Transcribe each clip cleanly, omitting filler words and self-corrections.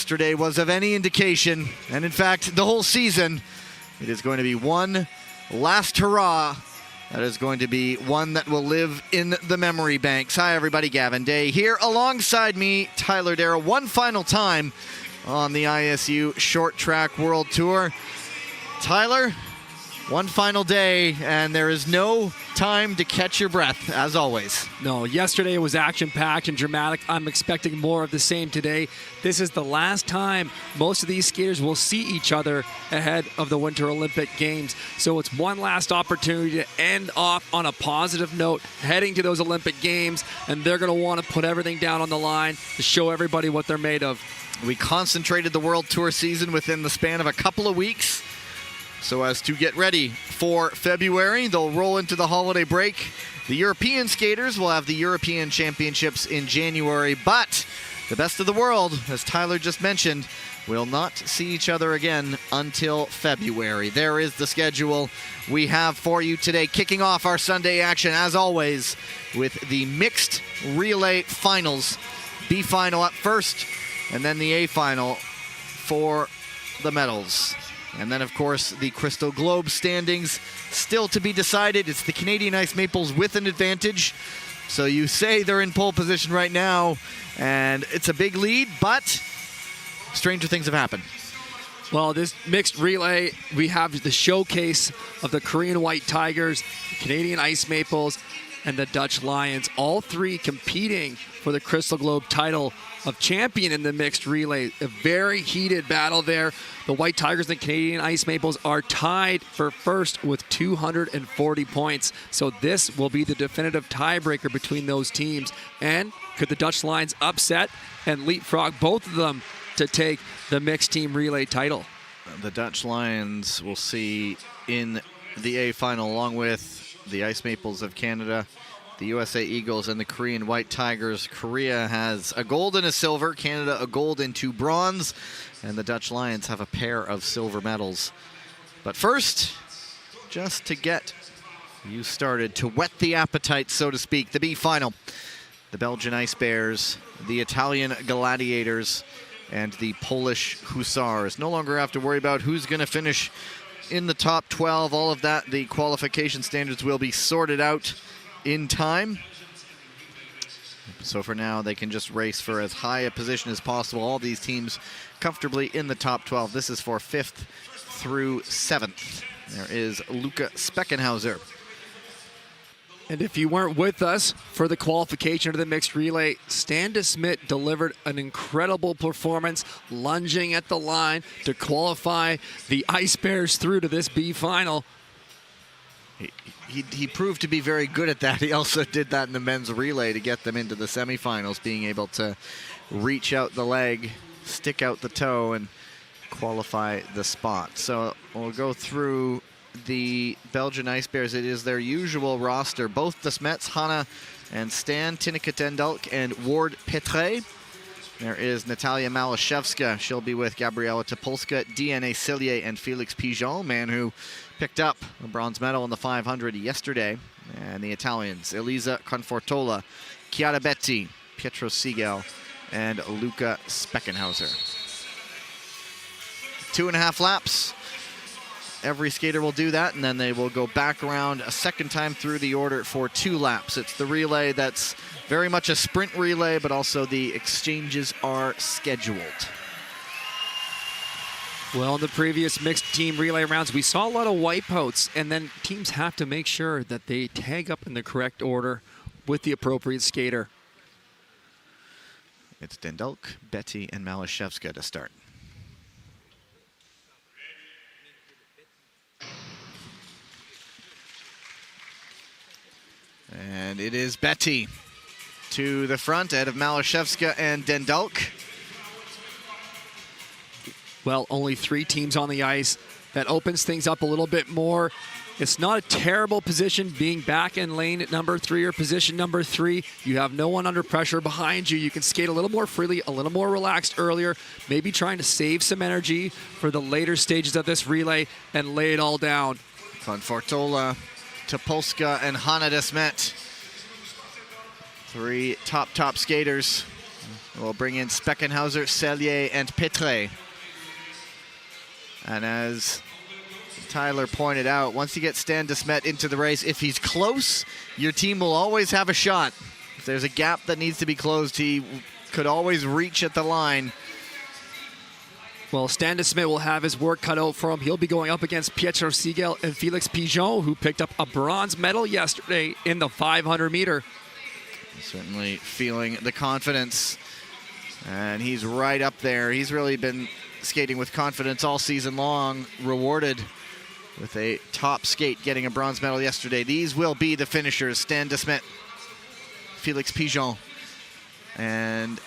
yesterday was of any indication, and in fact, the whole season, it is going to be one last hurrah. That is going to be one that will live in the memory banks. Hi, everybody. Gavin Day here alongside me, Tyler Darrow, one final time on the ISU Short Track World Tour. Tyler, one final day, and there is no time to catch your breath, as always. No, yesterday was action-packed and dramatic. I'm expecting more of the same today. This is the last time most of these skaters will see each other ahead of the Winter Olympic Games. So it's one last opportunity to end off on a positive note, heading to those Olympic Games, and they're going to want to put everything down on the line to show everybody what they're made of. We concentrated the World Tour season within the span of a couple of weeks, so as to get ready for February. They'll roll into the holiday break. The European skaters will have the European Championships in January, but the best of the world, as Tyler just mentioned, will not see each other again until February. There is the schedule we have for you today, kicking off our Sunday action, as always, with the mixed relay finals. B final up first, and then the A final for the medals. And then, of course, the Crystal Globe standings still to be decided. It's the Canadian Ice Maples with an advantage. So you say they're in pole position right now, and it's a big lead, but stranger things have happened. Well, this mixed relay, we have the showcase of the Korean White Tigers, the Canadian Ice Maples, and the Dutch Lions, all three competing for the Crystal Globe title of champion in the mixed relay. A very heated battle there. The White Tigers and the Canadian Ice Maples are tied for first with 240 points. So this will be the definitive tiebreaker between those teams. And could the Dutch Lions upset and leapfrog both of them to take the mixed team relay title? The Dutch Lions will see in the A final, along with the Ice Maples of Canada, the USA Eagles, and the Korean White Tigers. Korea has a gold and a silver, Canada a gold and 2 bronze, and the Dutch Lions have a pair of silver medals. But first, just to get you started, to whet the appetite, so to speak, the B final. The Belgian Ice Bears, the Italian Gladiators, and the Polish Hussars. No longer have to worry about who's going to finish in the top 12. All of that, the qualification standards will be sorted out in time. So for now, they can just race for as high a position as possible. All these teams comfortably in the top 12. This is for 5th through 7th. There is Luca Speckenhauser. And if you weren't with us for the qualification of the mixed relay, Stan DeSmit delivered an incredible performance, lunging at the line to qualify the Ice Bears through to this B final. He proved to be very good at that. He also did that in the men's relay to get them into the semifinals, being able to reach out the leg, stick out the toe, and qualify the spot. So we'll go through the Belgian Ice Bears. It is their usual roster. Both the Smets, Hanna and Stan, Tineke Tendalk, and Ward Petre. There is Natalia Malashevska. She'll be with Gabriela Topolska, DNA Cillier, and Felix Pigeon, man who picked up a bronze medal in the 500 yesterday. And the Italians, Elisa Confortola, Chiara Betti, Pietro Siegel, and Luca Speckenhauser. 2.5 laps. Every skater will do that, and then they will go back around a second time through the order for 2 laps. It's the relay that's very much a sprint relay, but also the exchanges are scheduled. Well, in the previous mixed team relay rounds, we saw a lot of wipeouts, and then teams have to make sure that they tag up in the correct order with the appropriate skater. It's Tendalk, Betti, and Malashevska to start. And it is Betti to the front, ahead of Malashevska and Tendalk. Well, only 3 teams on the ice. That opens things up a little bit more. It's not a terrible position being back in lane at number 3 or position number 3. You have no one under pressure behind you. You can skate a little more freely, a little more relaxed earlier, maybe trying to save some energy for the later stages of this relay and lay it all down. Confortola, Topolska, and Hanna DeSmet. 3 top skaters. We'll bring in Speckenhauser, Sellier, and Petre. And as Tyler pointed out, once you get Stan de Smet into the race, if he's close, your team will always have a shot. If there's a gap that needs to be closed, he could always reach at the line. Well, Stan de Smet will have his work cut out for him. He'll be going up against Pietro Siegel and Felix Pigeon, who picked up a bronze medal yesterday in the 500 meter. Certainly feeling the confidence. And he's right up there. He's really been skating with confidence all season long, rewarded with a top skate, getting a bronze medal yesterday. These will be the finishers: Stan de Smet, Felix Pigeon, and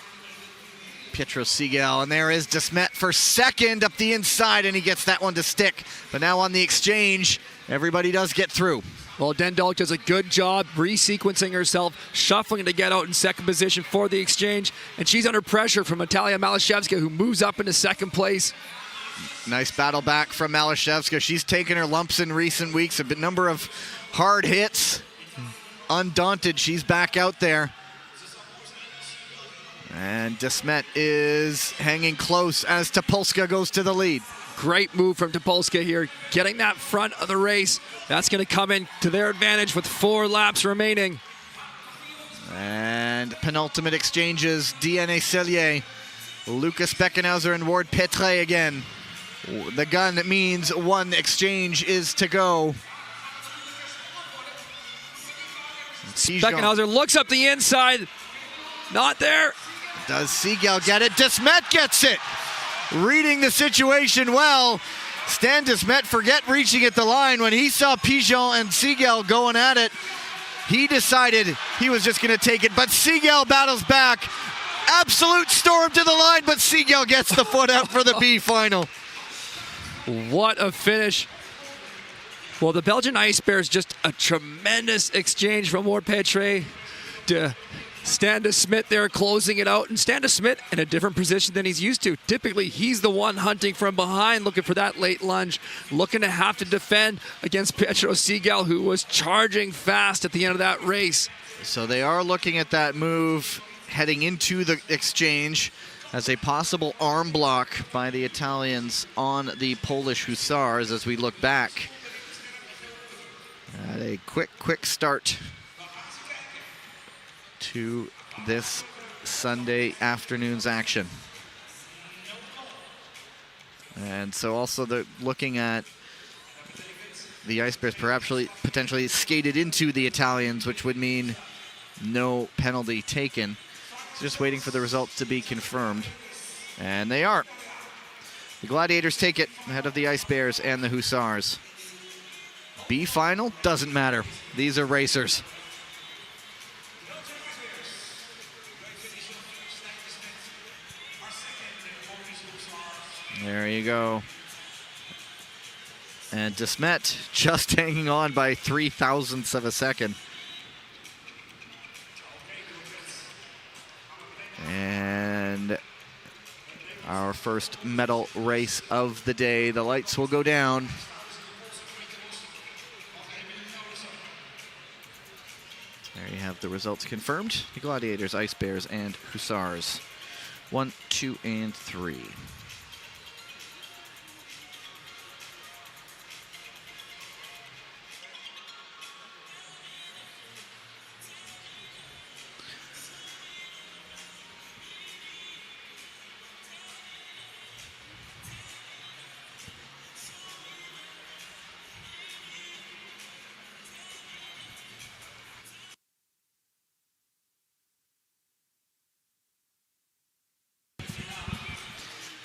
Pietro Siegel. And there is de Smet for second up the inside, and he gets that one to stick. But now on the exchange, everybody does get through. Well, Dendalk does a good job resequencing herself, shuffling to get out in second position for the exchange. And she's under pressure from Natalia Malashevska, who moves up into second place. Nice battle back from Malashevska. She's taken her lumps in recent weeks, a number of hard hits. Undaunted, she's back out there. And de Smet is hanging close as Topolska goes to the lead. Great move from Topolska here, getting that front of the race. That's going to come in to their advantage with 4 laps remaining. And penultimate exchanges: DNA Sellier, Lucas Beckenhauser, and Ward Petre again. The gun means one exchange is to go. Beckenhauser looks up the inside. Not there. Does Siegel get it? De Smet gets it. Reading the situation well. Stan de Smet forget reaching at the line. When he saw Pigeon and Siegel going at it, he decided he was just going to take it. But Siegel battles back. Absolute storm to the line, but Siegel gets the foot out for the B final. What a finish. Well, the Belgian Ice Bears, just a tremendous exchange from Ward Petre to Stan de Smet there closing it out. And Stan de Smet in a different position than he's used to. Typically, he's the one hunting from behind, looking for that late lunge, looking to have to defend against Pietro Siegel, who was charging fast at the end of that race. So they are looking at that move heading into the exchange as a possible arm block by the Italians on the Polish Hussars as we look back at a quick start to this Sunday afternoon's action. And so also they're looking at the Ice Bears perhaps potentially skated into the Italians, which would mean no penalty taken. So just waiting for the results to be confirmed. And they are. The Gladiators take it ahead of the Ice Bears and the Hussars. B final, doesn't matter. These are racers. There you go. And de Smet just hanging on by 0.03 of a second. And our first medal race of the day. The lights will go down. There you have the results confirmed. The Gladiators, Ice Bears, and Hussars. 1, 2, and 3.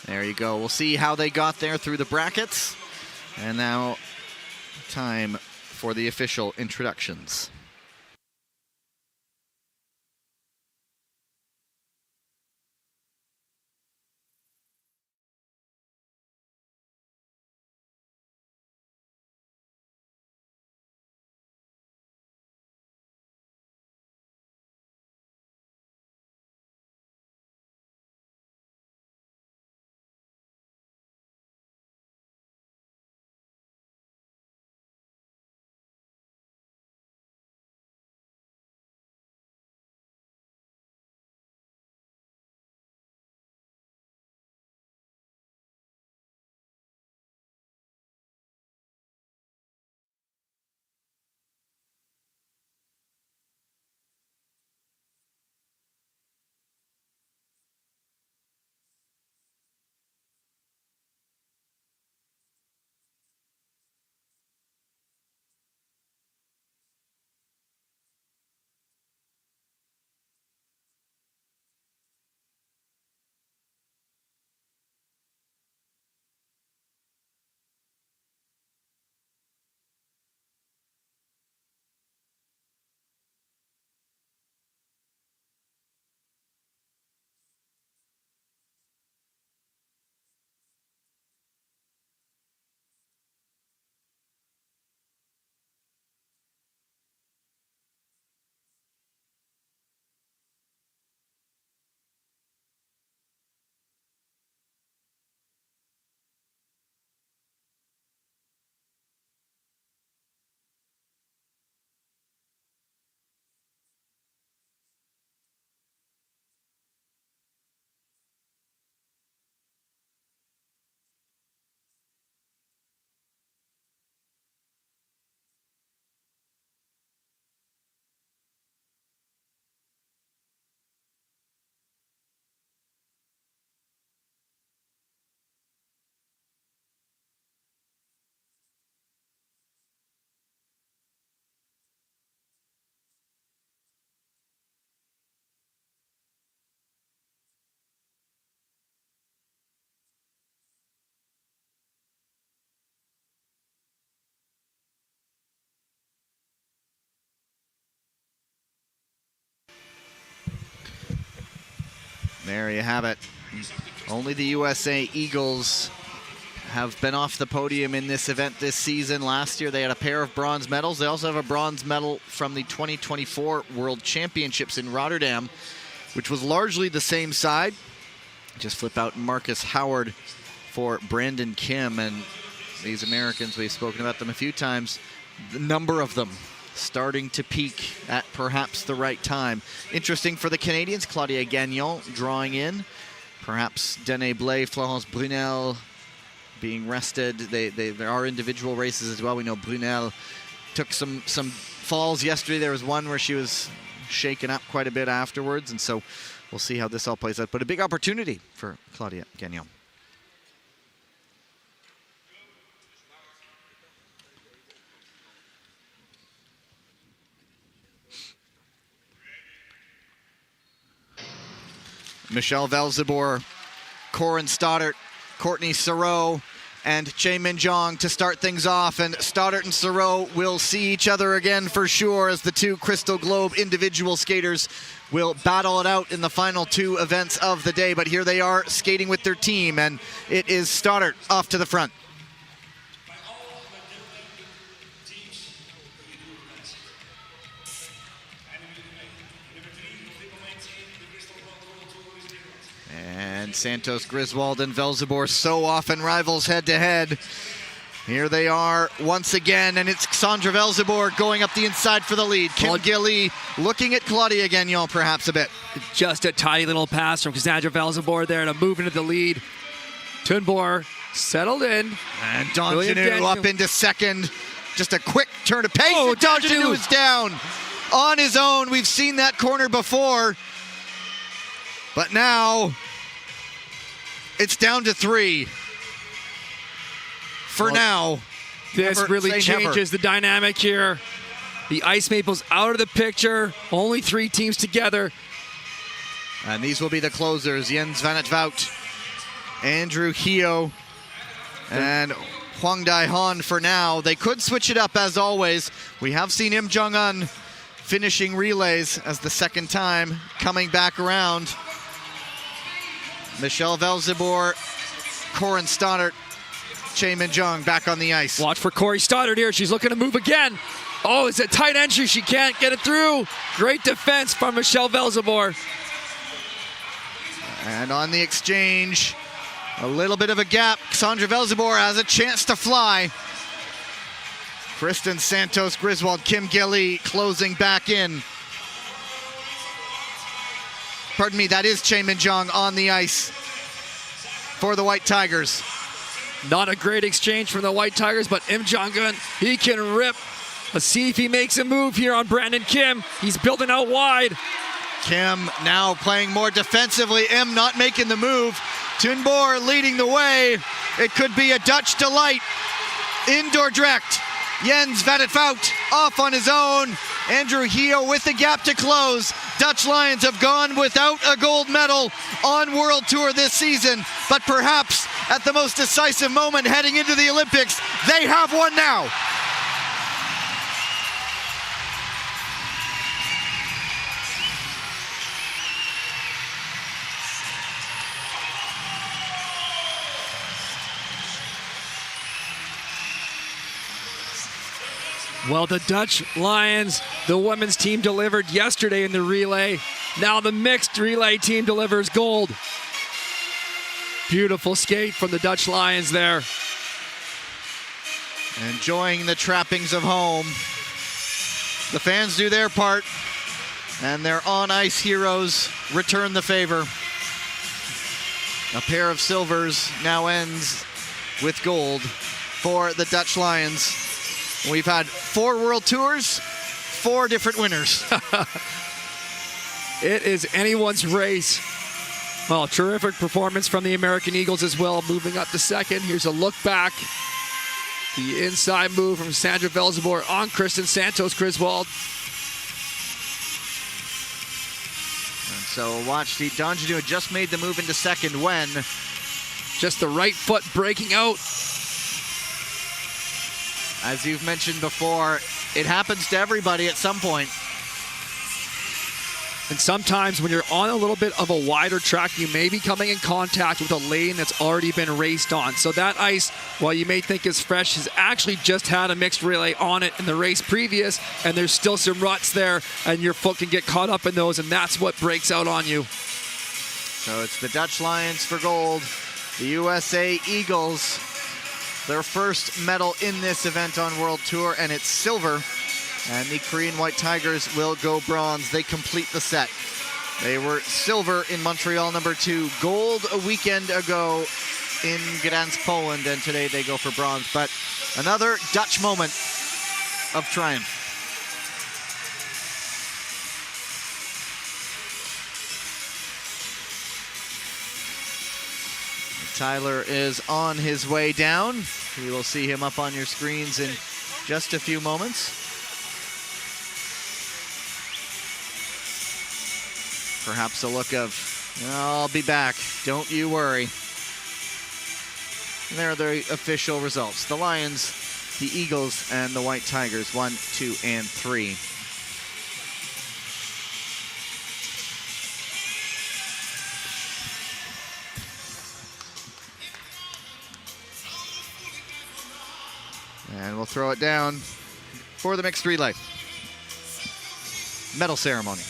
There you go. We'll see how they got there through the brackets. And now time for the official introductions. There you have it. Only the USA Eagles have been off the podium in this event this season. Last year they had a pair of bronze medals. They also have a bronze medal from the 2024 World Championships in Rotterdam, which was largely the same side. Just flip out Marcus Howard for Brandon Kim. And these Americans, we've spoken about them a few times, the number of them starting to peak at perhaps the right time. Interesting for the Canadians, Claudia Gagnon drawing in. Perhaps Danae Blais, Florence Brunel being rested. There are individual races as well. We know Brunel took some falls yesterday. There was one where she was shaken up quite a bit afterwards, and so we'll see how this all plays out. But a big opportunity for Claudia Gagnon. Michelle Velzeboer, Corin Stoddart, Courtney Sareau, and Chae Min-jong to start things off. And Stoddart and Sareau will see each other again for sure, as the two Crystal Globe individual skaters will battle it out in the final two events of the day. But here they are skating with their team, and it is Stoddart off to the front. And Santos, Griswold, and Velzeboer so often rivals head-to-head. Here they are once again, and it's Sandra Velzeboer going up the inside for the lead. Kim Gilly looking at Claudia Gagnon perhaps a bit. Just a tiny little pass from Sandra Velzeboer there to move into the lead. Thunborg settled in. And Donjanu up into second. Just a quick turn of pace. Oh, Donjanu is down on his own. We've seen that corner before. But now it's down to 3. For now. This really changes the dynamic here. The Ice Maples out of the picture. Only 3 teams together. And these will be the closers. Jens van het Wout, Andrew Hio, and Hwang Dae-han for now. They could switch it up as always. We have seen Im Jong-un finishing relays as the second time coming back around. Michelle Velzeboer, Corin Stoddart, Chae Min-jong back on the ice. Watch for Corey Stoddart here. She's looking to move again. Oh, it's a tight entry. She can't get it through. Great defense from Michelle Velzeboer. And on the exchange, a little bit of a gap. Sandra Velzeboer has a chance to fly. Kristen Santos, Griswold, Kim Gilly closing back in. Pardon me, that is Chae Min-jong on the ice for the White Tigers. Not a great exchange from the White Tigers, but Im Jong-un, he can rip. Let's see if he makes a move here on Brandon Kim. He's building out wide. Kim now playing more defensively. Im not making the move. Thunborg leading the way. It could be a Dutch delight in Dordrecht. Jens van het Wout off on his own. Andrew Hio with the gap to close. Dutch Lions have gone without a gold medal on World Tour this season, but perhaps at the most decisive moment heading into the Olympics, they have one now. Well, the Dutch Lions, the women's team delivered yesterday in the relay. Now the mixed relay team delivers gold. Beautiful skate from the Dutch Lions there. Enjoying the trappings of home. The fans do their part, and their on-ice heroes return the favor. A pair of silvers now ends with gold for the Dutch Lions. We've had 4 World Tours, 4 different winners. It is anyone's race. Well, terrific performance from the American Eagles as well, moving up to second. Here's a look back. The inside move from Sandra Velzeboer on Kristen Santos Griswold. And so watch, the Donjanu had just made the move into second when just the right foot breaking out. As you've mentioned before, it happens to everybody at some point. And sometimes when you're on a little bit of a wider track, you may be coming in contact with a lane that's already been raced on. So that ice, while you may think is fresh, has actually just had a mixed relay on it in the race previous, and there's still some ruts there, and your foot can get caught up in those, and that's what breaks out on you. So it's the Dutch Lions for gold, the USA Eagles, their first medal in this event on World Tour, and it's silver. And the Korean White Tigers will go bronze. They complete the set. They were silver in Montreal #2, gold a weekend ago in Gdansk, Poland, and today they go for bronze. But another Dutch moment of triumph. Tyler is on his way down. You will see him up on your screens in just a few moments. Perhaps a look of, I'll be back, don't you worry. And there are the official results. The Lions, the Eagles, and the White Tigers, 1, 2, and 3. And we'll throw it down for the mixed relay medal ceremony.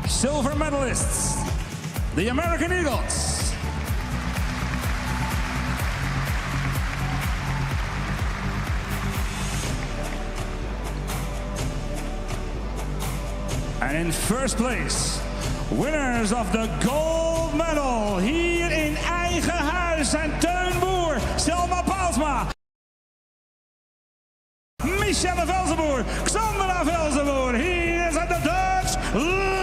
Silver medalists, the American Eagles. And in first place, winners of the gold medal hier in eigen huis zijn Teun Boer, Selma Paalsma, Michelle Velzenboer. Velzenboer, Xandra Velzenboer. He is at the Dutch Lion.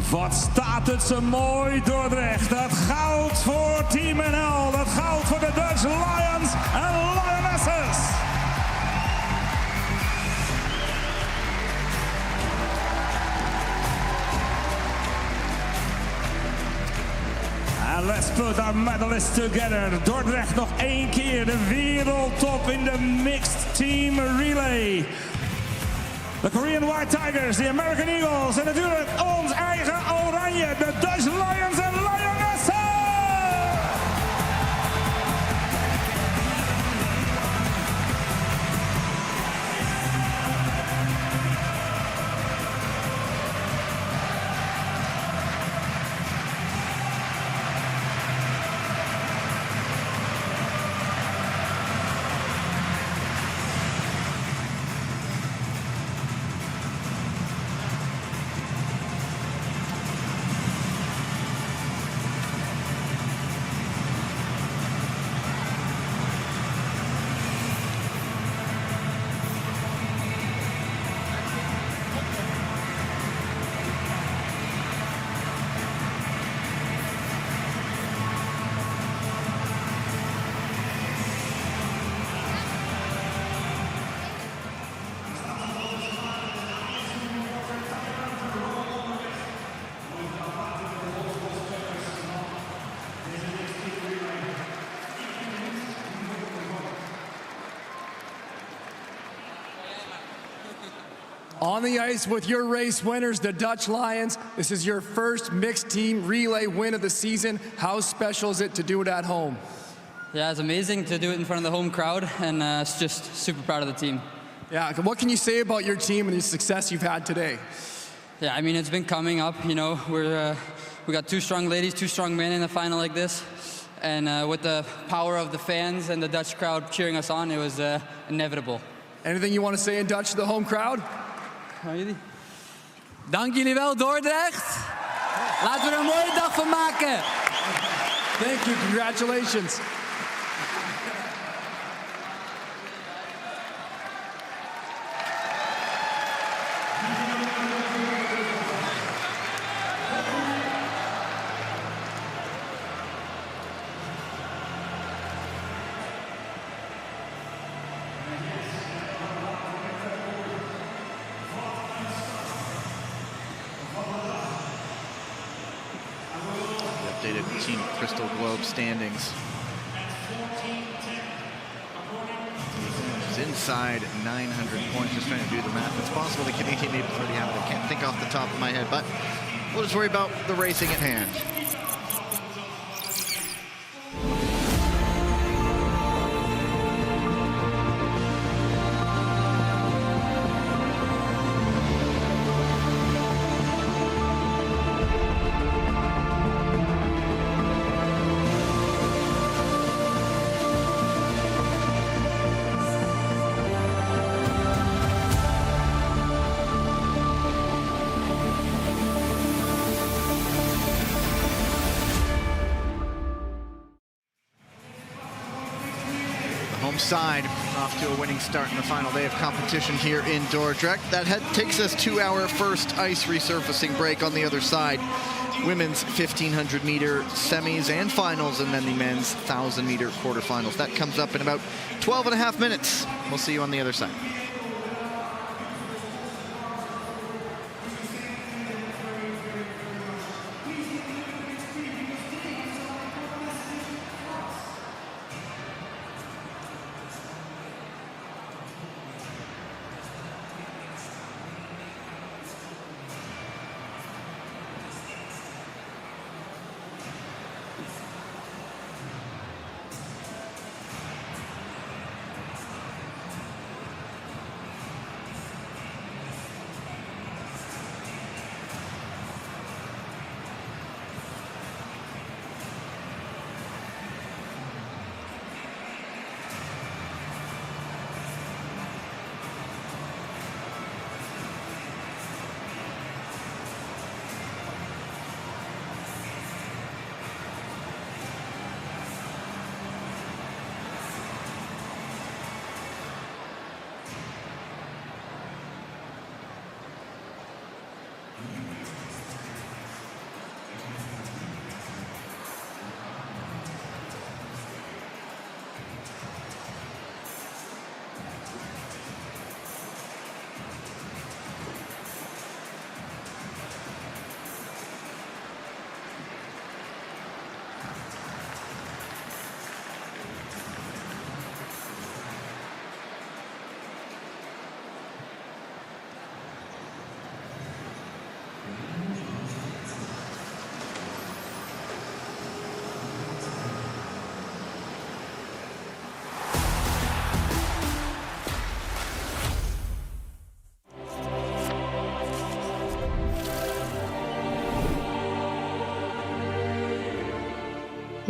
Wat staat het zo mooi, Dordrecht. Dat goud voor Team NL. Dat goud voor de Dutch Lions en Lionesses. And let's put our medalists together. Dordrecht nog 1 keer de wereldtop in de mixed team relay. De Korean White Tigers, de American Eagles en natuurlijk ons eigen Oranje, de Dutch Lions en Lionesses! On the ice with your race winners, the Dutch Lions. This is your first mixed team relay win of the season. How special is it to do it at home? Yeah, it's amazing to do it in front of the home crowd, and it's just super proud of the team. Yeah, what can you say about your team and the success you've had today? Yeah, I mean, it's been coming up, you know. We got 2 strong ladies, 2 strong men in a final like this. And with the power of the fans and the Dutch crowd cheering us on, it was inevitable. Anything you want to say in Dutch to the home crowd? Dank jullie wel, Dordrecht. Laten we er een mooie dag van maken. Thank you, congratulations. Updated Team Crystal Globe standings. It's inside 900 points. Just trying to do the math. It's possible the Canadian Maple already have it. I can't think off the top of my head, but we'll just worry about the racing at hand. Home side off to a winning start in the final day of competition here in Dordrecht. That takes us to our first ice resurfacing break. On the other side, women's 1,500 meter semis and finals, and then the men's 1,000 meter quarterfinals. That comes up in about 12 and a half minutes. We'll see you on the other side.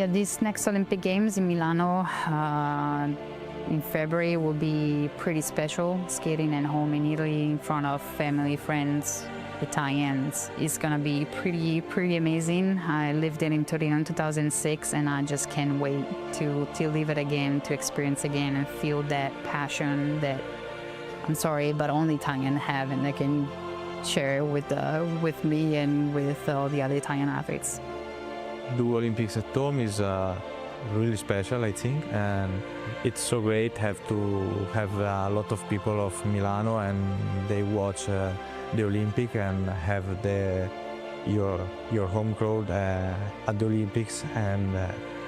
Yeah, these next Olympic Games in Milano in February will be pretty special. Skating at home in Italy in front of family, friends, Italians. It's gonna be pretty amazing. I lived it in Torino in 2006, and I just can't wait to live it again, to experience again, and feel that passion that, I'm sorry, but only Italians have, and they can share with me and with all the other Italian athletes. Do Olympics at home is really special, I think, and it's so great to have a lot of people of Milano and they watch the Olympic and have your home crowd at the Olympics, and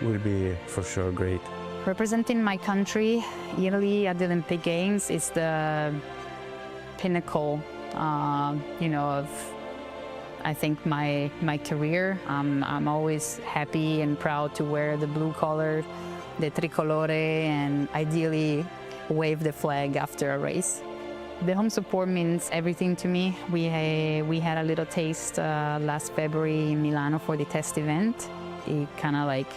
will be for sure great. Representing my country, Italy, at the Olympic Games is the pinnacle, of, I think, my career. I'm always happy and proud to wear the blue color, the tricolore, and ideally wave the flag after a race. The home support means everything to me. We had a little taste last February in Milano for the test event. It kind of like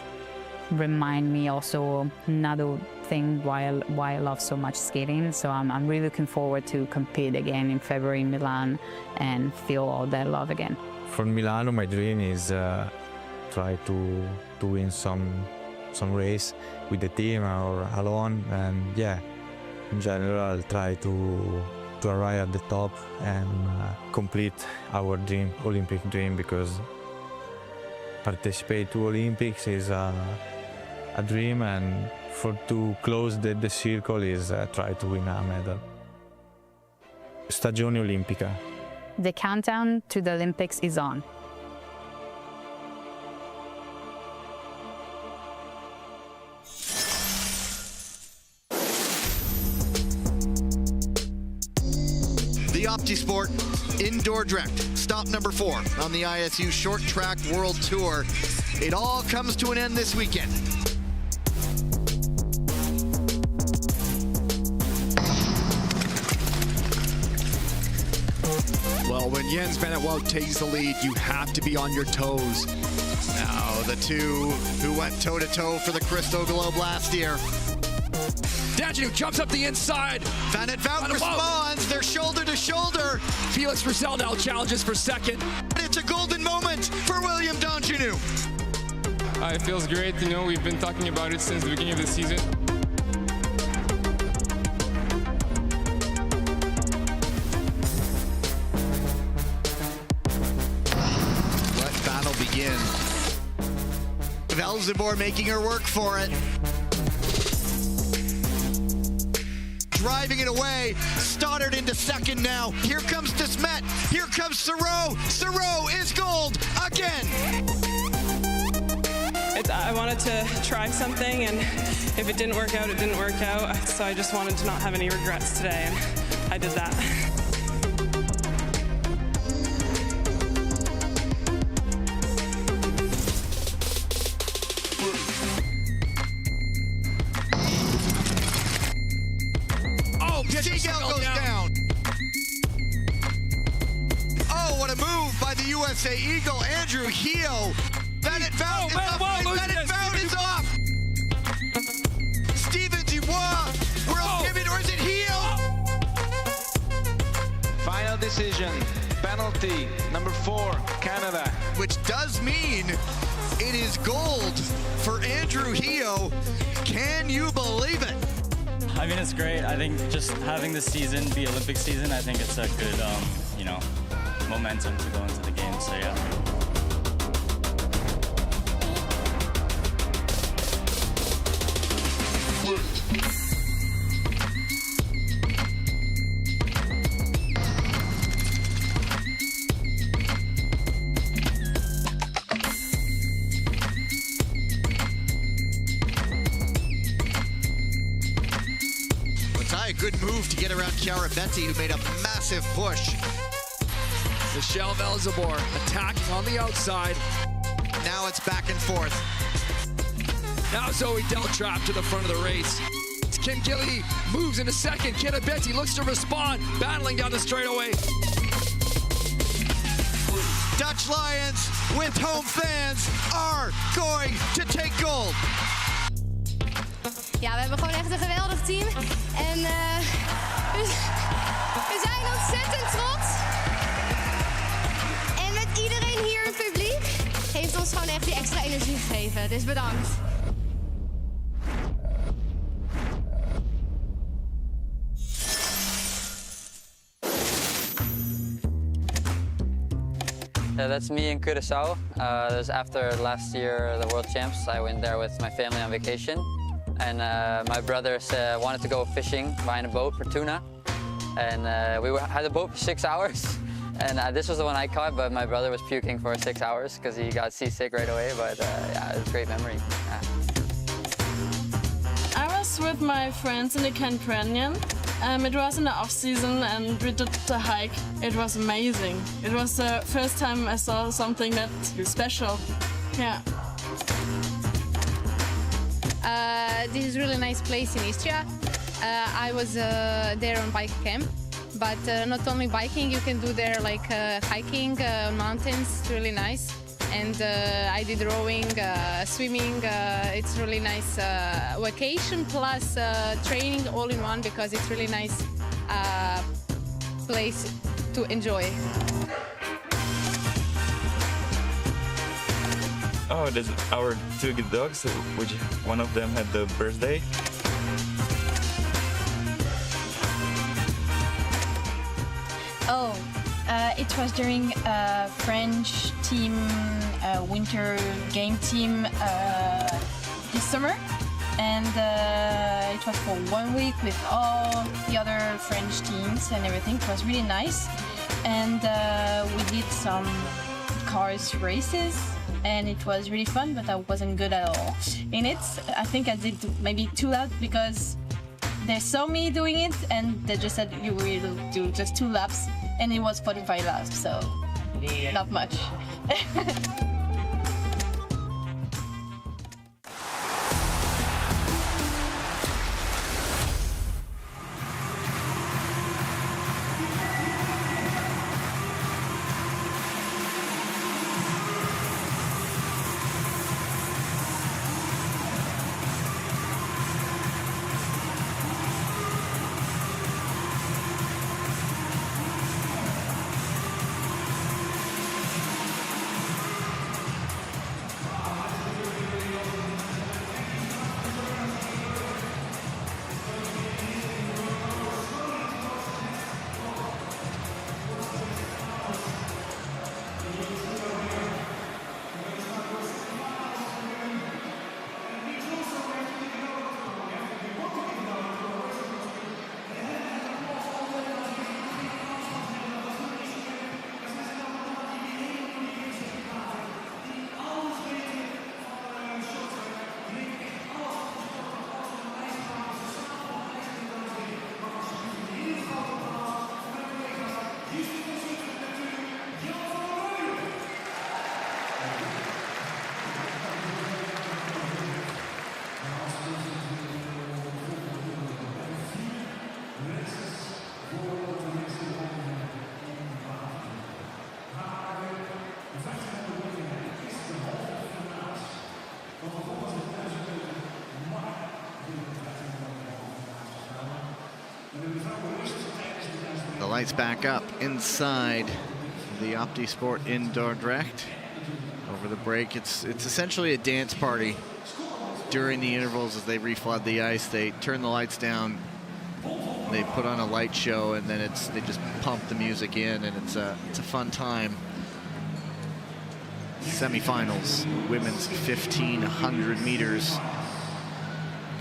remind me also another thing why I love so much skating. So I'm really looking forward to compete again in February in Milan and feel all that love again. For Milano, my dream is try to win some race with the team or alone, and yeah, in general I'll try to arrive at the top and complete our dream, Olympic dream, because participate to Olympics is a dream, and to close the circle is try to win a medal. Stagione Olimpica. The countdown to the Olympics is on. The OptiSport in Dordrecht, stop number 4 on the ISU Short Track World Tour. It all comes to an end this weekend. Well, when Jens Van Wout takes the lead, you have to be on your toes. Now, the two who went toe-to-toe for the Crystal Globe last year. Dagenu jumps up the inside. Van Wout responds, they're shoulder to shoulder. Felix Roussel now challenges for second. It's a golden moment for William Dagenu. It feels great, we've been talking about it since the beginning of the season. Let battle begin. Velzebor making her work for it. Driving it away. Stoddard into second now. Here comes Desmet. Here comes Thoreau. Thoreau is gold again. I wanted to try something, and if it didn't work out, it didn't work out. So I just wanted to not have any regrets today, and I did that. Seagal goes down. Oh, what a move by the USA Eagle, Andrew Heo. Van Wout is off. Steven Dubois, world champion, or is it Heo? Final decision, penalty, number 4, Canada. Which does mean it is gold for Andrew Heo. Can you believe it? I mean, it's great. I think just having this season be Olympic season, I think it's a good, momentum to go into the games. So yeah. A good move to get around Chiara Betti, who made a massive push. Michelle Velzebor attacking on the outside. Now it's back and forth. Now Zoe Deltrap to the front of the race. Kim Gilly moves into second. Chiara Betti looks to respond, battling down the straightaway. Dutch Lions with home fans are going to take gold. Ja, we hebben gewoon echt een geweldig team. En we zijn ontzettend trots. En met iedereen hier in het publiek heeft ons gewoon echt die extra energie gegeven. Dus bedankt. Yeah, that's me in Curaçao. That's after last year, the World Champs. I went there with my family on vacation. And my brothers wanted to go fishing behind a boat for tuna. And had the boat for 6 hours. And this was the one I caught, but my brother was puking for 6 hours because he got seasick right away. But yeah, it was a great memory. Yeah. I was with my friends in the Campanian. It was in the off season and we did the hike. It was amazing. It was the first time I saw something that special. Yeah. This is a really nice place in Istria. I was there on bike camp, but not only biking, you can do there like hiking, mountains, it's really nice. And I did rowing, swimming. It's really nice vacation plus training all in one because it's really nice place to enjoy. Oh, there's our two good dogs, which one of them had the birthday. Oh, it was during a French team winter game team this summer, and it was for 1 week with all the other French teams and everything. It was really nice, and we did some cars races, and it was really fun, but I wasn't good at all in it. I think I did maybe 2 laps because they saw me doing it and they just said you will do just 2 laps, and it was 45 laps, so not much. The lights back up inside the OptiSport in Dordrecht. Over the break, it's essentially a dance party during the intervals as they reflood the ice. They turn the lights down, they put on a light show, and then they just pump the music in, and it's a fun time. Semifinals, women's 1500 meters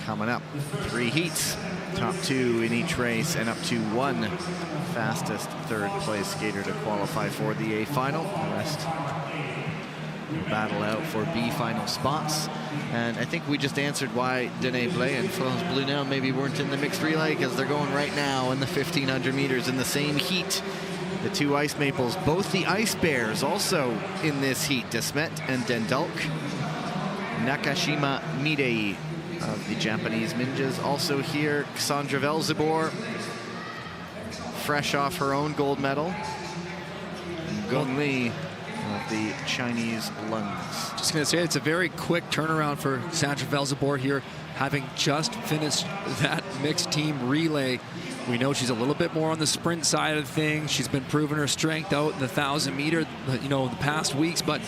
coming up. 3 heats, top 2 in each race, and up to 1 fastest third place skater to qualify for the A final. The rest will battle out for B final spots. And I think we just answered why Danae Blais and France Bleu now maybe weren't in the mixed relay, because they're going right now in the 1500 meters in the same heat. The 2 Ice Maples, both the Ice Bears also in this heat. Desmet and Dendalk. Nakashima Midei of the Japanese ninjas also here. Cassandra Velzibor, fresh off her own gold medal. Gong Li of the Chinese lungs. Just going to say it's a very quick turnaround for Sandra Velzebor here, having just finished that mixed team relay. We know she's a little bit more on the sprint side of things. She's been proving her strength out in the 1,000 meter, you know, the past weeks, but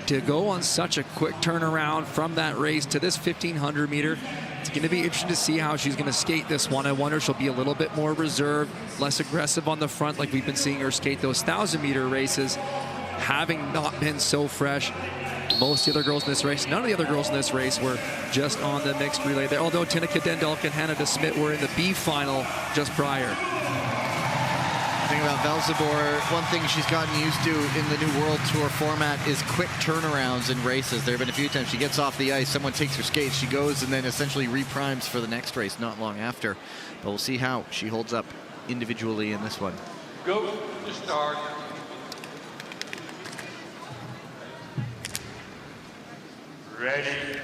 to go on such a quick turnaround from that race to this 1,500 meter, it's going to be interesting to see how she's going to skate this one. I wonder if she'll be a little bit more reserved, less aggressive on the front like we've been seeing her skate those 1,000 meter races, having not been so fresh. Most of the other girls in this race, none of the other girls in this race were just on the mixed relay there, although Tineke Dendalk and Hannah de Smet were in the B final just prior. The thing about Velzebor, one thing she's gotten used to in the new World Tour format is quick turnarounds in races. There have been a few times she gets off the ice, someone takes her skates, she goes and then essentially reprimes for the next race not long after. But we'll see how she holds up individually in this one. Go to start. Ready.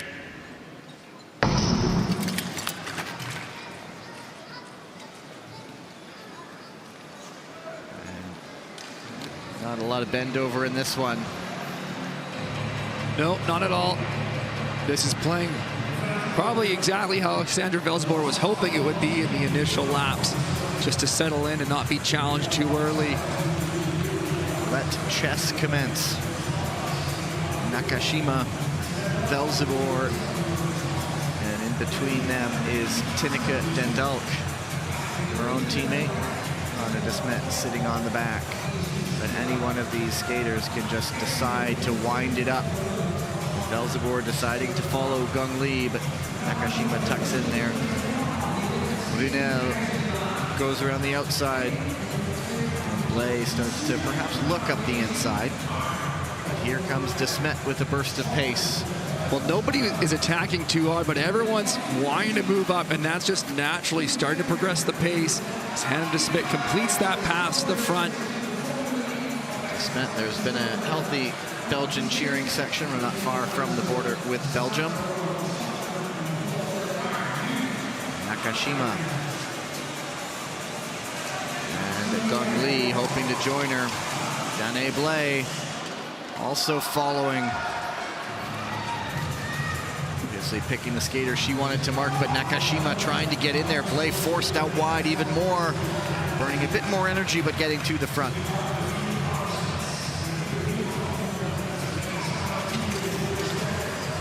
Not a lot of bend over in this one. No, not at all. This is playing probably exactly how Sandra Velzebor was hoping it would be in the initial laps, just to settle in and not be challenged too early. Let chess commence. Nakashima, Velzebor, and in between them is Tineke Dendalk, her own teammate. Hannah de Smet sitting on the back. But any one of these skaters can just decide to wind it up. Velzebor deciding to follow Gong Li, but Nakashima tucks in there. Brunel goes around the outside. And Blay starts to perhaps look up the inside. But here comes de Smet with a burst of pace. Well, nobody is attacking too hard, but everyone's wanting to move up, and that's just naturally starting to progress the pace as Hannah de Smet completes that pass to the front. There's been a healthy Belgian cheering section. We're not far from the border with Belgium. Nakashima. And Gong Li hoping to join her. Danae Blay also following. Obviously picking the skater she wanted to mark, but Nakashima trying to get in there. Blay forced out wide even more. Burning a bit more energy, but getting to the front.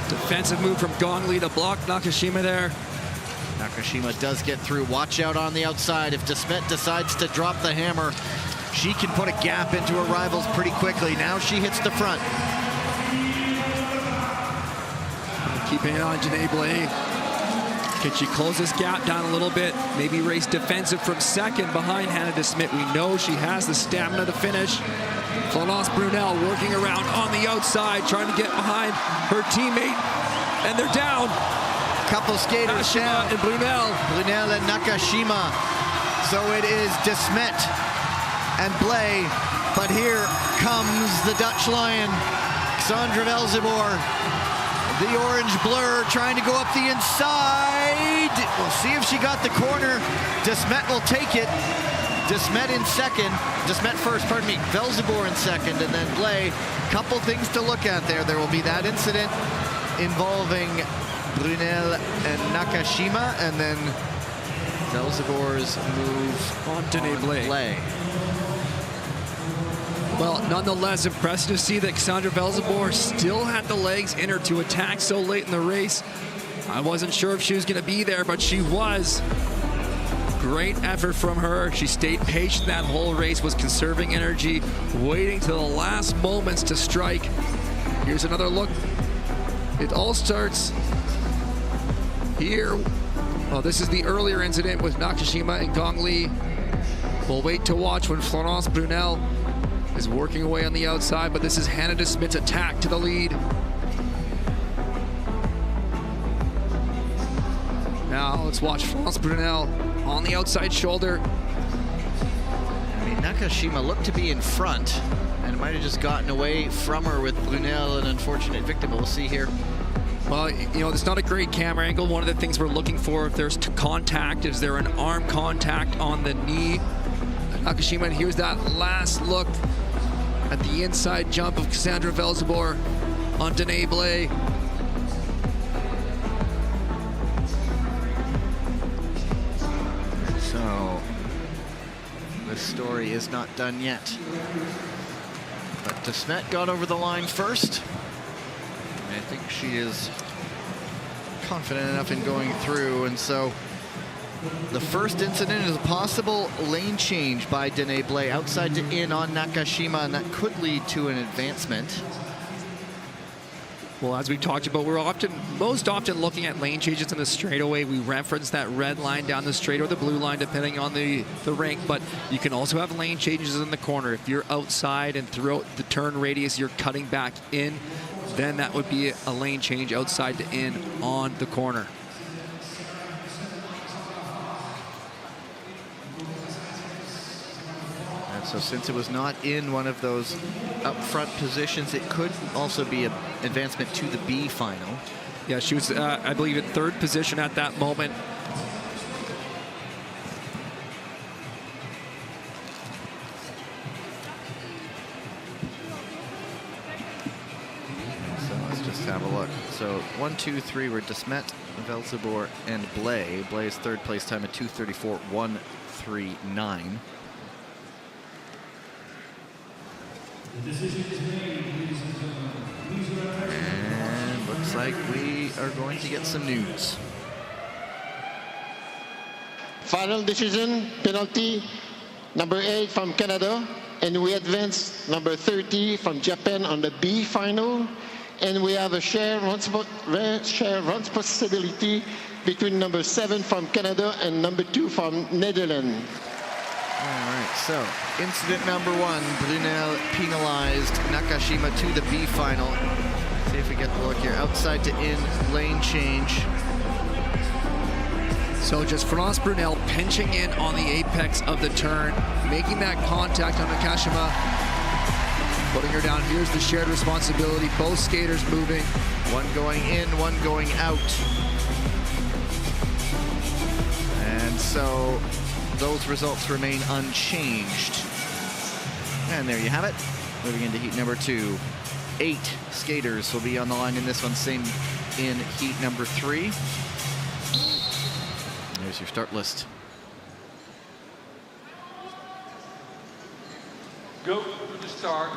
Defensive move from Gong Li to block Nakashima there. Nakashima does get through. Watch out on the outside. If de Smet decides to drop the hammer, she can put a gap into her rivals pretty quickly. Now she hits the front. Keeping it on Danae Blay. Can she close this gap down a little bit? Maybe race defensive from second behind Hannah de Smet. We know she has the stamina to finish. Florence Brunel working around on the outside, trying to get behind her teammate. And they're down. Couple skaters down. And Brunel. Brunel and Nakashima. So it is de Smet and Blay. But here comes the Dutch Lion, Sandra Velzebor. The orange blur trying to go up the inside. We'll see if she got the corner. De Smet will take it. De Smet in second. De Smet first, pardon me. Velzebor in second, and then Blay. Couple things to look at there. There will be that incident involving Brunel and Nakashima, and then Velzebor's move on Danae Blay. Well, nonetheless, impressive to see that Sandra Velzebor still had the legs in her to attack so late in the race. I wasn't sure if she was going to be there, but she was. Great effort from her. She stayed patient that whole race, was conserving energy, waiting till the last moments to strike. Here's another look. It all starts here. Well, this is the earlier incident with Nakashima and Gong Li. We'll wait to watch when Florence Brunel is working away on the outside, but this is Hannah de Smet's attack to the lead. Now let's watch Florence Brunel on the outside shoulder. I mean, Nakashima looked to be in front and might have just gotten away from her with Brunel, an unfortunate victim. We'll see here. Well, you know, it's not a great camera angle. One of the things we're looking for, if there's contact, is there an arm contact on the knee? Nakashima, and here's that last look. at the inside jump of Cassandra Velzebor on Danae Blay. So, this story is not done yet. But DeSmet got over the line first. I think she is confident enough in going through, and so the first incident is a possible lane change by Danae Blay outside to in on Nakashima, and that could lead to an advancement. Well, as we talked about, we're most often looking at lane changes in a straightaway. We reference that red line down the straight or the blue line, depending on the rink, but you can also have lane changes in the corner. If you're outside and throughout the turn radius, you're cutting back in, then that would be a lane change outside to in on the corner. And so since it was not in one of those up front positions, it could also be an advancement to the B final. Yeah, she was, I believe, in third position at that moment. So let's just have a look. So 1, 2, 3 were DeSmet, Velzebor, and Blay. Blay's third place time at 2:34.139. And looks like we are going to get some news. Final decision, penalty, number 8 from Canada, and we advance number 30 from Japan on the B final, and we have a share runs possibility between number 7 from Canada and number 2 from Netherlands. All right, so incident number 1, Brunel penalized Nakashima to the B final. See if we get the look here. Outside to in, lane change. So just France Brunel pinching in on the apex of the turn, making that contact on Nakashima, putting her down. Here's the shared responsibility. Both skaters moving. One going in, one going out. And so those results remain unchanged. And there you have it. Moving into heat number 2. 8 skaters will be on the line in this one, same in heat number 3. There's your start list. Go to the start.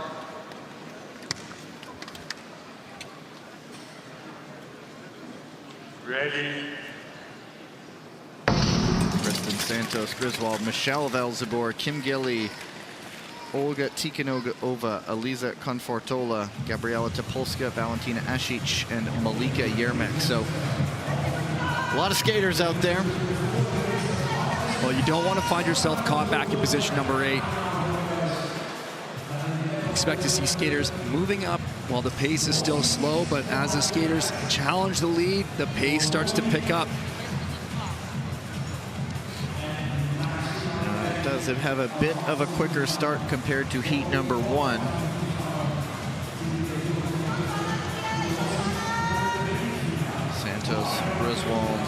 Ready. Kristen Santos Griswold, Michelle Velzebor, Kim Gilly, Olga Tikhanova, Eliza Confortola, Gabriela Topolska, Valentina Asic, and Malika Yermak. So a lot of skaters out there. Well, you don't want to find yourself caught back in position number 8. Expect to see skaters moving up while the pace is still slow, but as the skaters challenge the lead, the pace starts to pick up. It does have a bit of a quicker start compared to heat number 1. Santos Griswold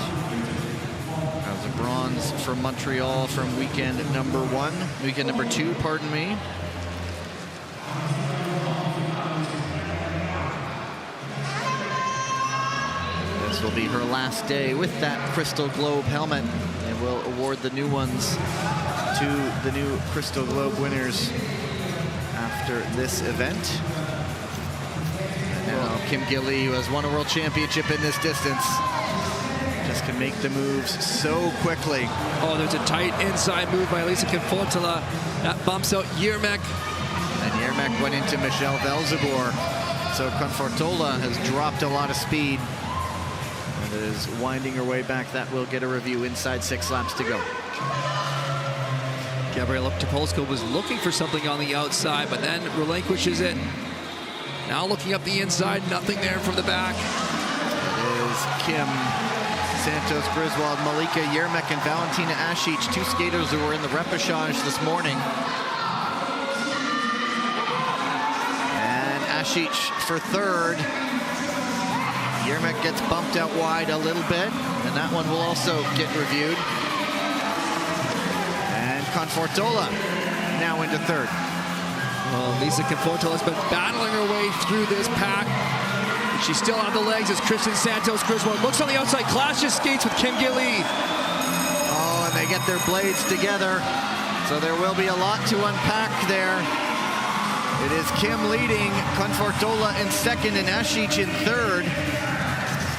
has a bronze from Montreal from weekend number 2, pardon me. This will be her last day with that Crystal Globe helmet. They will award the new ones to the new Crystal Globe winners after this event. And now Kim Gilly, who has won a world championship in this distance, just can make the moves so quickly. Oh, there's a tight inside move by Elisa Confortola. That bumps out Yermak. And Yermak went into Michelle Velzebor. So Confortola has dropped a lot of speed and is winding her way back. That will get a review inside 6 laps to go. Gabriela Topolska was looking for something on the outside, but then relinquishes it. Now looking up the inside, nothing there from the back. It is Kim Santos Griswold, Malika Yermak, and Valentina Asic, 2 skaters who were in the repechage this morning. And Asic for 3rd. Yermak gets bumped out wide a little bit, and that one will also get reviewed. And Confortola now into 3rd. Well, Lisa Conforto has been battling her way through this pack. She's still on the legs as Kristen Santos Griswold looks on the outside, clashes skates with Kim Gilly. Oh, and they get their blades together. So there will be a lot to unpack there. It is Kim leading, Confortola in second, and Ashic in third.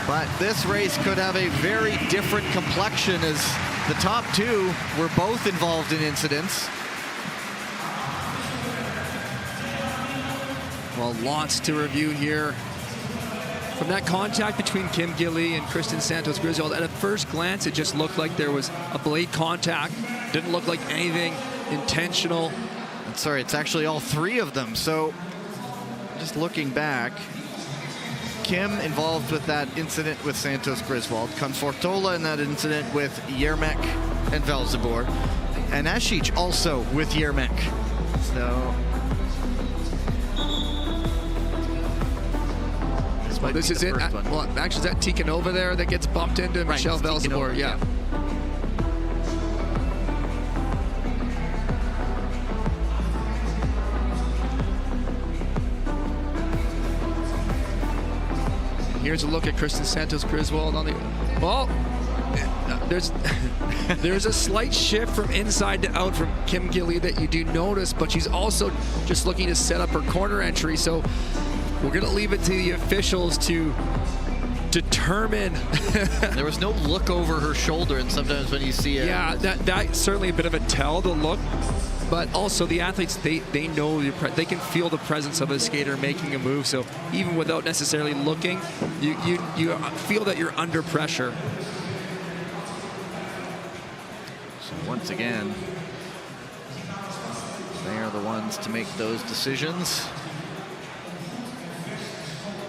But this race could have a very different complexion as the top two were both involved in incidents. Well, lots to review here. From that contact between Kim Gilly and Kristen Santos Griswold, at a first glance, it just looked like there was a blade contact. Didn't look like anything intentional. And sorry, it's actually all three of them. So just looking back, Kim involved with that incident with Santos Griswold, Confortola in that incident with Yermek and Velzebor, and Ashic also with Yermek. So this is it. Well, actually, is that Tikhonova there that gets bumped into right, Michelle Velzebor? Yeah. Here's a look at Kristen Santos Griswold on the. Well, there's a slight shift from inside to out from Kim Gilly that you do notice, but she's also just looking to set up her corner entry. So we're going to leave it to the officials to determine. There was no look over her shoulder, and sometimes when you see it. Yeah, that's certainly a bit of a tell, the look. But also the athletes, they know, they can feel the presence of a skater making a move. So even without necessarily looking, you feel that you're under pressure. So once again, they are the ones to make those decisions.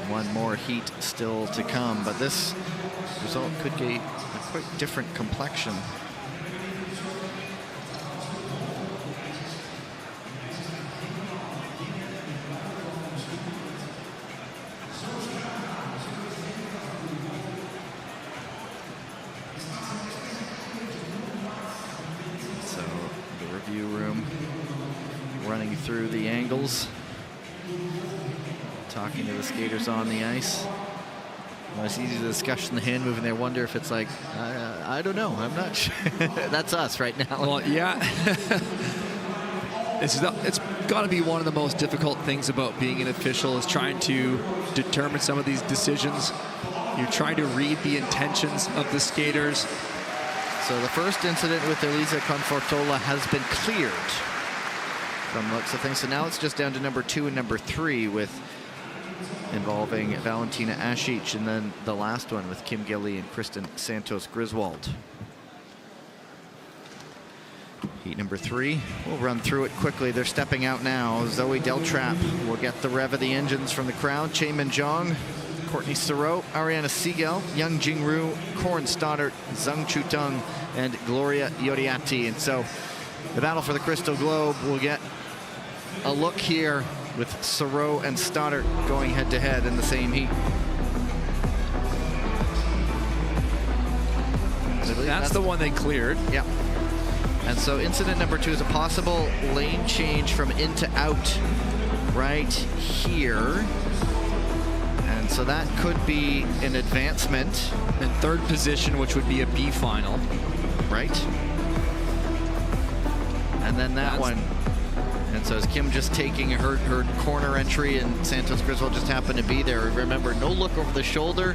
One more heat still to come, but this result could get a quite different complexion. So the review room running through the angles, talking to the skaters on the ice. Well, it's easy to discuss the hand moving there. Wonder if it's like, I don't know. I'm not sure. That's us right now. Well, yeah. It's got to be one of the most difficult things about being an official is trying to determine some of these decisions. You're trying to read the intentions of the skaters. So the first incident with Elisa Confortola has been cleared from looks of things. So now it's just down to number 2 and number 3 with involving Valentina Ashic, and then the last one with Kim Gilly and Kristen Santos Griswold. Heat number 3, we'll run through it quickly. They're stepping out now. Zoe Deltrap will get the rev of the engines from the crowd. Chaemin Zhang, Courtney Sarot, Ariana Siegel, Young Jingru, Corin Stoddart, Zhang Chutung, and Gloria Yoriati. And so the battle for the Crystal Globe will get a look here with Sarot and Stoddart going head-to-head in the same heat. That's the one they cleared. Yeah. And so incident number 2 is a possible lane change from in to out right here. And so that could be an advancement. In third position, which would be a B final. Right. And then that one. And so is Kim just taking her corner entry, and Santos Griswold just happened to be there. Remember, no look over the shoulder.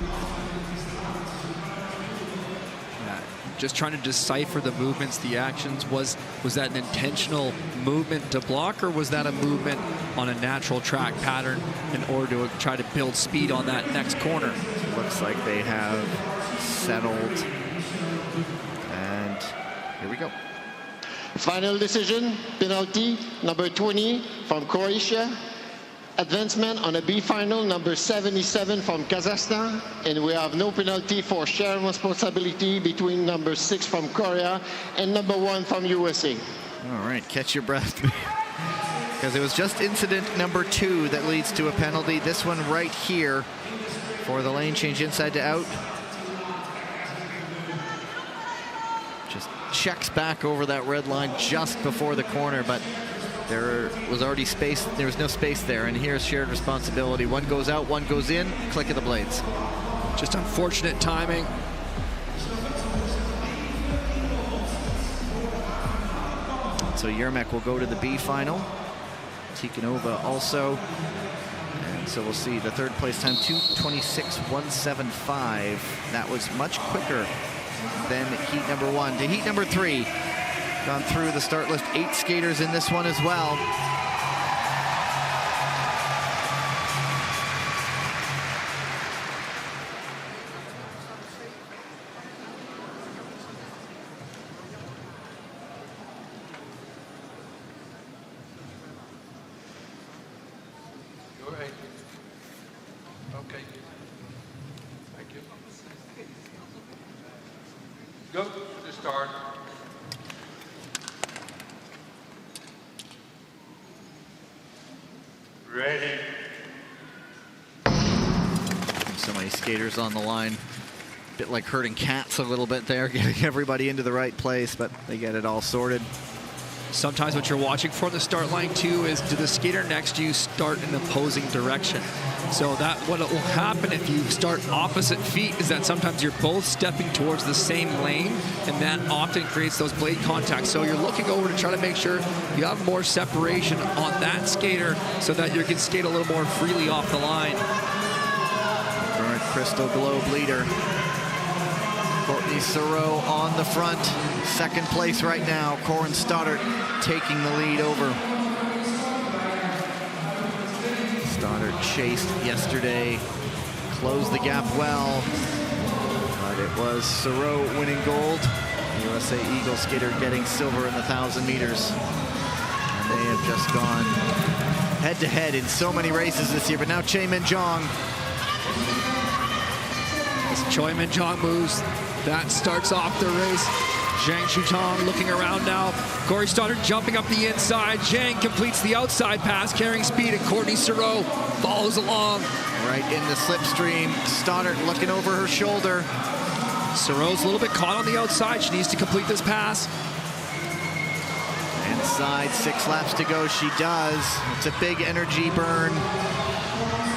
Just trying to decipher the movements, the actions. Was that an intentional movement to block, or was that a movement on a natural track pattern in order to try to build speed on that next corner? Looks like they have settled. And here we go. Final decision, penalty, number 20 from Croatia. Advancement on a B final, number 77 from Kazakhstan. And we have no penalty for shared responsibility between number 6 from Korea and number 1 from USA. All right, catch your breath. Because it was just incident number 2 that leads to a penalty. This one right here for the lane change inside to out. Just checks back over that red line just before the corner, but there was already space. There was no space there, and here's shared responsibility. One goes out, one goes in. Click of the blades. Just unfortunate timing. So Yermak will go to the B final. Tikhonova also. And so we'll see the third place time, 2:26.175. That was much quicker than heat number 1. To heat number 3. Gone through the start list, 8 skaters in this one as well. Go ahead. Okay. Thank you. Go to the start. Ready. So many skaters on the line. Bit like herding cats a little bit there, getting everybody into the right place, but they get it all sorted. Sometimes what you're watching for the start line too is, do the skater next to you start in an opposing direction? So that what will happen if you start opposite feet is that sometimes you're both stepping towards the same lane, and that often creates those blade contacts. So you're looking over to try to make sure you have more separation on that skater so that you can skate a little more freely off the line. Current Crystal Globe leader, Courtney Sereau on the front. Second place right now. Corin Stoddart taking the lead over. Stoddart chased yesterday, closed the gap well, but it was Sereau winning gold. The USA Eagle skater getting silver in the 1,000 meters. And they have just gone head-to-head in so many races this year. But now Choi Min-jong. As Choi Min-jong moves, that starts off the race. Zhang Shutong looking around now. Corey Stoddart jumping up the inside. Zhang completes the outside pass, carrying speed, and Courtney Sereau follows along. Right in the slipstream. Stoddart looking over her shoulder. Sereau's a little bit caught on the outside. She needs to complete this pass. Inside, 6 laps to go. She does. It's a big energy burn.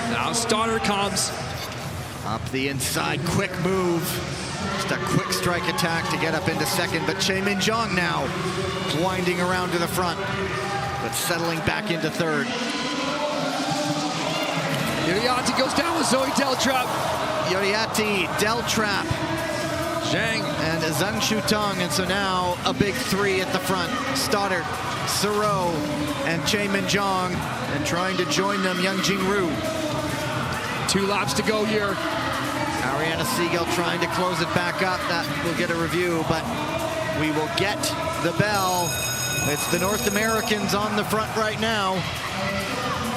Now Stoddart comes. Up the inside, quick move. Just a quick strike attack to get up into second, but Choi Min-jong now winding around to the front, but settling back into third. Yoriati goes down with Zoe Deltrap. Yoriati, Deltrap, Zhang, and Zhang Shutong, and so now a big 3 at the front. Stoddart, Sereau, and Choi Min-jong, and trying to join them, Youngjin Ryu. 2 laps to go here. Ariana Siegel trying to close it back up. That will get a review, but we will get the bell. It's the North Americans on the front right now.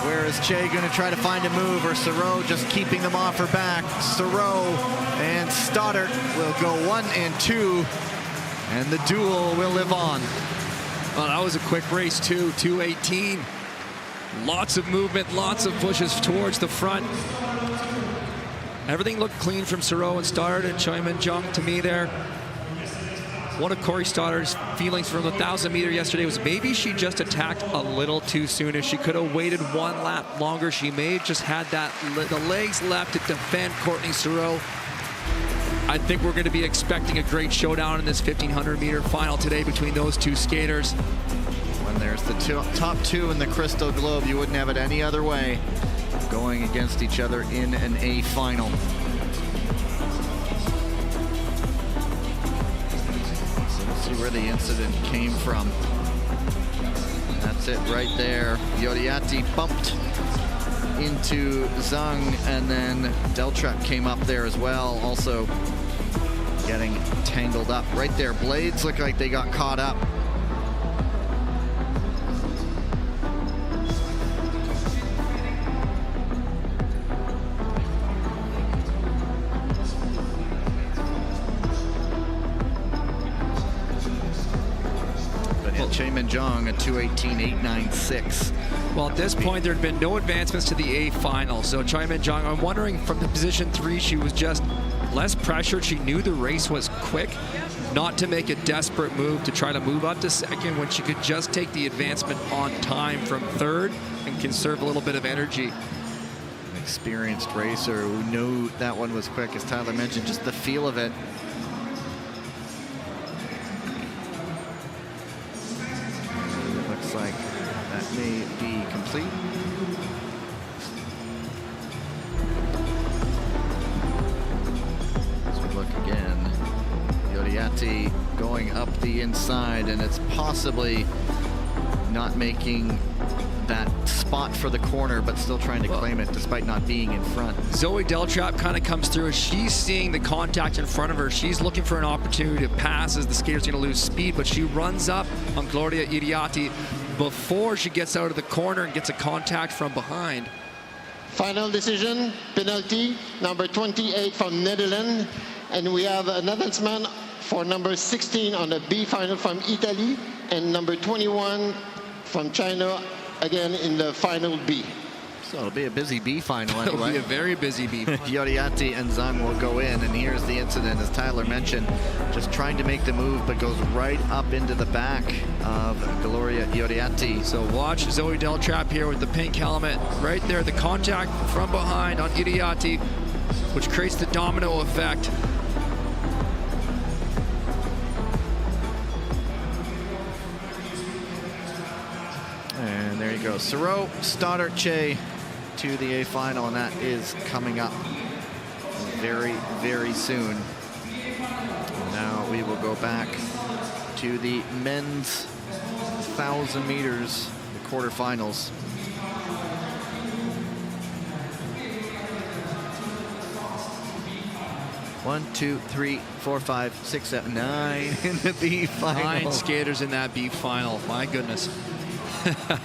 Where is Che going to try to find a move, or Sereau just keeping them off her back? Sereau and Stoddart will go 1 and 2, and the duel will live on. Well, that was a quick race too, 2:18. Lots of movement, lots of pushes towards the front. Everything looked clean from Sereau and Stoddart and Choi Min-jong to me there. One of Corey Stoddart's feelings from the 1,000 meter yesterday was maybe she just attacked a little too soon. If she could have waited 1 lap longer, she may have just had that the legs left to defend Courtney Sereau. I think we're going to be expecting a great showdown in this 1,500 meter final today between those 2 skaters. When there's the top 2 in the Crystal Globe, you wouldn't have it any other way, going against each other in an A final. So we'll see where the incident came from. That's it right there. Yoriati bumped into Zhang, and then Deltrap came up there as well, also getting tangled up right there. Blades look like they got caught up. Choi Min-jong at 2:18.896. Well, at this point, there had been no advancements to the A final. So Choi Min-jong, I'm wondering from the position 3, she was just less pressured. She knew the race was quick. not to make a desperate move to try to move up to second when she could just take the advancement on time from third and conserve a little bit of energy. An experienced racer who knew that one was quick, as Tyler mentioned, just the feel of it. It looks like that may be complete. Look again. Yoriati going up the inside, and it's possibly not making that spot for the corner, but still trying to claim it despite not being in front. Zoe Deltrap kind of comes through as she's seeing the contact in front of her. She's looking for an opportunity to pass as the skater's going to lose speed, but she runs up on Gloria Iriati before she gets out of the corner and gets a contact from behind. Final decision, penalty, number 28 from Netherlands. And we have an announcement for number 16 on the B final from Italy and number 21 from China, again in the final B. So it'll be a busy B final anyway. It'll be a very busy B final. Yoriati and Zhang will go in, and here's the incident, as Tyler mentioned, just trying to make the move, but goes right up into the back of Gloria Yoriati. So watch Zoe Deltrap here with the pink helmet. Right there, the contact from behind on Iriati, which creates the domino effect. And there you go. Siro Stoddard-Che to the A final, and that is coming up very, very soon. Now we will go back to the men's 1,000 meters, the quarterfinals. One, two, three, four, five, six, seven, 9 in the B final. 9 skaters in that B final. My goodness.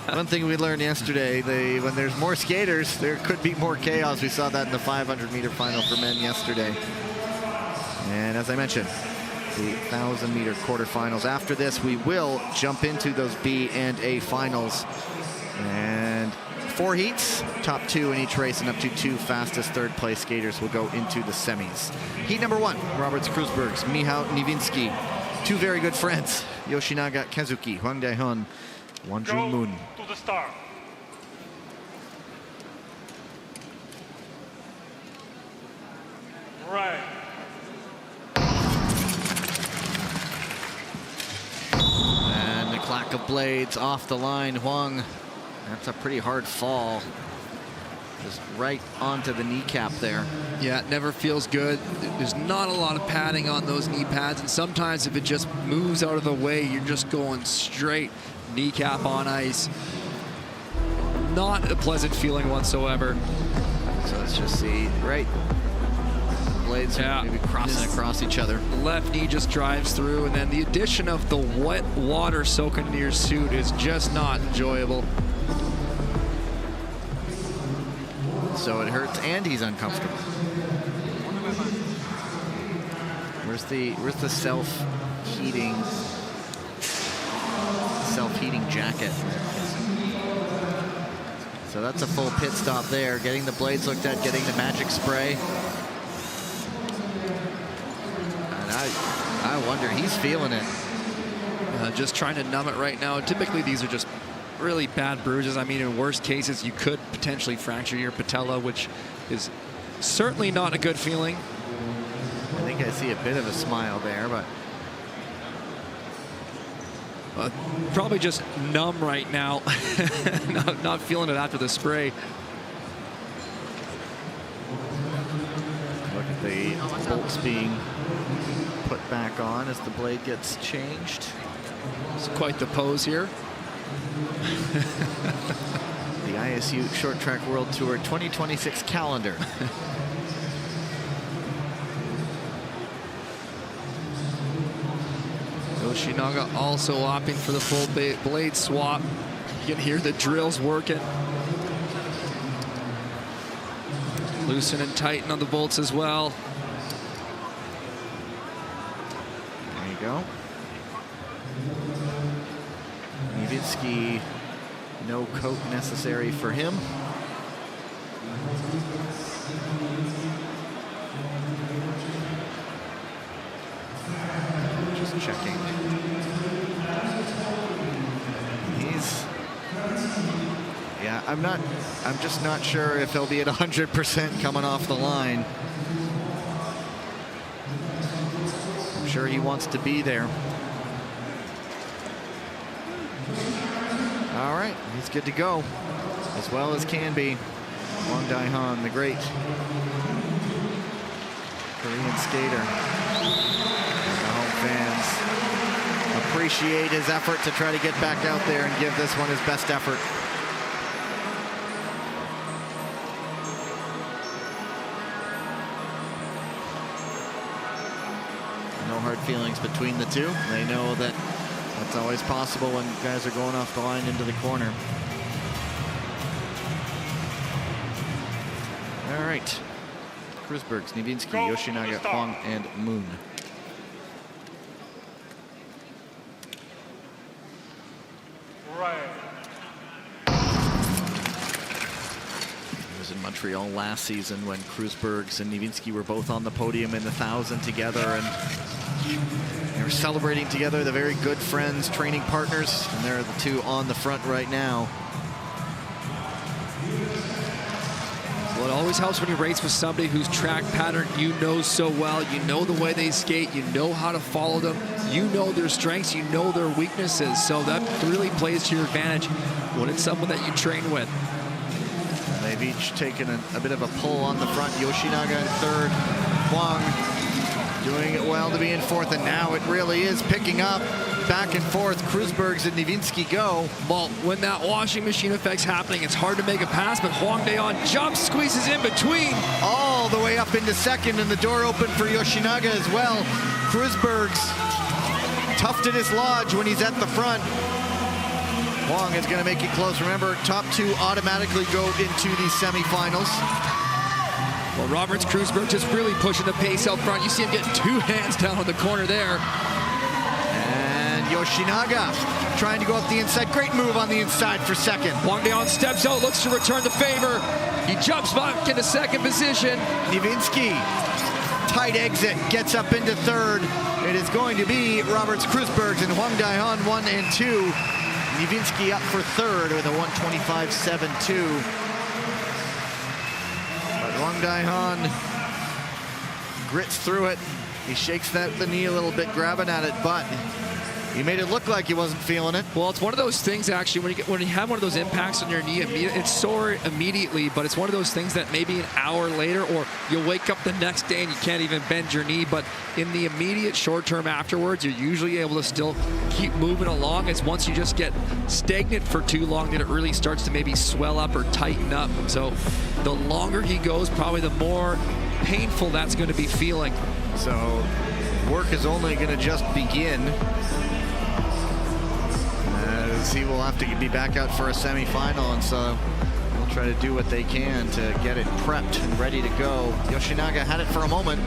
One thing we learned yesterday, when there's more skaters, there could be more chaos. We saw that in the 500-meter final for men yesterday. And as I mentioned, the 1,000-meter quarterfinals. After this, we will jump into those B and A finals. And 4 heats, top 2 in each race, and up to 2 fastest third-place skaters will go into the semis. Heat number 1, Roberts Kreuzbergs, Michał Niewinski. 2 very good friends, Yoshinaga Kazuki, Hwang Dae-hun, Wonjun Moon. To the start. Right. And the clack of blades off the line. Hwang, that's a pretty hard fall. Just right onto the kneecap there. Yeah, it never feels good. There's not a lot of padding on those knee pads, and sometimes if it just moves out of the way, you're just going straight kneecap on ice. Not a pleasant feeling whatsoever. So let's just see, right? Blades are maybe crossing across each other. Left knee just drives through, and then the addition of the wet water soaking into your suit is just not enjoyable. So it hurts, and he's uncomfortable. Where's the self-heating jacket? So that's a full pit stop there. Getting the blades looked at, getting the magic spray. And I wonder, he's feeling it. Just trying to numb it right now. Typically, these are just really bad bruises. I mean, in worst cases, you could potentially fracture your patella, which is certainly not a good feeling. I think I see a bit of a smile there, but probably just numb right now. not feeling it after the spray. Look at the bolts being put back on as the blade gets changed. It's quite the pose here. The ISU Short Track World Tour 2026 calendar. Yoshinaga also opting for the full blade swap. You can hear the drills working. Loosen and tighten on the bolts as well. There you go. Niewinski, no coat necessary for him. Just checking. Yeah, I'm just not sure if he'll be at 100% coming off the line. I'm sure he wants to be there. All right, he's good to go, as well as can be. Hwang Dae-han, the great Korean skater. The home fans appreciate his effort to try to get back out there and give this one his best effort. No hard feelings between the two. They know that that's always possible when guys are going off the line into the corner. All right. Krusberg, Niewinski, Yoshinaga, Hwang, and Moon. He was in Montreal last season when Krusbergs and Niewinski were both on the podium in the 1,000 together, and they were celebrating together. They're very good friends, training partners, and they're the two on the front right now. Well, it always helps when you race with somebody whose track pattern you know so well. You know the way they skate. You know how to follow them. You know their strengths. You know their weaknesses. So that really plays to your advantage when it's someone that you train with. They've each taken a bit of a pull on the front. Yoshinaga in third. Hwang doing it well to be in fourth. And now it really is picking up. Back and forth, Krusbergs and Niewinski go. Well, when that washing machine effect's happening, it's hard to make a pass, but Hwang Dae-han jumps, squeezes in between. All the way up into second, and the door open for Yoshinaga as well. Krusbergs tough to dislodge when he's at the front. Hwang is going to make it close. Remember, top two automatically go into the semifinals. Well, Roberts Krusberg just really pushing the pace out front. You see him getting two hands down on the corner there. Yoshinaga trying to go up the inside. Great move on the inside for second. Hwang Dae-han steps out, looks to return the favor. He jumps back into second position. Niewinski, tight exit, gets up into third. It is going to be Roberts Krusbergs and Hwang Dae-han 1 and 2. Niewinski up for third with a 125.72. But Hwang Dae-han grits through it. He shakes the knee a little bit, grabbing at it, but he made it look like he wasn't feeling it. Well, it's one of those things, actually, when you have one of those impacts on your knee, it's sore immediately, but it's one of those things that maybe an hour later, or you'll wake up the next day and you can't even bend your knee, but in the immediate short term afterwards, you're usually able to still keep moving along. It's once you just get stagnant for too long that it really starts to maybe swell up or tighten up. So the longer he goes, probably the more painful that's going to be feeling. So work is only going to just begin, as he will have to be back out for a semifinal, and so they'll try to do what they can to get it prepped and ready to go. Yoshinaga had it for a moment.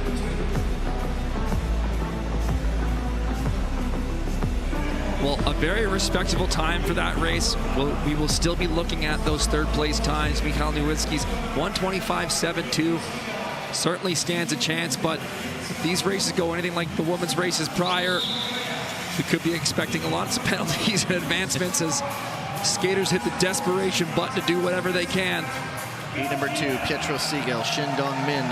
Well, a very respectable time for that race. We will still be looking at those third place times. Michal Niewinski's 125.72 certainly stands a chance, but if these races go anything like the women's races prior, we could be expecting lots of penalties and advancements as skaters hit the desperation button to do whatever they can. Heat number 2, Pietro Siegel, Shin Dong-min,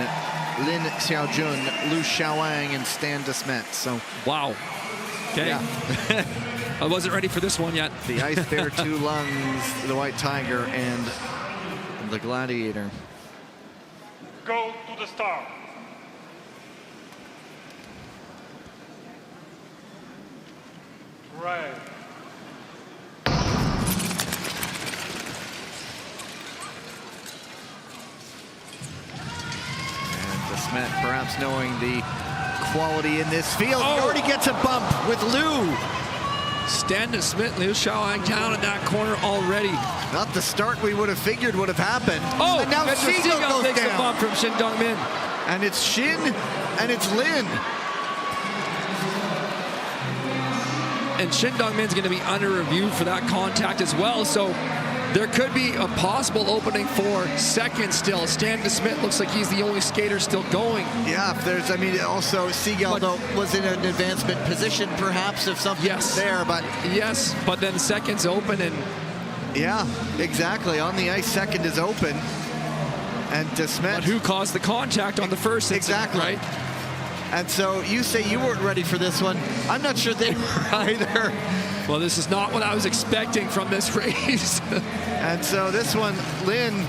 Lin Xiaojun, Liu Xiaowang, and Stan DeSmet. So, wow. Okay. Yeah. I wasn't ready for this one yet. The Ice Bear, Two Lungs, the White Tiger, and the Gladiator. Go to the start. Right. And DeSmet, perhaps knowing the quality in this field, he already gets a bump with Liu. Stan DeSmet, Liu Xiaowang down in that corner already. Not the start we would have figured would have happened. Oh, and now Siegel goes takes down. a bump from Shin Dong-min. And it's Shin, and it's Lin. And Shin Dong-min's going to be under review for that contact as well. So there could be a possible opening for second still. Stan DeSmet looks like he's the only skater still going. Yeah, if there's, I mean, also Seagal though was in an advancement position perhaps if something's there, but yes, but then second's open and yeah, exactly. On the ice, second is open, and DeSmet. But who caused the contact on the first incident, exactly right? And so you say you weren't ready for this one. I'm not sure they were either. Well, this is not what I was expecting from this race. And so this one, Lynn,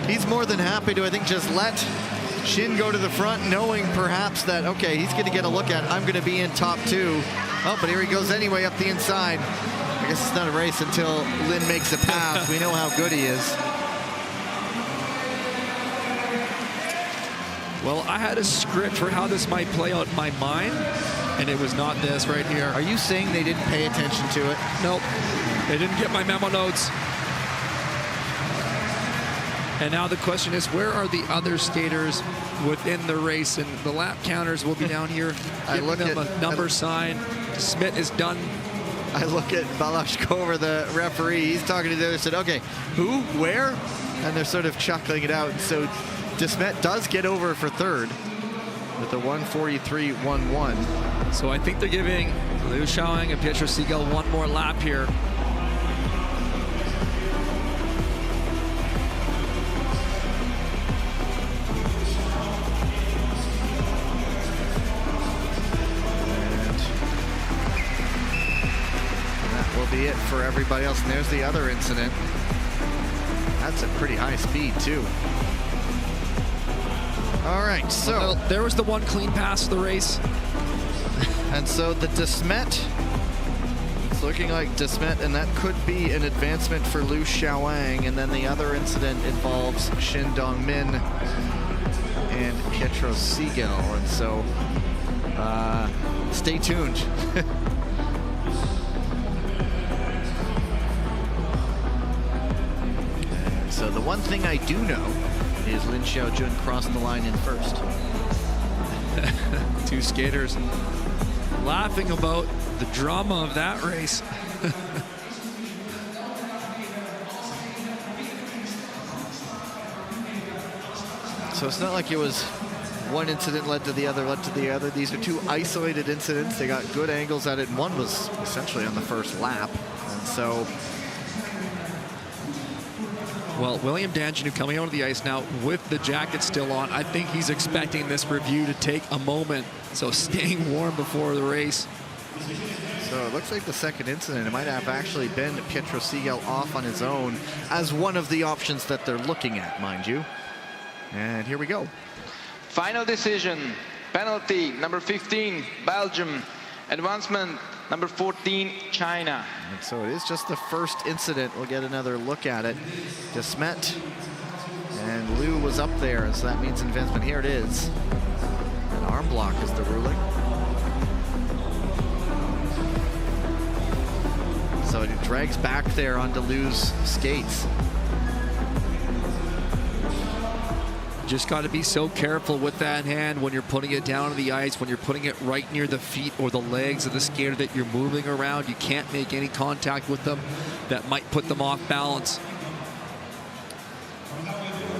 he's more than happy to, I think, just let Shin go to the front, knowing perhaps that, okay, he's going to get a look at it. I'm going to be in top two. Oh, but here he goes anyway up the inside. I guess it's not a race until Lynn makes a pass. We know how good he is. Well, I had a script for how this might play out in my mind, and it was not this right here. Are you saying they didn't pay attention to it? Nope. They didn't get my memo notes. And now the question is, where are the other skaters within the race? And the lap counters will be down here. I look them a number sign. Smith is done. I look at Balashkova, the referee. He's talking to the other, said, okay, who, where? And they're sort of chuckling it out. So DeSmet does get over for third with a 1:43.11. So I think they're giving Liu Shaoyang and Pietro Seagal one more lap here. And that will be it for everybody else. And there's the other incident. That's at pretty high speed, too. All right, so well, there was the one clean pass of the race. And so the DeSmet, it's looking like DeSmet, and that could be an advancement for Liu Shaoyang. And then the other incident involves Shin Dongmin and Pietro Seagal. And so stay tuned. So the one thing I do know is Lin Xiaojun crossed the line in first. Two skaters laughing about the drama of that race. So it's not like it was one incident led to the other, led to the other. These are two isolated incidents. They got good angles at it, and one was essentially on the first lap. And so well, William Danjanu coming onto the ice now with the jacket still on. I think he's expecting this review to take a moment, so staying warm before the race. So it looks like the second incident, it might have actually been Pietro Seagal off on his own as one of the options that they're looking at, mind you. And here we go. Final decision, penalty number 15, Belgium. Advancement number 14, China. And so it is just the first incident. We'll get another look at it. DeSmet and Liu was up there, and so that means advancement. Here it is. An arm block is the ruling. So it drags back there onto Liu's skates. Just got to be so careful with that hand when you're putting it down on the ice, when you're putting it right near the feet or the legs of the skater that you're moving around. You can't make any contact with them that might put them off balance.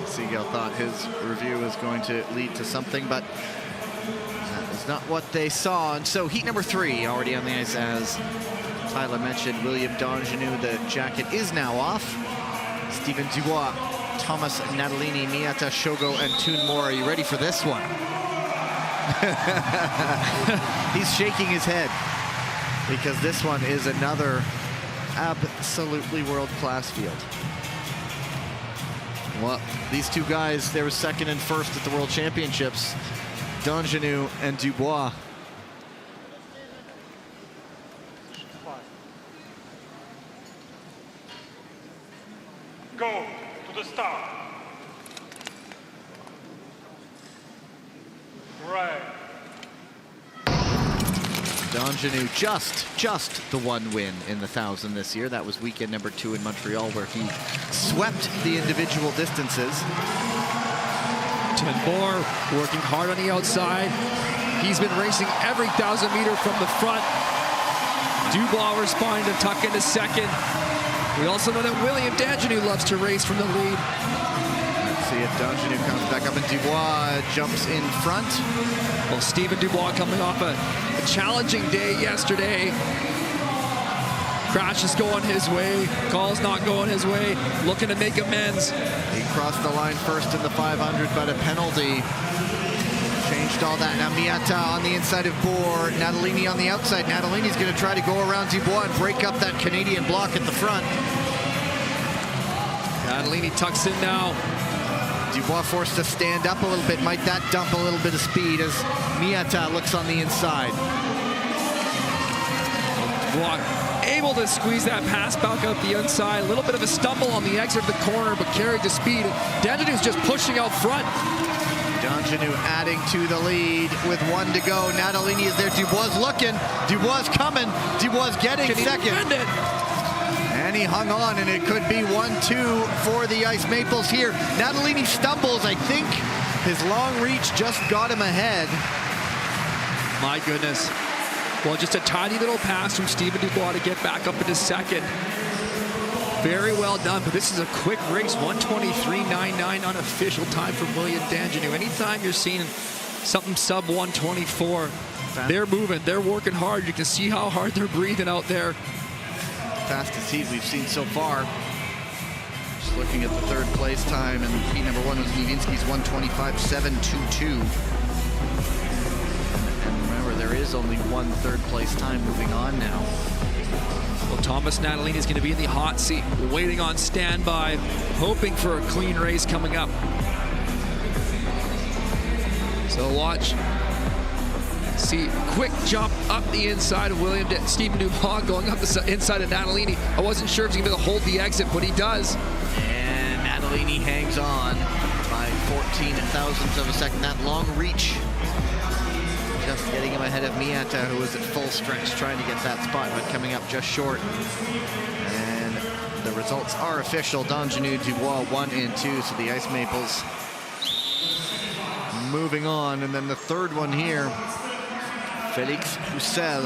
Seagal thought his review was going to lead to something, but that was not what they saw. And so heat number 3 already on the ice, as Tyler mentioned. William Danjanu, the jacket is now off. Stephen Dubois, Thomas Natalini, Miyata Shogo, and Toon Moore. Are you ready for this one? He's shaking his head because this one is another absolutely world-class field. Well, these two guys, they were second and first at the World Championships, Danjanu and Dubois. Go to the start. Right. Danjanu just the one win in the 1,000 this year. That was weekend number 2 in Montreal, where he swept the individual distances. Toon Moore working hard on the outside. He's been racing every 1,000 meter from the front. Dubois responding to tuck into second. We also know that William Danjanu loves to race from the lead. Let's see if Danjanu comes back up and Dubois jumps in front. Well, Stephen Dubois coming off a challenging day yesterday. Crash is going his way. Call's not going his way. Looking to make amends. He crossed the line first in the 500, but a penalty changed all that. Now Miata on the inside of Boer. Natalini on the outside. Natalini's going to try to go around Dubois and break up that Canadian block at the front. Natalini tucks in now. Dubois forced to stand up a little bit. Might that dump a little bit of speed as Miata looks on the inside. Dubois able to squeeze that pass back out the inside. A little bit of a stumble on the exit of the corner, but carried the speed. Danjanu's just pushing out front. Danjanu adding to the lead with 1 to go. Natalini is there. Dubois looking. Dubois coming. Dubois getting second. And he hung on, and it could be 1-2 for the Ice Maples here. Natalini stumbles. I think his long reach just got him ahead. My goodness. Well, just a tiny little pass from Stephen Dubois to get back up into second. Very well done, but this is a quick race. 1:23.99 unofficial time from William Danjanu. Anytime you're seeing something sub 1:24, they're moving, they're working hard. You can see how hard they're breathing out there. Fastest heat we've seen so far. Just looking at the third place time, and heat number 1 was Niewinski's 1:25.722. There is only 1 third place time moving on now. Well, Thomas Natalini is going to be in the hot seat, waiting on standby, hoping for a clean race coming up. So watch. See, quick jump up the inside of Stephen Dubois going up the inside of Natalini. I wasn't sure if he's going to hold the exit, but he does. And Natalini hangs on by 14 thousandths of a second. That long reach just getting him ahead of Miata, who was at full stretch trying to get that spot, but coming up just short. And the results are official. Danjanu, Dubois 1 and 2, so the Ice Maples moving on. And then the third one here, Felix Hussel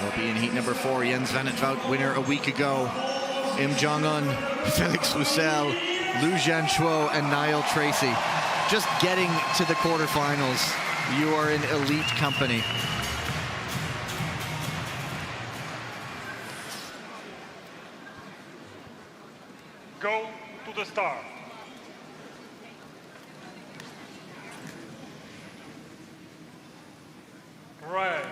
will be in heat number 4. Jens van het Wout, winner a week ago. Im Jong-un, Felix Hussel, Lu Jianchuo, and Niall Tracy. Just getting to the quarterfinals. You are in elite company. Go to the start. Right.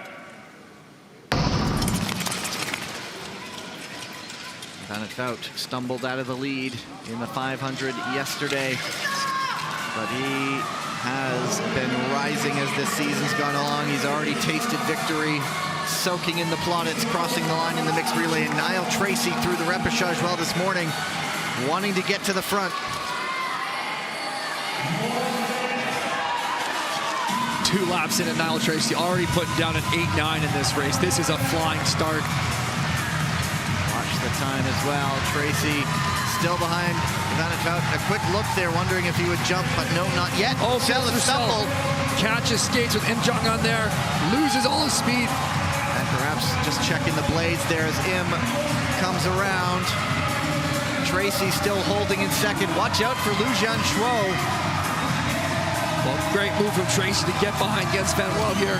Van het Wout stumbled out of the lead in the 500 yesterday, but he has been rising as this season's gone along. He's already tasted victory, soaking in the plaudits, crossing the line in the mixed relay. And Niall Tracy through the repechage well this morning, wanting to get to the front. 2 laps in at Niall Tracy, already putting down an 8.9 in this race. This is a flying start. Watch the time as well. Tracy still behind Van het Wout. A quick look there, wondering if he would jump, but no, not yet. Oh, stumbled. Catches skates with Im Jong-un there. Loses all his speed. And perhaps just checking the blades there as Im comes around. Tracy still holding in second. Watch out for Lu Jianchuo. Well, great move from Tracy to get behind Jens van het Wout here.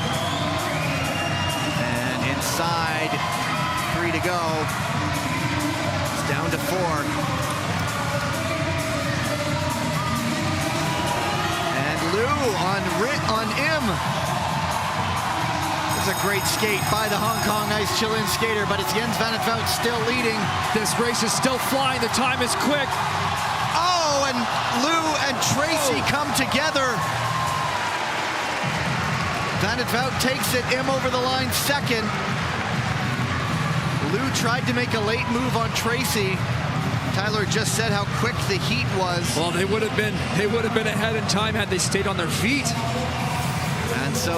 And inside, 3 to go. It's down to 4. Lou on Im. It's a great skate by the Hong Kong Ice Chilean skater, but it's Jens van het Wout still leading. This race is still flying. The time is quick. Oh, and Lou and Tracy come together. Van het Wout takes it. Im over the line second. Lou tried to make a late move on Tracy. Tyler just said how quick the heat was. Well, they would have been ahead in time had they stayed on their feet. And so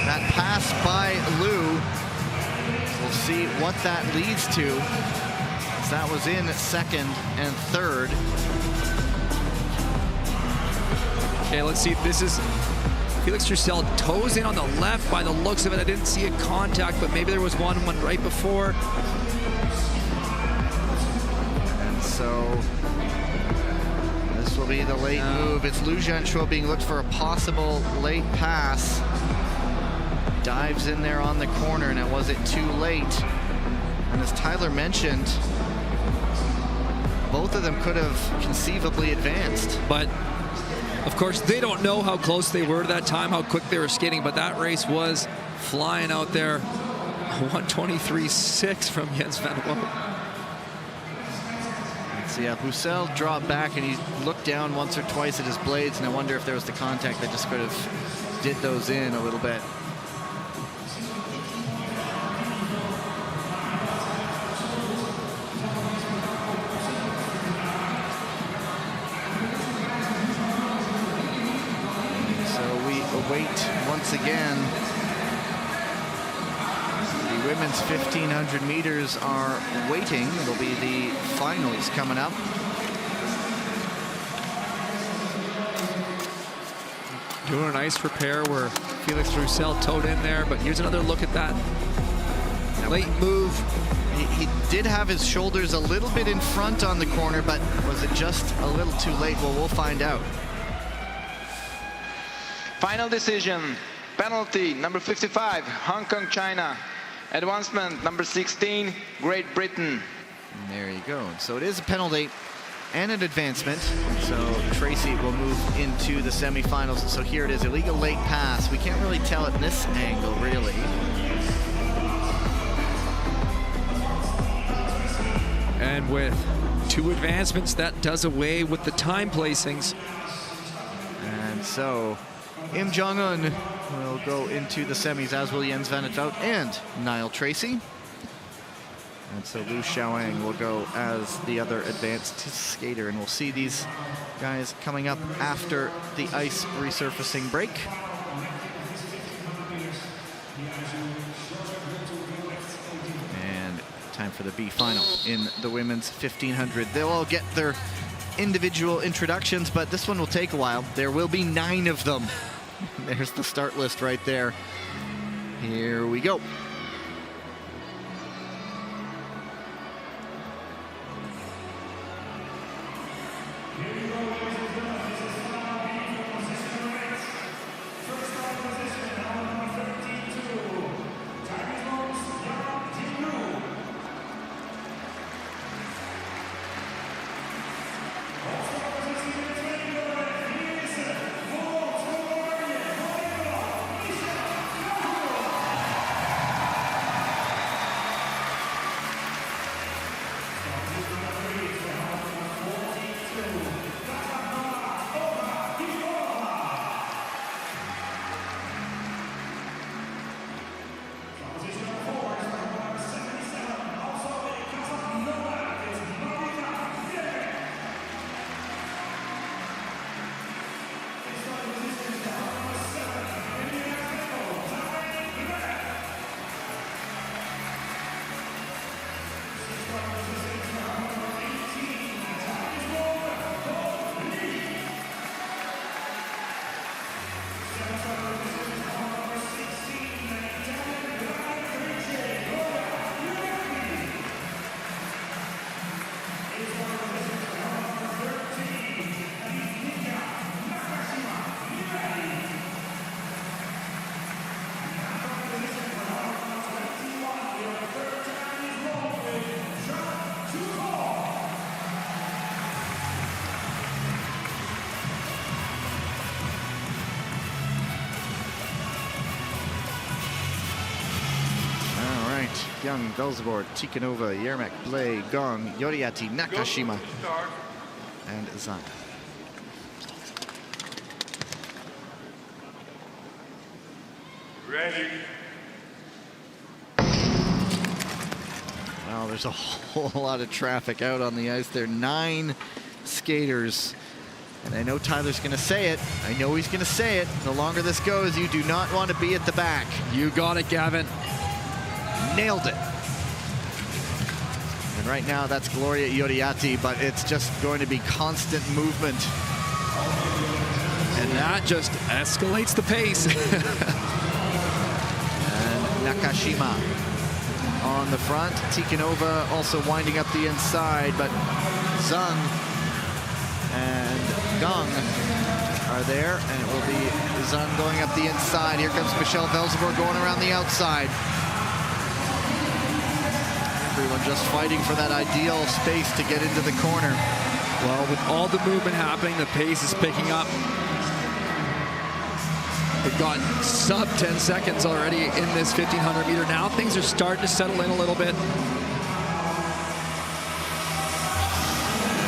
that pass by Lou, we'll see what that leads to. That was in second and third. Okay, let's see. This is Felix Trussell toes in on the left by the looks of it. I didn't see a contact, but maybe there was one right before. be the late move. It's Liu Jianchuo being looked for a possible late pass. Dives in there on the corner. Now, was it too late? And as Tyler mentioned, both of them could have conceivably advanced. But of course, they don't know how close they were to that time, how quick they were skating, but that race was flying out there. 1:23.6 from Jens van Wout. So yeah, Roussel dropped back and he looked down once or twice at his blades, and I wonder if there was the contact that just could have did those in a little bit. Wait once again. The women's 1500 meters are waiting. It'll be the finals coming up. Doing a nice repair where Felix Roussel towed in there, but here's another look at that late move. He did have his shoulders a little bit in front on the corner, but was it just a little too late? Well, we'll find out. Final decision, penalty, number 55, Hong Kong, China. Advancement, number 16, Great Britain. And there you go. So it is a penalty and an advancement. So Tracy will move into the semifinals. So here it is, illegal late pass. We can't really tell at this angle, really. And with 2 advancements, that does away with the time placings. And so Im Jong-un will go into the semis, as will Jens van Wout and Niall Tracy. And so Liu Xiaoang will go as the other advanced skater. And we'll see these guys coming up after the ice resurfacing break. And time for the B final in the women's 1500. They'll all get their individual introductions, but this one will take a while. There will be 9 of them. There's the start list right there. Here we go. Young, Belzebord, Tikhonova, Yermak, Blay, Gong, Yoriati, Nakashima, and Zan. Ready. Well, there's a whole lot of traffic out on the ice. There are 9 skaters. And I know Tyler's going to say it. I know he's going to say it. The longer this goes, you do not want to be at the back. You got it, Gavin. Nailed it. And right now, that's Gloria Ioriati, but it's just going to be constant movement. And that just escalates the pace. And Nakashima on the front. Tikhonova also winding up the inside, but Zung and Gung are there, and it will be Zung going up the inside. Here comes Michelle Velzeboer going around the outside. Everyone just fighting for that ideal space to get into the corner. Well, with all the movement happening, the pace is picking up. We've got sub 10 seconds already in this 1500 meter. Now things are starting to settle in a little bit.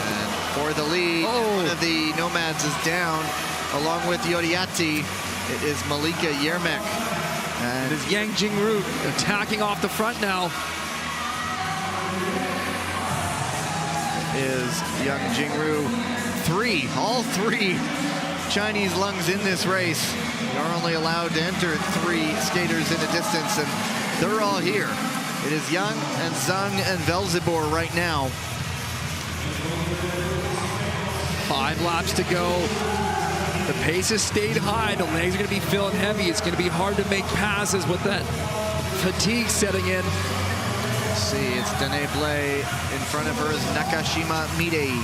And for the lead, one of the Nomads is down, along with Yoriati. It is Malika Yermek. And it is Yang Jingru attacking off the front now. Is Yang Jingru. All three Chinese lungs in this race. You're only allowed to enter 3 skaters in a distance, and they're all here. It is Yang and Zung and Velzeboer right now. 5 laps to go. The pace has stayed high. The legs are going to be feeling heavy. It's going to be hard to make passes with that fatigue setting in. See, it's Danae Blay. In front of her is Nakashima Midei.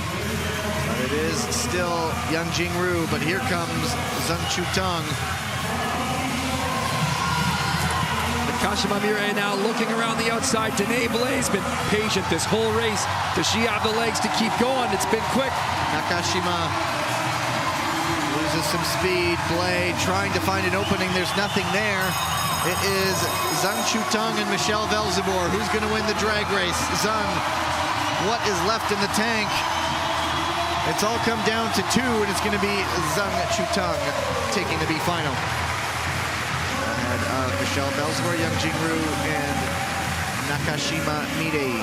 But it is still Yang Jingru, but here comes Zung Chutang. Nakashima Midei now looking around the outside. Danae Blay's been patient this whole race. Does she have the legs to keep going? It's been quick. Nakashima loses some speed. Blay trying to find an opening. There's nothing there. It is Zung Chutang and Michelle Velzeboer. Who's going to win the drag race? Zung. What is left in the tank? It's all come down to 2, and it's going to be Zung Chutang taking the B final. Ahead of Michelle Velzeboer, Yang Jingru, and Nakashima Midei.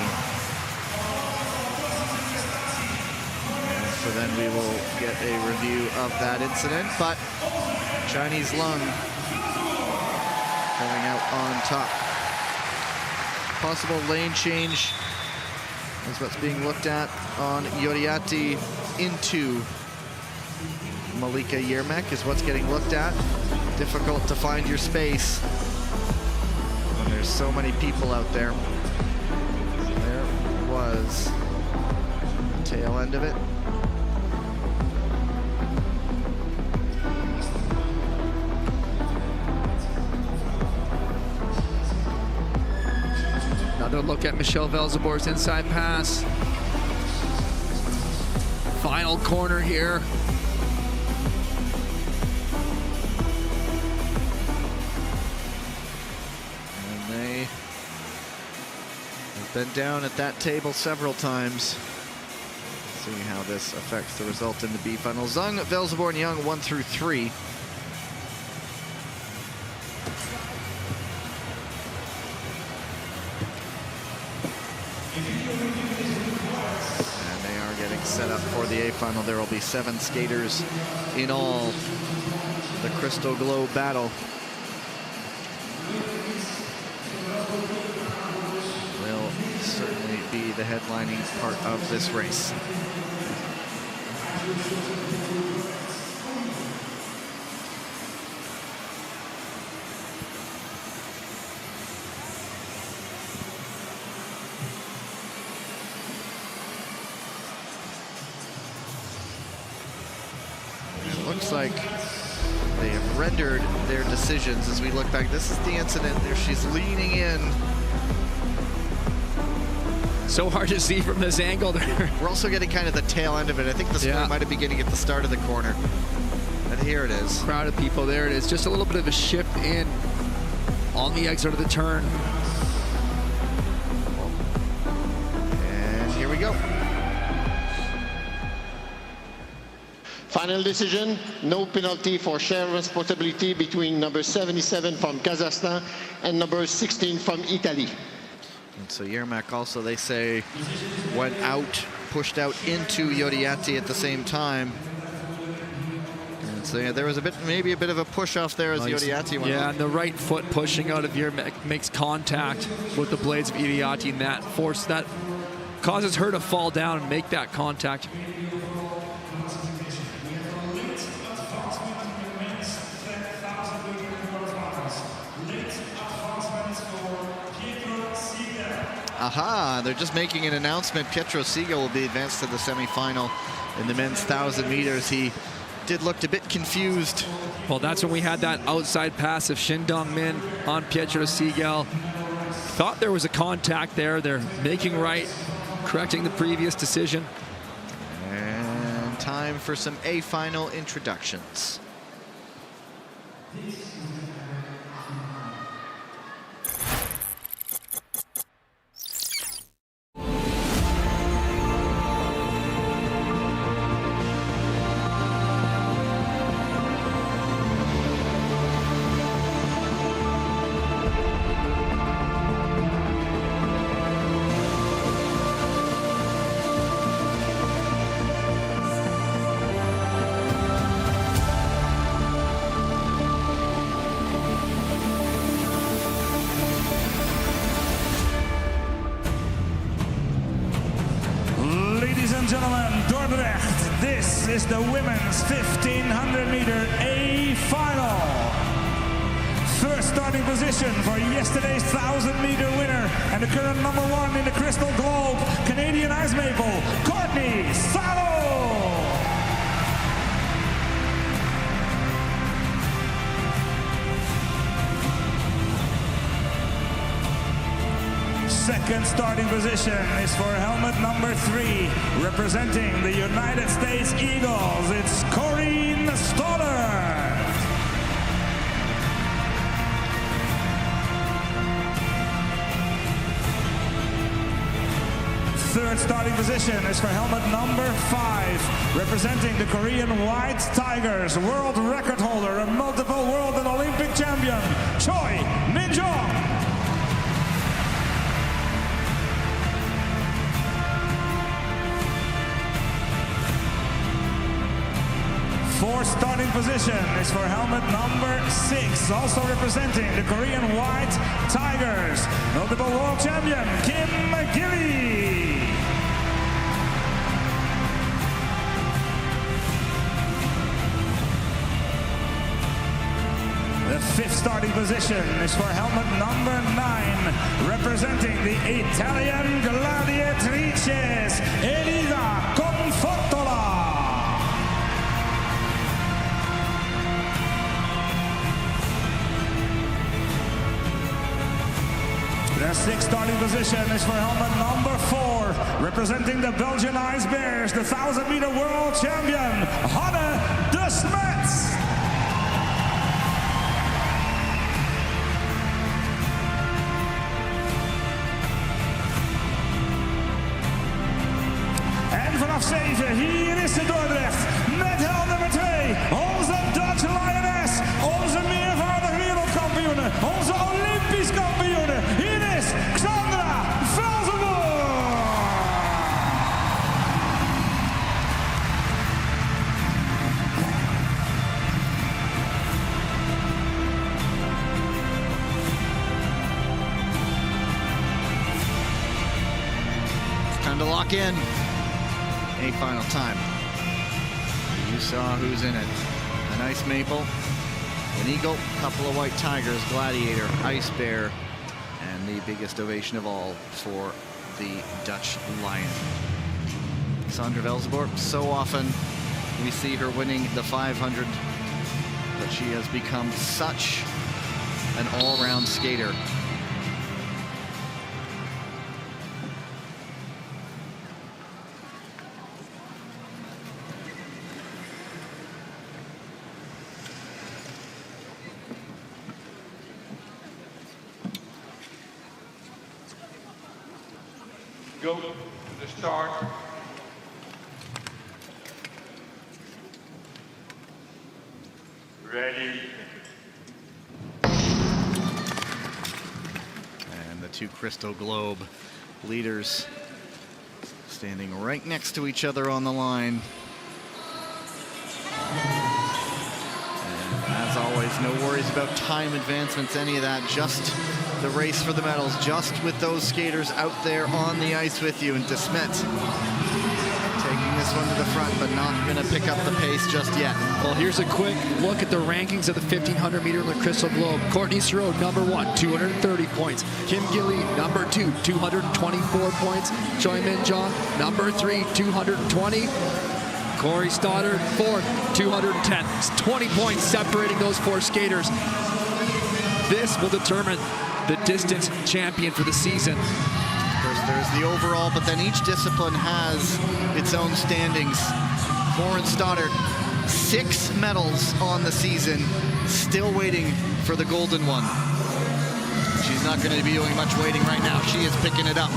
So then we will get a review of that incident, but Chinese lung coming out on top. Possible lane change is what's being looked at on Yoriati into Malika Yermek is what's getting looked at. Difficult to find your space when there's so many people out there. There was the tail end of it. Another look at Michelle Velzeboer's inside pass. Final corner here. And they have been down at that table several times. See how this affects the result in the B final. Zung, Velzeboer, and Young 1 through 3. Set up for the A final. There will be 7 skaters in all. The Crystal Globe battle will certainly be the headlining part of this race. Looks like they have rendered their decisions as we look back. This is the incident there. She's leaning in. So hard to see from this angle there. We're also getting kind of the tail end of it. I think the score might be beginning at the start of the corner. And here it is. Crowd of people, there it is. Just a little bit of a shift in on the exit of the turn. And here we go. Final decision, no penalty for share responsibility between number 77 from Kazakhstan and number 16 from Italy. And so Yermak also, they say, went out, pushed out into Yoriati at the same time. And so yeah, there was maybe a bit of a push off there as Yoriati went Yeah, out. and the right foot pushing out of Yermak makes contact with the blades of Yoriati, and that causes her to fall down and make that contact. Aha, they're just making an announcement. Pietro Siga will be advanced to the semifinal in the men's 1,000 meters. He did look a bit confused. Well, that's when we had that outside pass of Shin Dong-min on Pietro Siegel. Thought there was a contact there. They're making right, correcting the previous decision. And time for some A final introductions. Ladies and gentlemen, Dordrecht, this is the women's 1500 meter A final. First starting position for yesterday's 1,000 meter winner and the current #1 in the Crystal Globe, Canadian Ice Maple, Courtney Salo. Second starting position is for helmet #3, representing the United States Eagles. It's Corinne Stoddard. Third starting position is for helmet #5, representing the Korean White Tigers, world record holder, a multiple world and Olympic champion, Choi Min-jong. Fourth starting position is for helmet #6, also representing the Korean White Tigers, multiple world champion, Kim Gilly. The fifth starting position is for helmet #9, representing the Italian gladiatrices, Elisa Confortola. The sixth starting position is for helmet #4, representing the Belgian Ice Bears, the 1,000 meter world champion, Hanne de Smet. En vanaf 7, hier is de Dordrecht, met hel #2, onze Dutch Lioness, onze meervoudig wereldkampioene, onze Olympisch kampioene. Hier is Xandra Velzenboer. It's time to lock in. A final time. You saw who's in it. An Ice Maple, an Eagle, a couple of White Tigers, Gladiator, Ice Bear, and the biggest ovation of all for the Dutch Lion. Sandra Velzenboer, so often we see her winning the 500, but she has become such an all-round skater. Go to the start. Ready. And the two Crystal Globe leaders standing right next to each other on the line. And as always, no worries about time advancements, any of that, just the race for the medals, just with those skaters out there on the ice with you. And de Smet taking this one to the front, but not going to pick up the pace just yet. Well, here's a quick look at the rankings of the 1500 meter in the Crystal Globe. Courtney Sorrow, number 1, 230 points. Kim Gilly, number 2, 224 points. Choi Min-jong, number 3, 220. Corey Stoddard, 4th, 210. It's 20 points separating those 4 skaters. This will determine the distance champion for the season. There's the overall, but then each discipline has its own standings. Lauren Stoddard, 6 medals on the season, still waiting for the golden one. She's not going to be doing much waiting right now. She is picking it up.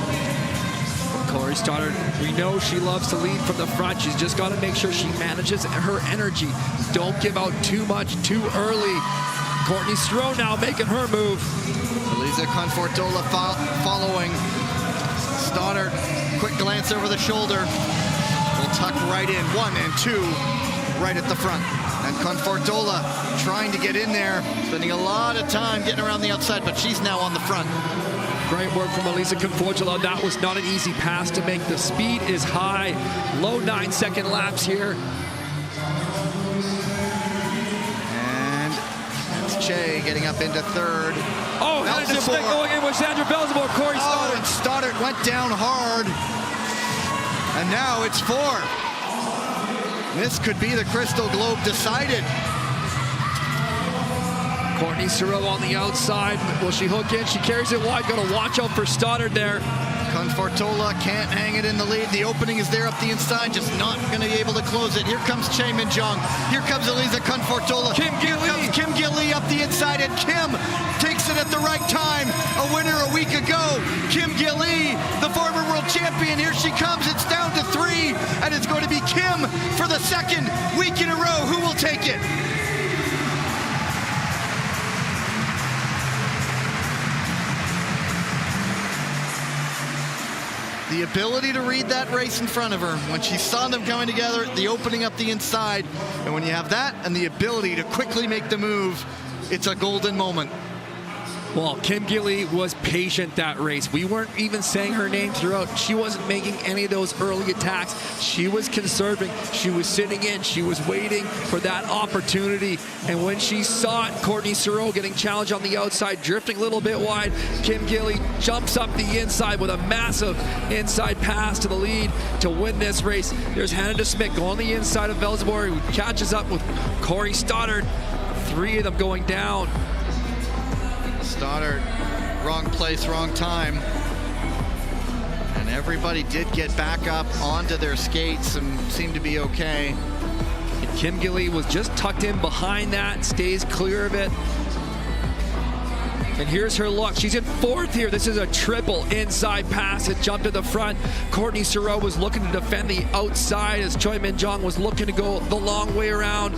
Corey Stoddard, we know she loves to lead from the front. She's just got to make sure she manages her energy. Don't give out too much too early. Courtney Sorrow now making her move. Elisa Confortola following. Stoddard, quick glance over the shoulder. Will tuck right in, 1 and 2, right at the front. And Confortola trying to get in there, spending a lot of time getting around the outside, but she's now on the front. Great work from Elisa Confortola. That was not an easy pass to make. The speed is high. Low 9-second laps here. And that's Che getting up into 3rd. Oh, Hannah Smith going in with Sandra Belzebor. Corey Stoddard. And Stoddard went down hard. And now it's 4. This could be the Crystal Globe decided. Courtney Sorrow on the outside. Will she hook in? She carries it wide. Got to watch out for Stoddard there. Confortola can't hang it in the lead. The opening is there up the inside, just not going to be able to close it. Here comes Choi Min-jong. Here comes Elisa Confortola. Kim Gilly. Here comes Kim Gilly up the inside, and Kim takes it at the right time. A winner a week ago. Kim Gilly, the former world champion. Here she comes. It's down to 3, and it's going to be Kim for the 2nd week in a row. Who will take it? The ability to read that race in front of her when she saw them coming together, the opening up the inside, and when you have that and the ability to quickly make the move, it's a golden moment. Well, Kim Gilly was patient that race. We weren't even saying her name throughout. She wasn't making any of those early attacks. She was conserving. She was sitting in. She was waiting for that opportunity. And when she saw it, Courtney Sorrow getting challenged on the outside, drifting a little bit wide, Kim Gilly jumps up the inside with a massive inside pass to the lead to win this race. There's Hannah Smith going on the inside of Belzebor, who catches up with Corey Stoddard. 3 of them going down. Stoddard, wrong place, wrong time. And everybody did get back up onto their skates and seemed to be okay. And Kim Gilly was just tucked in behind that, stays clear of it. And here's her look. She's in 4th here. This is a triple inside pass. It jumped to the front. Courtney Sorrow was looking to defend the outside as Choi Min-jong was looking to go the long way around.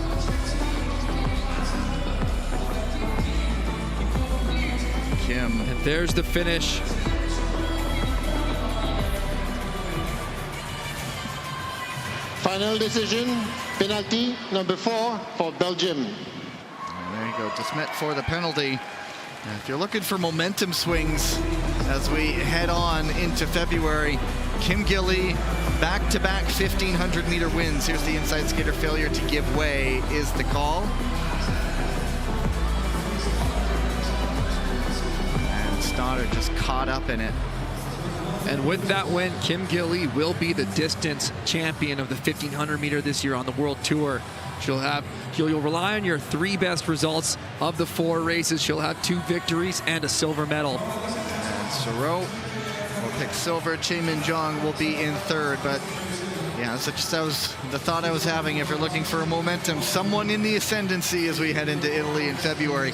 And there's the finish. Final decision, penalty number 4 for Belgium. And there you go, De Smet for the penalty. And if you're looking for momentum swings as we head on into February, Kim Gilly, back-to-back 1,500 meter wins. Here's the inside skater. Failure to give way is the call. Stoddard just caught up in it. And with that win, Kim Gilly will be the distance champion of the 1,500 meter this year on the World Tour. You'll rely on your 3 best results of the 4 races. She'll have 2 victories and a silver medal. And Sorrow will pick silver. Choi Min-jong will be in 3rd. But yeah, that was the thought I was having. If you're looking for a momentum, someone in the ascendancy as we head into Italy in February.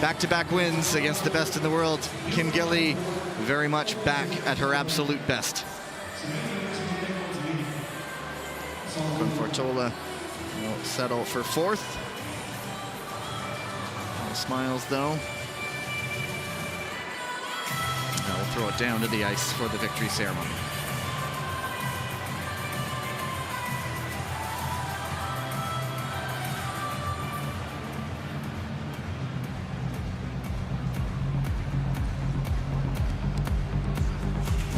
Back-to-back wins against the best in the world. Kim Gilly very much back at her absolute best. Confortola will settle for 4th. No smiles though. Now we'll throw it down to the ice for the victory ceremony.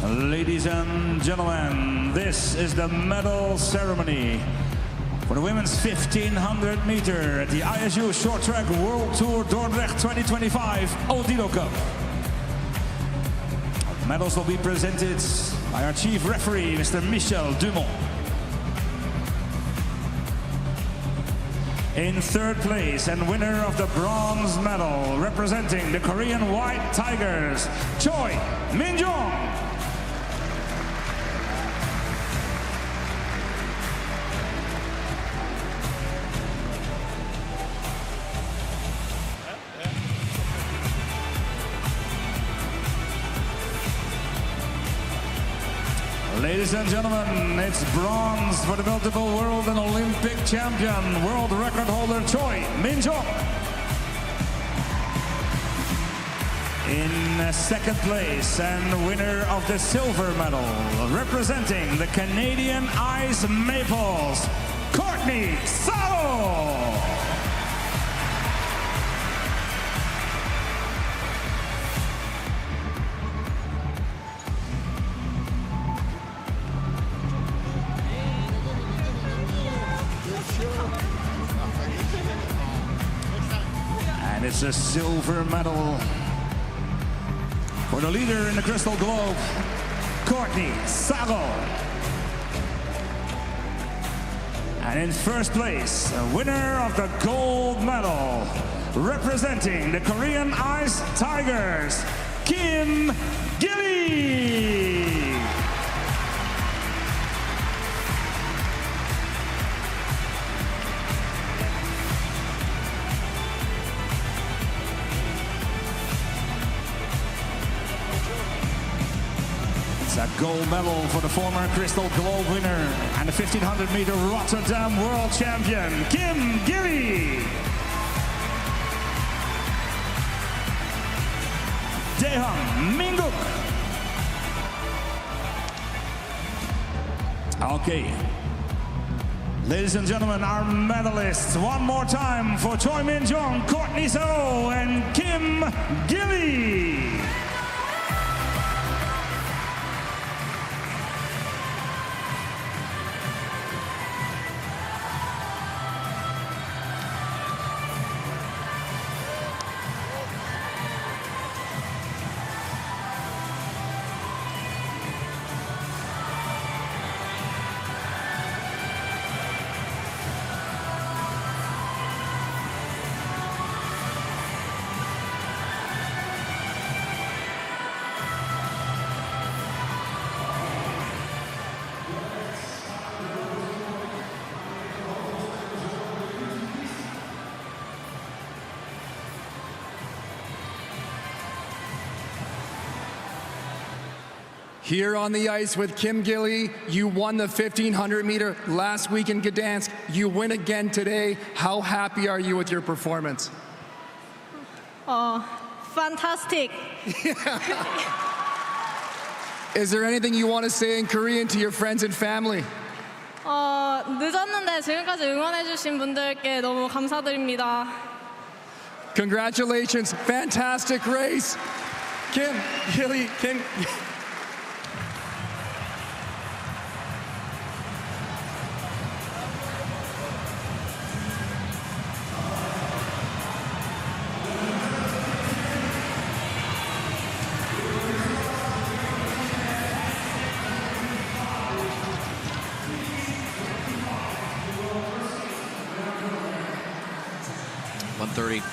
Ladies and gentlemen, this is the medal ceremony for the women's 1500 meter at the ISU Short Track World Tour Dordrecht 2025 Odilo Cup. Medals will be presented by our chief referee, Mr. Michel Dumont. In third place and winner of the bronze medal, representing the Korean White Tigers, Choi Min-jong. Ladies and gentlemen, it's bronze for the multiple world and Olympic champion, world record holder Choi Min-jong. In second place and winner of the silver medal, representing the Canadian Ice Maples, Courtney Salo. And it's a silver medal for the leader in the Crystal Globe, Courtney Salo. And in first place, a winner of the gold medal, representing the Korean Ice Tigers, Kim Gilly. It's a gold medal for the former Crystal Globe winner and the 1500 meter Rotterdam world champion, Kim Gilly. Daehang Mingguk. Okay. Ladies and gentlemen, our medalists, one more time for Choi Min-jong, Courtney Salo, and Kim Gilly. Here on the ice with Kim Gilly, you won the 1500 meter last week in Gdansk. You win again today. How happy are you with your performance? Fantastic. Is there anything you want to say in Korean to your friends and family? 늦었는데 지금까지 응원해주신 분들께 너무 감사드립니다. Congratulations, fantastic race. Kim Gilly, Kim.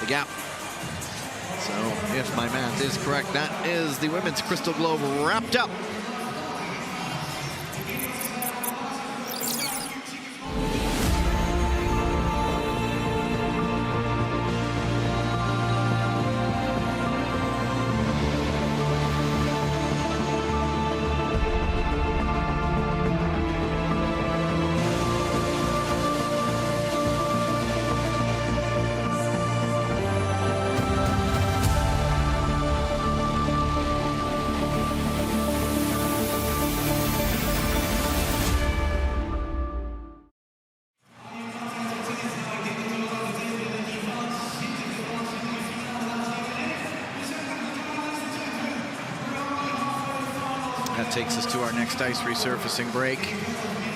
The gap. So if my math is correct, that is the women's Crystal Globe wrapped up. that takes us to our next ice resurfacing break.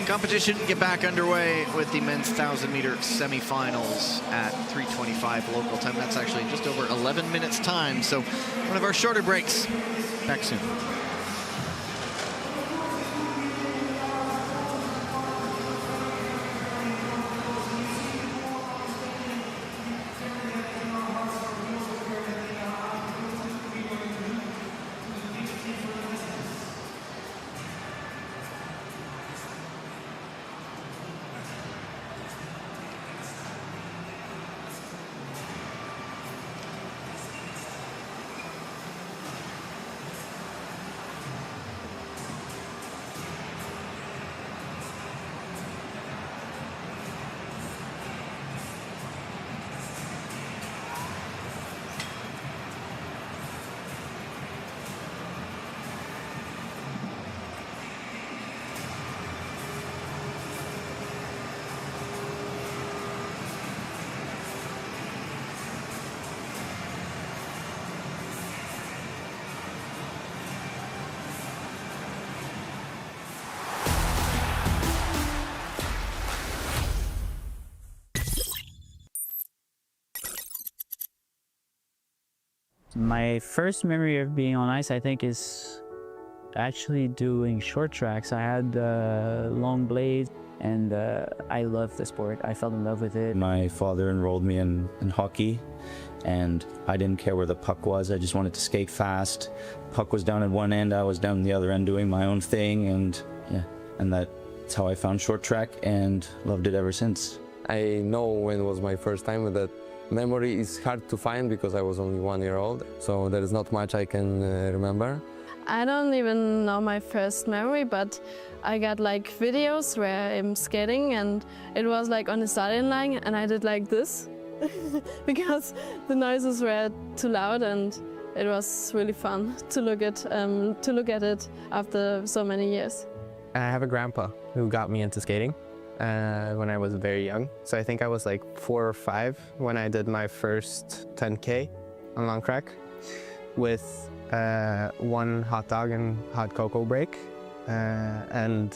Competition get back underway with the men's 1,000-meter semifinals at 3:25 local time. That's actually just over 11 minutes time. So one of our shorter breaks. Back soon. My first memory of being on ice, I think, is actually doing short tracks. I had long blades, and I loved the sport. I fell in love with it. My father enrolled me in hockey, and I didn't care where the puck was. I just wanted to skate fast. Puck was down at one end, I was down the other end doing my own thing, and yeah, and that's how I found short track and loved it ever since. I know when it was my first time with that. Memory is hard to find because I was only 1 year old, so there is not much I can remember. I don't even know my first memory, but I got like videos where I'm skating and it was like on the starting line and I did like this because the noises were too loud, and it was really fun to look at it after so many years. I have a grandpa who got me into skating when I was very young. So I think I was like 4 or 5 when I did my first 10K on long track with one hot dog and hot cocoa break. And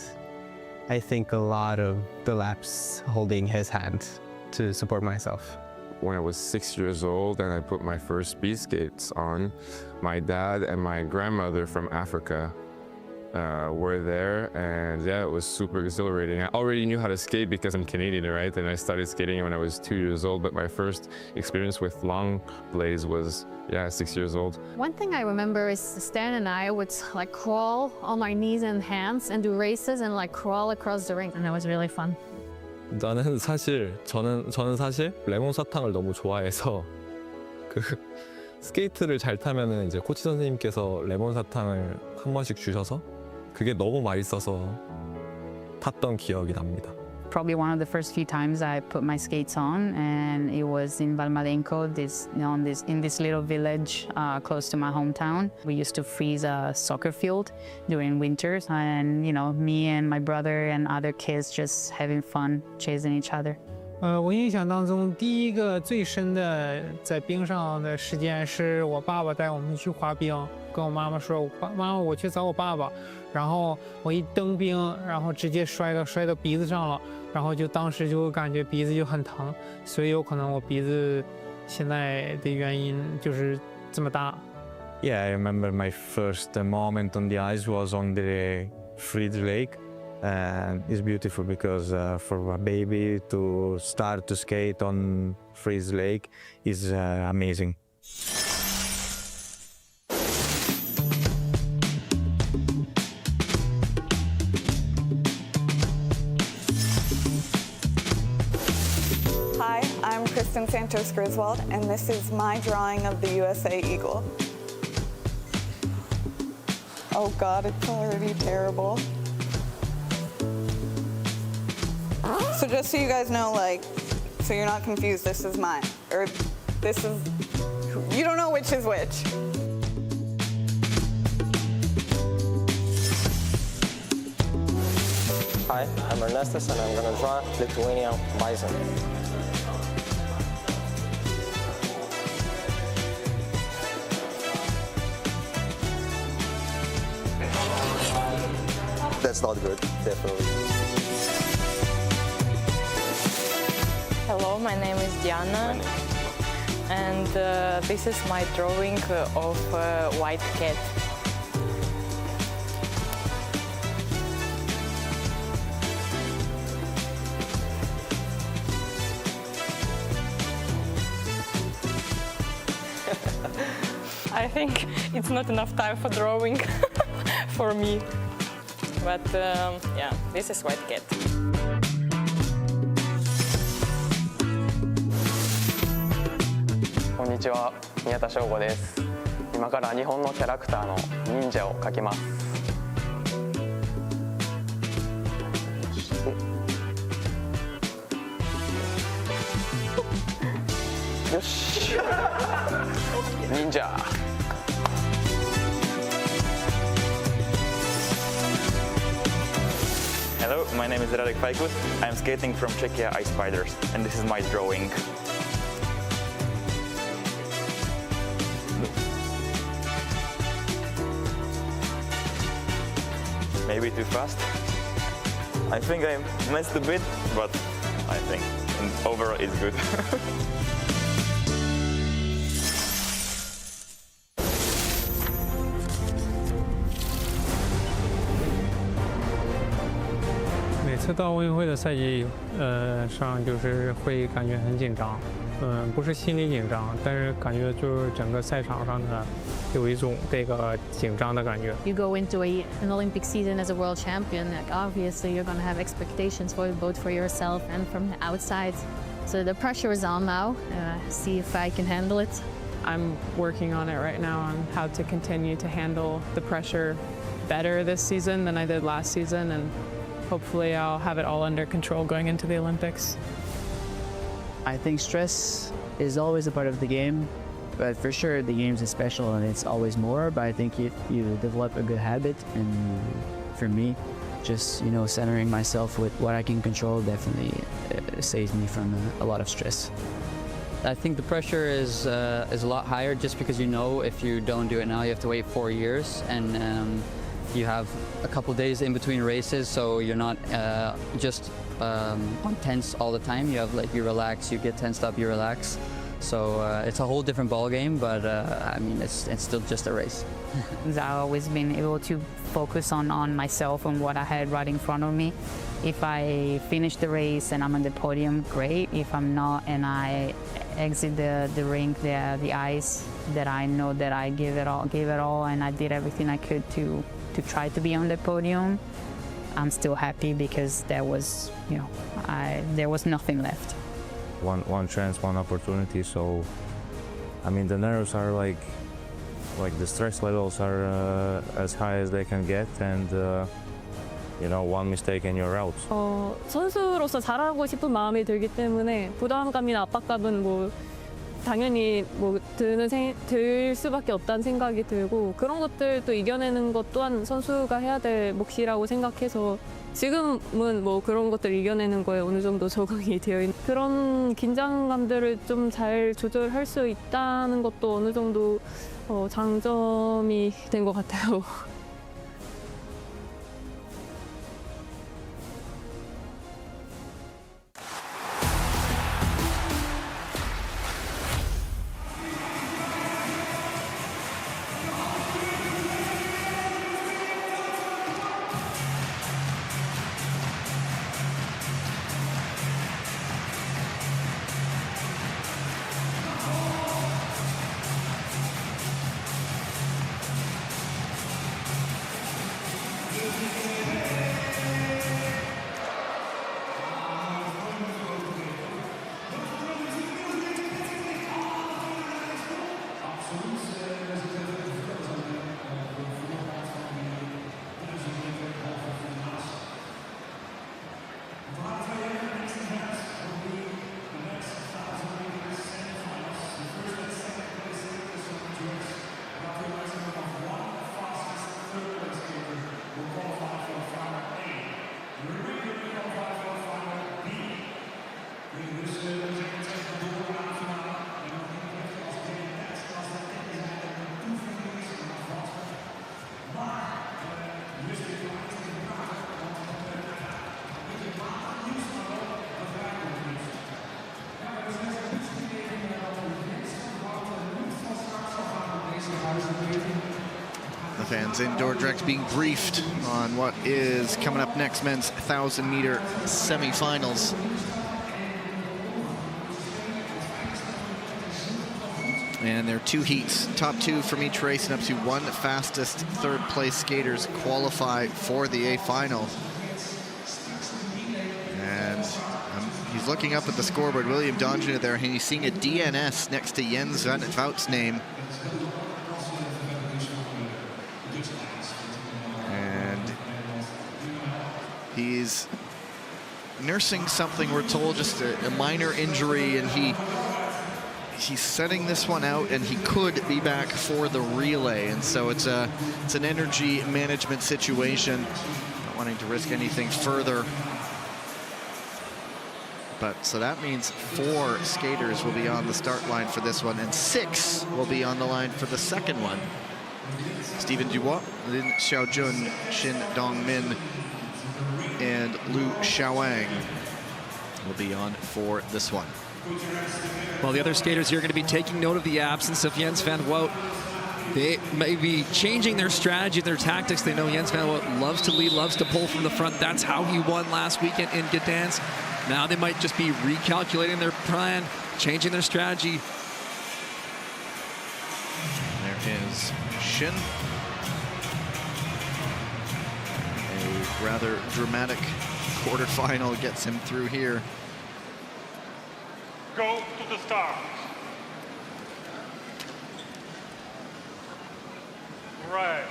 I think a lot of the laps holding his hand to support myself. When I was 6 years old and I put my first speed skates on, my dad and my grandmother from Africa were there, and yeah, it was super exhilarating. I already knew how to skate because I'm Canadian, right? And I started skating when I was 2 years old, but my first experience with long blades was, 6 years old. One thing I remember is Stan and I would like crawl on our knees and hands and do races and like crawl across the rink, and it was really fun. 저는 사실 레몬 사탕을 너무 좋아해서 스케이트를 잘 타면은 이제 코치 선생님께서 레몬 사탕을 한 번씩 주셔서 그게 너무 맛있어서 탔던 기억이 납니다. Probably one of the first few times I put my skates on, and it was in Valmalenco, in this little village close to my hometown. We used to freeze a soccer field during winters, and me and my brother and other kids just having fun chasing each other. 我印象当中第一个最深的在冰上的事件是我爸爸带我们去滑冰，跟我妈妈说，妈妈我去找我爸爸，然后我一蹬冰，然后直接摔到鼻子上了，然后当时就感觉鼻子就很疼，所以有可能我鼻子现在的原因就是这么大。Yeah, I remember my first moment on the ice was on the Freeze Lake. And it's beautiful because for a baby to start to skate on Freeze Lake is amazing. Hi, I'm Kristen Santos Griswold, and this is my drawing of the USA Eagle. Oh God, it's already terrible. So just so you guys know, so you're not confused, this is mine. Or this is, you don't know which is which. Hi, I'm Ernestus, and I'm going to draw Lithuanian bison. that's not good, definitely. Hello, my name is Diana, and this is my drawing of a white cat. I think it's not enough time for drawing for me, but yeah, this is white cat. こんにちは、宮田翔吾です。今から日本のキャラクターの忍者を描きます。よし。忍者。Hello, my name is Radek Fajkus. I'm skating from Czechia Ice Spiders, and this is my drawing. Maybe too fast. I think I messed a bit, but I think overall it's good.每次到奥运会的赛季上，就是会感觉很紧张，不是心里紧张，但是感觉就是整个赛场上的有一种这个紧张的感觉。 You go into an Olympic season as a world champion, like obviously you're going to have expectations for both for yourself and from the outside. So the pressure is on now. See if I can handle it. I'm working on it right now on how to continue to handle the pressure better this season than I did last season, and hopefully I'll have it all under control going into the Olympics. I think stress is always a part of the game, but for sure the games is special and it's always more. But I think if you develop a good habit, and for me, just centering myself with what I can control definitely saves me from a lot of stress. I think the pressure is a lot higher just because if you don't do it now, you have to wait 4 years, and you have a couple days in between races, so you're not just on tense all the time. You relax, you get tensed up, you relax. So it's a whole different ball game, but I mean it's still just a race. I've always been able to focus on myself, on what I had right in front of me. If I finish the race and I'm on the podium, great. If I'm not and I exit the rink, the ice, that I know that I gave it all, and I did everything I could to try to be on the podium, I'm still happy because there was nothing left. One chance, one opportunity. So, I mean, the nerves are like the stress levels are as high as they can get, and one mistake and you're out. 선수로서 잘하고 싶은 마음이 들기 때문에 부담감이나 압박감은 당연히 들 수밖에 없다는 생각이 들고, 그런 것들도 이겨내는 것 또한 선수가 해야 될 몫이라고 생각해서 지금은 그런 것들 이겨내는 거에 어느 정도 적응이 되어 있는, 그런 긴장감들을 좀 잘 조절할 수 있다는 것도 어느 정도 장점이 된 것 같아요. Fans in Dordrecht being briefed on what is coming up next, men's 1,000-meter semifinals. And there are 2 heats, top 2 from each race, and up to 1 fastest third-place skaters qualify for the A final. And he's looking up at the scoreboard, William Dongen there, and he's seeing a DNS next to Jens van Wout's name. And he's nursing something, we're told, just a minor injury, and he's setting this one out, and he could be back for the relay. And so it's an energy management situation, not wanting to risk anything further. But so that means 4 skaters will be on the start line for this one, and 6 will be on the line for the second one. Stephen Dubois, Lin Xiaojun, Shin Dong-min, and Lu Xiaowang will be on for this one. Well, the other skaters here are going to be taking note of the absence of Jens van Wout. They may be changing their strategy, their tactics. They know Jens van Wout loves to lead, loves to pull from the front. That's how he won last weekend in Gdansk. Now they might just be recalculating their plan, changing their strategy. There is Shin. A rather dramatic quarterfinal gets him through here. Go to the start. Right.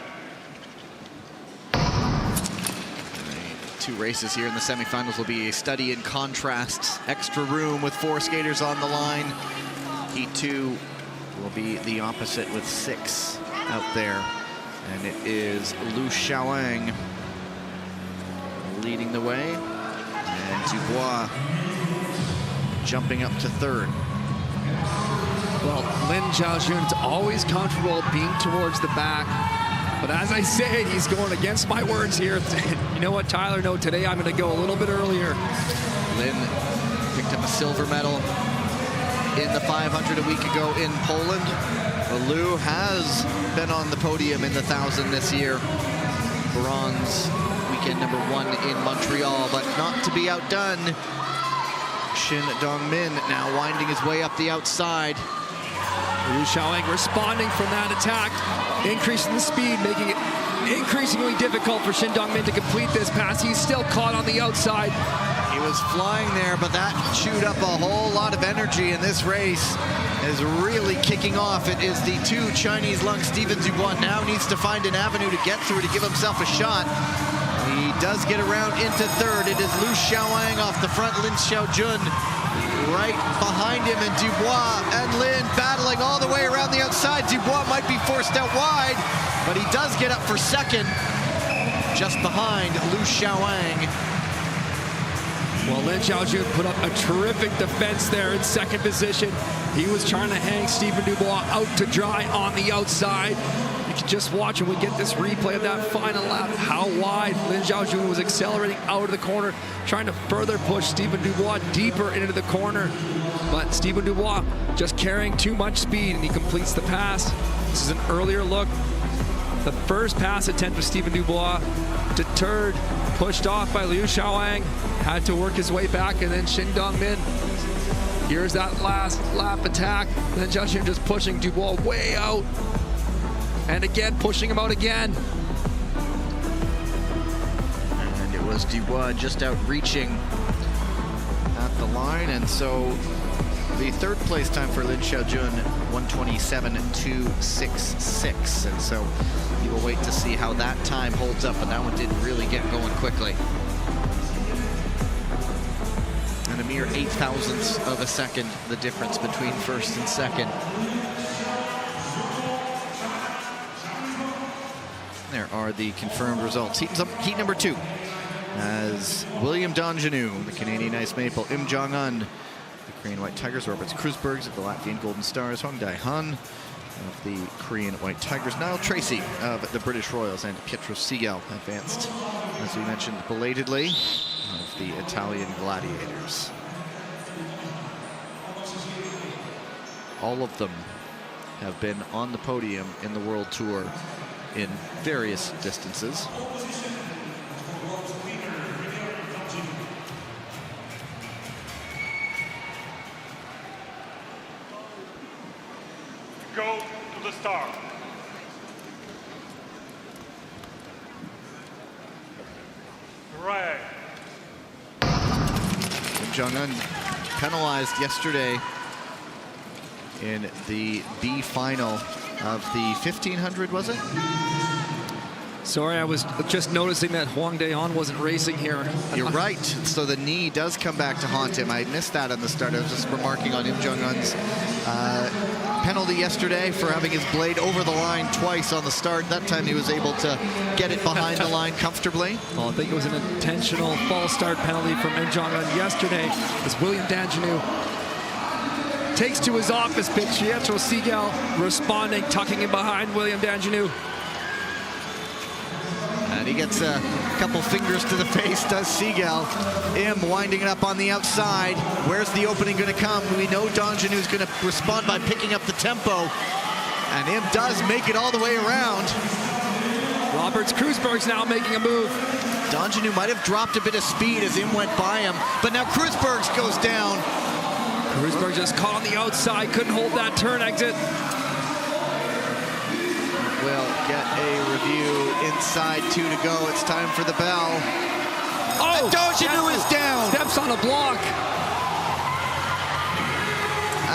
2 races here in the semifinals will be a study in contrasts. Extra room with 4 skaters on the line. Heat 2 will be the opposite with 6 out there. And it is Lu Xiaowang leading the way. And Dubois jumping up to 3rd. Well, Lin Xiaojun's always comfortable being towards the back. But as I said, he's going against my words here. You know what, Tyler? No, today I'm going to go a little bit earlier. Lin picked up a silver medal in the 500 a week ago in Poland. Lou has been on the podium in the 1,000 this year. Bronze weekend number 1 in Montreal, but not to be outdone. Shin Dong-min now winding his way up the outside. Lu Xiaowang responding from that attack, increasing the speed, making it increasingly difficult for Shin Dong-min to complete this pass. He's still caught on the outside. He was flying there, but that chewed up a whole lot of energy, and this race is really kicking off. It is the 2 Chinese lungs. Stephen Dubois now needs to find an avenue to get through to give himself a shot. He does get around into 3rd. It is Lu Xiaowang off the front, Lin Xiaojun right behind him, and Dubois and Lin battling all the way around the outside. Dubois might be forced out wide, but he does get up for 2nd, just behind Lu Xiaowang. Well, Lin Xiaojun put up a terrific defense there in 2nd position. He was trying to hang Stephen Dubois out to dry on the outside. You can just watch when we get this replay of that final lap, how wide Lin Xiaojun was accelerating out of the corner, trying to further push Stephen Dubois deeper into the corner. But Stephen Dubois just carrying too much speed, and he completes the pass. This is an earlier look. The first pass attempt of Stephen Dubois, deterred, pushed off by Lu Xiaowang, had to work his way back, and then Shin Dong-min. Here's that last lap attack. Then Xiaojun just pushing Dubois way out. And again, pushing him out again. And it was Dubois just outreaching at the line, and so the 3rd place time for Lin Xiaojun, 1:27.266, and so you will wait to see how that time holds up, and that one didn't really get going quickly. And a mere 0.08 of a second, the difference between 1st and 2nd. There are the confirmed results. Heat number 2, as William Dongen, the Canadian Ice Maple, Im Jong-un, the Korean White Tigers, Roberts Krusbergs of the Latvian Golden Stars, Hong Dae-han of the Korean White Tigers, Niall Tracy of the British Royals, and Pietro Segal advanced, as we mentioned belatedly, of the Italian Gladiators. All of them have been on the podium in the World Tour in various distances. Go to the start. Right. Kim Jong-un penalized yesterday in the B final of the 1500, was it? Sorry, I was just noticing that Hwang Dae-han wasn't racing here. You're right. So the knee does come back to haunt him. I missed that at the start. I was just remarking on Im Jong-un's penalty yesterday for having his blade over the line twice on the start. That time he was able to get it behind the line comfortably. Well, I think it was an intentional false start penalty from Im Jong-un yesterday as William Danjanu takes to his office pitch. Pietro Segal responding, tucking in behind William Danjanu. And he gets a couple fingers to the face, does Segal. Im winding it up on the outside. Where's the opening going to come? We know Danjanu's going to respond by picking up the tempo. And Im does make it all the way around. Roberts Kreuzberg's now making a move. Danjanu might have dropped a bit of speed as Im went by him, but now Kreuzberg goes down. Kreuzberg just caught on the outside, couldn't hold that turn exit. We'll get a review inside 2 to go. It's time for the bell. Oh, Danjanu is down. Steps on a block.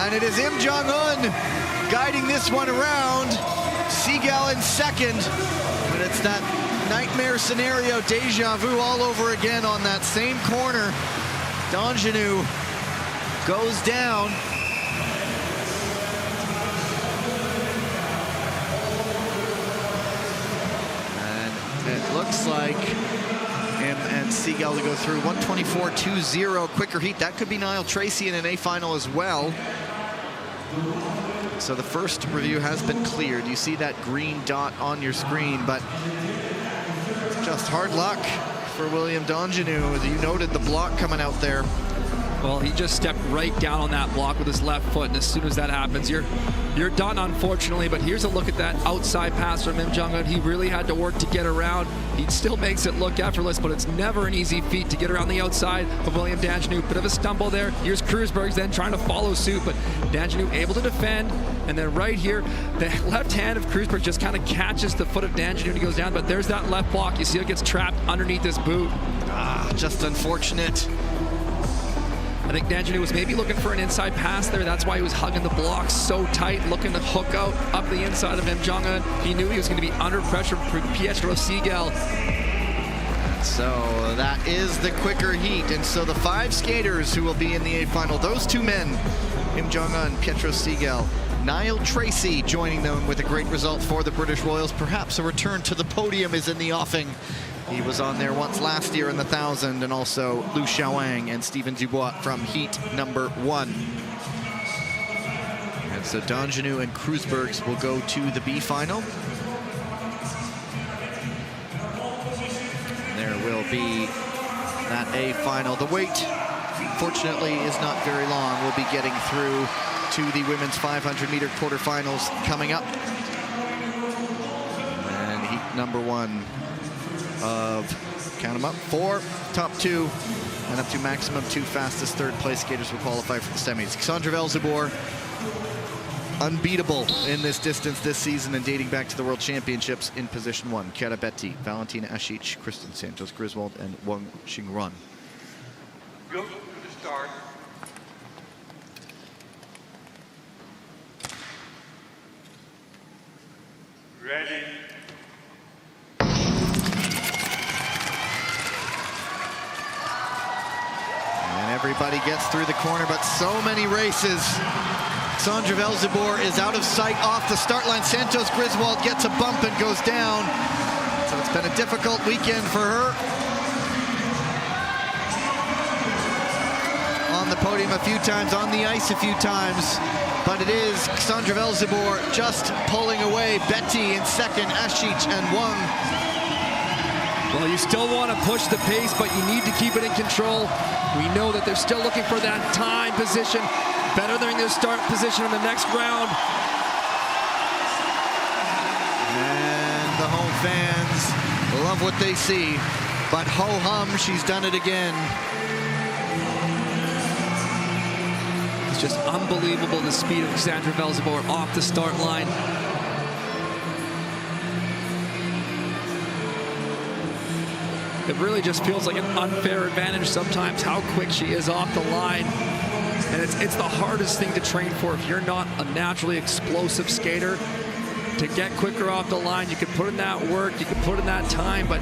And it is Im Jong-un guiding this one around. Segal in second. But it's that nightmare scenario, deja vu all over again on that same corner. Danjanu goes down. It looks like Im and Segal to go through 124.20 quicker heat. That could be Niall Tracy in an A final as well. So the first review has been cleared. You see that green dot on your screen, but just hard luck for William Danjanu. As you noted, the block coming out there. Well, he just stepped right down on that block with his left foot, and as soon as that happens, you're done, unfortunately. But here's a look at that outside pass from Im Jong-un. He really had to work to get around. He still makes it look effortless, but it's never an easy feat to get around the outside of William Danjanu. Bit of a stumble there. Here's Kreuzberg then trying to follow suit, but Danjanu able to defend. And then right here, the left hand of Kreuzberg just kind of catches the foot of Danjanu and he goes down. But there's that left block. You see it gets trapped underneath this boot. Just unfortunate. I think Danjanu was maybe looking for an inside pass there. That's why he was hugging the block so tight, looking to hook out up the inside of Im Jong-un. He knew he was going to be under pressure from Pietro Segal. So that is the quicker heat. And so the 5 skaters who will be in the A final, those 2 men, Im Jong-un, Pietro Segal, Niall Tracy joining them with a great result for the British Royals. Perhaps a return to the podium is in the offing. He was on there once last year in the 1000, and also Liu Xiaowang and Stephen Dubois from heat number 1. And so Danjanu and Kreuzberg will go to the B final. And there will be that A final. The wait, fortunately, is not very long. We'll be getting through to the women's 500-meter quarterfinals coming up. And heat number 1 of, count them up, 4 top 2 and up to maximum 2 fastest third place skaters will qualify for the semis. Ksandra Velzebor, unbeatable in this distance this season and dating back to the World Championships in position 1. Chiara Betti, Valentina Asic, Kristen Santos Griswold, and Wang Xingrun. Go to the start. Ready. Everybody gets through the corner, but so many races. Ksandra Velzebor is out of sight off the start line. Santos Griswold gets a bump and goes down. So it's been a difficult weekend for her. On the podium a few times, on the ice a few times. But it is Ksandra Velzebor just pulling away. Betti in second, Asic and Wang. Well, you still want to push the pace, but you need to keep it in control. We know that they're still looking for that time position, better than their start position in the next round. And the fans love what they see. But ho-hum, she's done it again. It's just unbelievable, the speed of Sandra Velzeboer off the start line. It really just feels like an unfair advantage sometimes how quick she is off the line. And it's the hardest thing to train for if you're not a naturally explosive skater. To get quicker off the line, you can put in that work, you can put in that time, but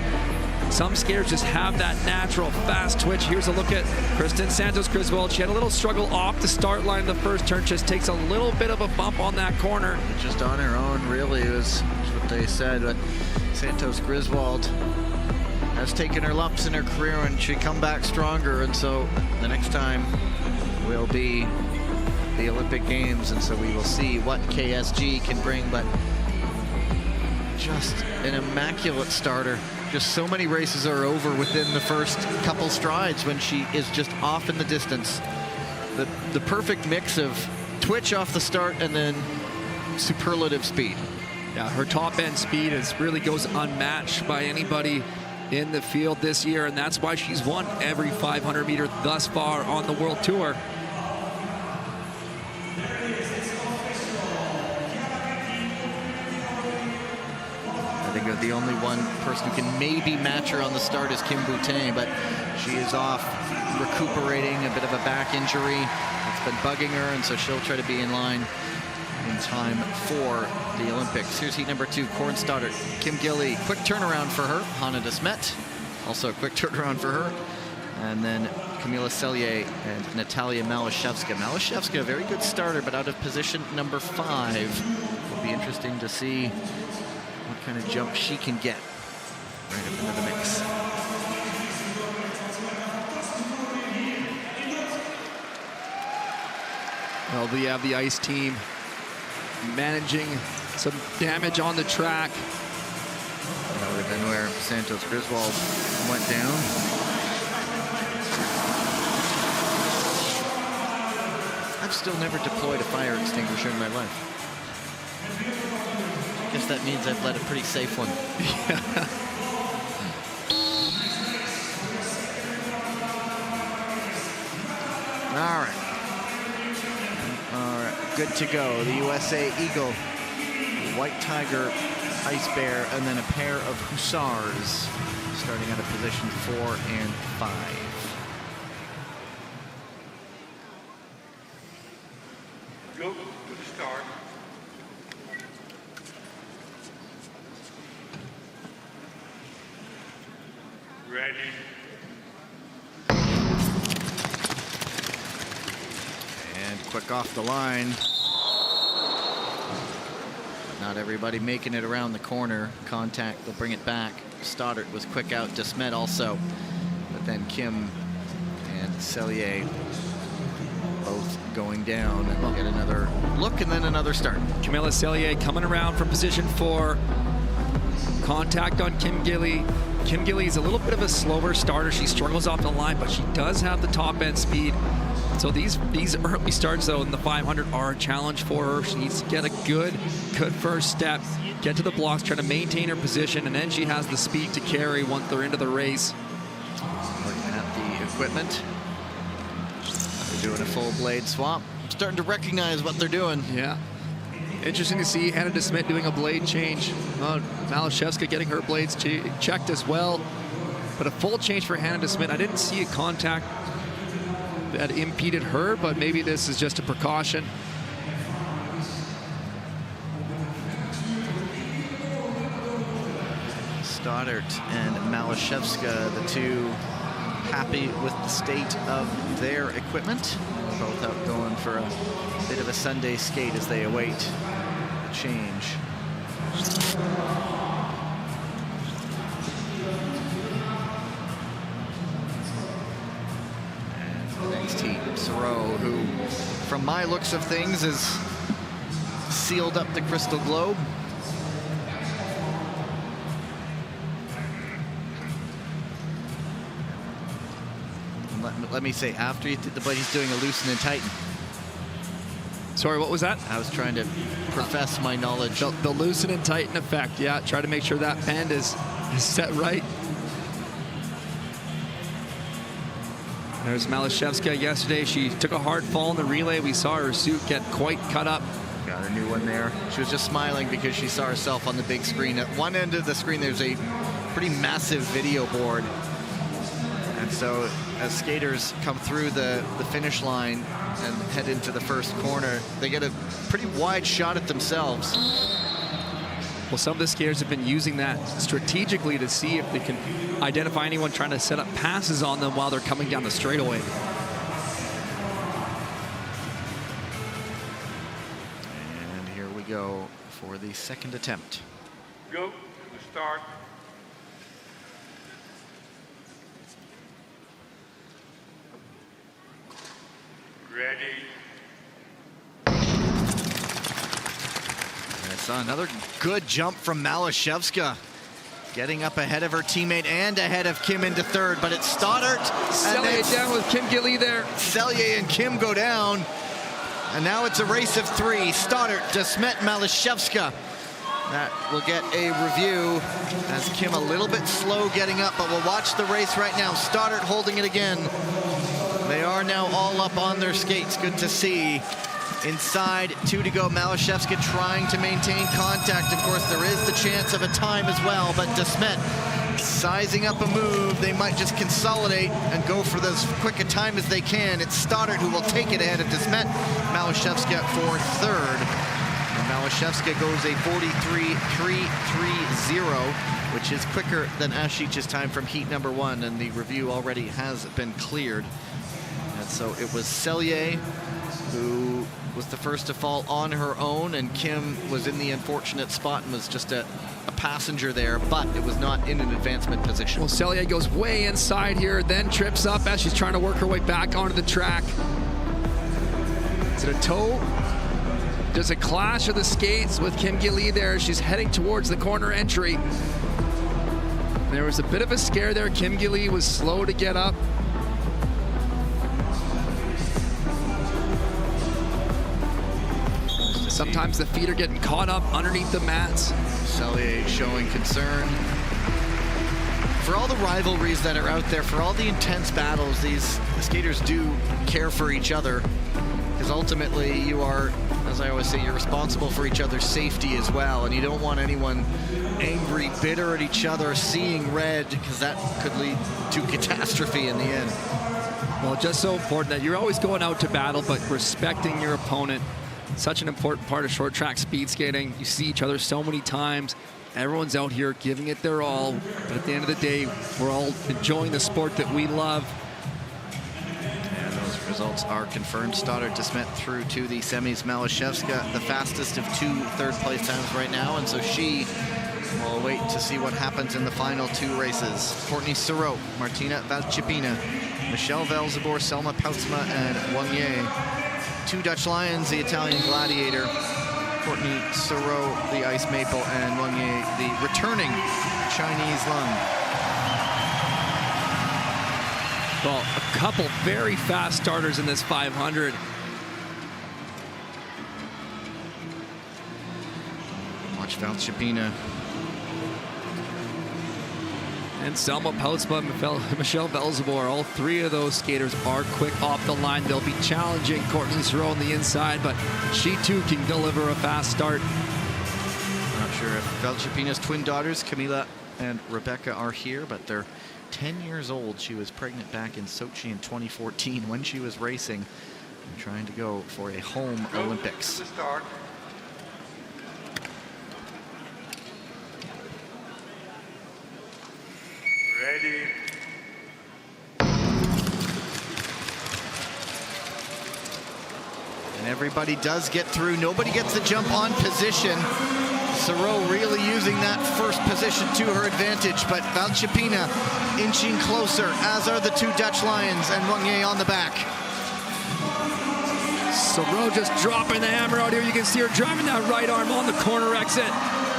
some skaters just have that natural fast twitch. Here's a look at Kristen Santos-Griswold. She had a little struggle off the start line in the first turn, just takes a little bit of a bump on that corner. Just on her own, really, is what they said. But Santos-Griswold has taken her lumps in her career and she come back stronger. And so the next time will be the Olympic Games. And so we will see what KSG can bring. But just an immaculate starter. Just so many races are over within the first couple strides when she is just off in the distance. The perfect mix of twitch off the start and then superlative speed. Yeah, her top end speed really goes unmatched by anybody in the field this year, and that's why she's won every 500 meter thus far on the World Tour. I think the only one person who can maybe match her on the start is Kim Boutin, but she is off recuperating a bit of a back injury. It's been bugging her, and so she'll try to be in line in time for the Olympics. Here's heat number 2, Corn Stoddard, Kim Gilly. Quick turnaround for her. Hannah de Smet, also a quick turnaround for her. And then Camila Cellier and Natalia Malashevska. Malashevska, a very good starter, but out of position number 5. Will be interesting to see what kind of jump she can get right up into the mix. Well, we have the ice team managing some damage on the track. That would have been where Santos-Griswold went down. I've still never deployed a fire extinguisher in my life. I guess that means I've led a pretty safe one. All right. Good to go. The USA Eagle, White Tiger, Ice Bear, and then a pair of Hussars starting out of position 4 and 5. Go to the start. Ready. And quick off the line. Not everybody making it around the corner. Contact, they'll bring it back. Stoddard was quick out. De Smet also. But then Kim and Cellier both going down, and we'll get another look and then another start. Camila Cellier coming around from position 4. Contact on Kim Gilly. Kim Gilly is a little bit of a slower starter. She struggles off the line, but she does have the top end speed. So these early starts, though, in the 500 are a challenge for her. She needs to get a good first step, get to the blocks, try to maintain her position, and then she has the speed to carry once they're into the race. Looking at the equipment. They're doing a full blade swap. Starting to recognize what they're doing. Yeah. Interesting to see Hannah de Smet doing a blade change. Malashevska getting her blades checked as well. But a full change for Hannah de Smet. I didn't see a contact that impeded her, but maybe this is just a precaution. Stoddard and Malashevska, the two happy with the state of their equipment. They're both out going for a bit of a Sunday skate as they await a change. Next heat, Soro, who, from my looks of things, has sealed up the Crystal Globe. Let me say, after he did the blade, he's doing a loosen and tighten. Sorry, what was that? I was trying to profess my knowledge. The loosen and tighten effect, yeah. Try to make sure that band is set right. There's Malashevska yesterday. She took a hard fall in the relay. We saw her suit get quite cut up. Got a new one there. She was just smiling because she saw herself on the big screen. At one end of the screen, there's a pretty massive video board. And so as skaters come through the finish line and head into the first corner, they get a pretty wide shot at themselves. Well, some of the skaters have been using that strategically to see if they can identify anyone trying to set up passes on them while they're coming down the straightaway. And here we go for the second attempt. Go to the start. Ready. And it's another good jump from Malashevska, getting up ahead of her teammate and ahead of Kim into third, but it's Stoddart. Selye down with Kim Gilly there. Selye and Kim go down, and now it's a race of three. Stoddart, Desmet, Malashevska. That will get a review as Kim a little bit slow getting up, but we'll watch the race right now. Stoddart holding it again. They are now all up on their skates. Good to see. Inside, 2 to go. Malashevska trying to maintain contact. Of course, there is the chance of a time as well, but Desmet sizing up a move. They might just consolidate and go for as quick a time as they can. It's Stoddart who will take it ahead of Desmet. Malashevska for third. And Malashevska goes a 43.330, which is quicker than Ashich's time from heat number 1, and the review already has been cleared. And so it was Selye who was the first to fall on her own, and Kim was in the unfortunate spot and was just a passenger there, but it was not in an advancement position. Well, Selye goes way inside here, then trips up as she's trying to work her way back onto the track. Is it a toe? There's a clash of the skates with Kim Gilly there. She's heading towards the corner entry. There was a bit of a scare there. Kim Gilly was slow to get up. Sometimes the feet are getting caught up underneath the mats. Selye showing concern. For all the rivalries that are out there, for all the intense battles, these skaters do care for each other. Because ultimately you are, as I always say, you're responsible for each other's safety as well. And you don't want anyone angry, bitter at each other, seeing red, because that could lead to catastrophe in the end. Well, just so important that you're always going out to battle, but respecting your opponent. Such an important part of short track speed skating. You see each other so many times. Everyone's out here giving it their all. But at the end of the day, we're all enjoying the sport that we love. And those results are confirmed. Stoddart Desmet through to the semis. Malashevska, the fastest of 2 third-place times right now. And so she will wait to see what happens in the final 2 races. Courtney Sereau, Martina Valchipina, Michelle Velzebor, Selma Poutsma, and Wang Ye. 2 Dutch Lions, the Italian Gladiator, Courtney Sereau, the Ice Maple, and Wang Ye, the returning Chinese Lung. Well, a couple very fast starters in this 500. Watch Valchipina. And Selma Poutsma, Michelle Velzebor, all 3 of those skaters are quick off the line. They'll be challenging Courtney Sereau on the inside, but she too can deliver a fast start. Not sure if Valchipina's twin daughters, Camila and Rebecca, are here, but they're 10 years old. She was pregnant back in Sochi in 2014 when she was racing and trying to go for a home Olympics. Ready. And everybody does get through. Nobody gets the jump on position. Sereau really using that first position to her advantage, but Valchipina inching closer, as are the 2 Dutch Lions, and Wang Ye on the back. Sereau just dropping the hammer out here. You can see her driving that right arm on the corner exit,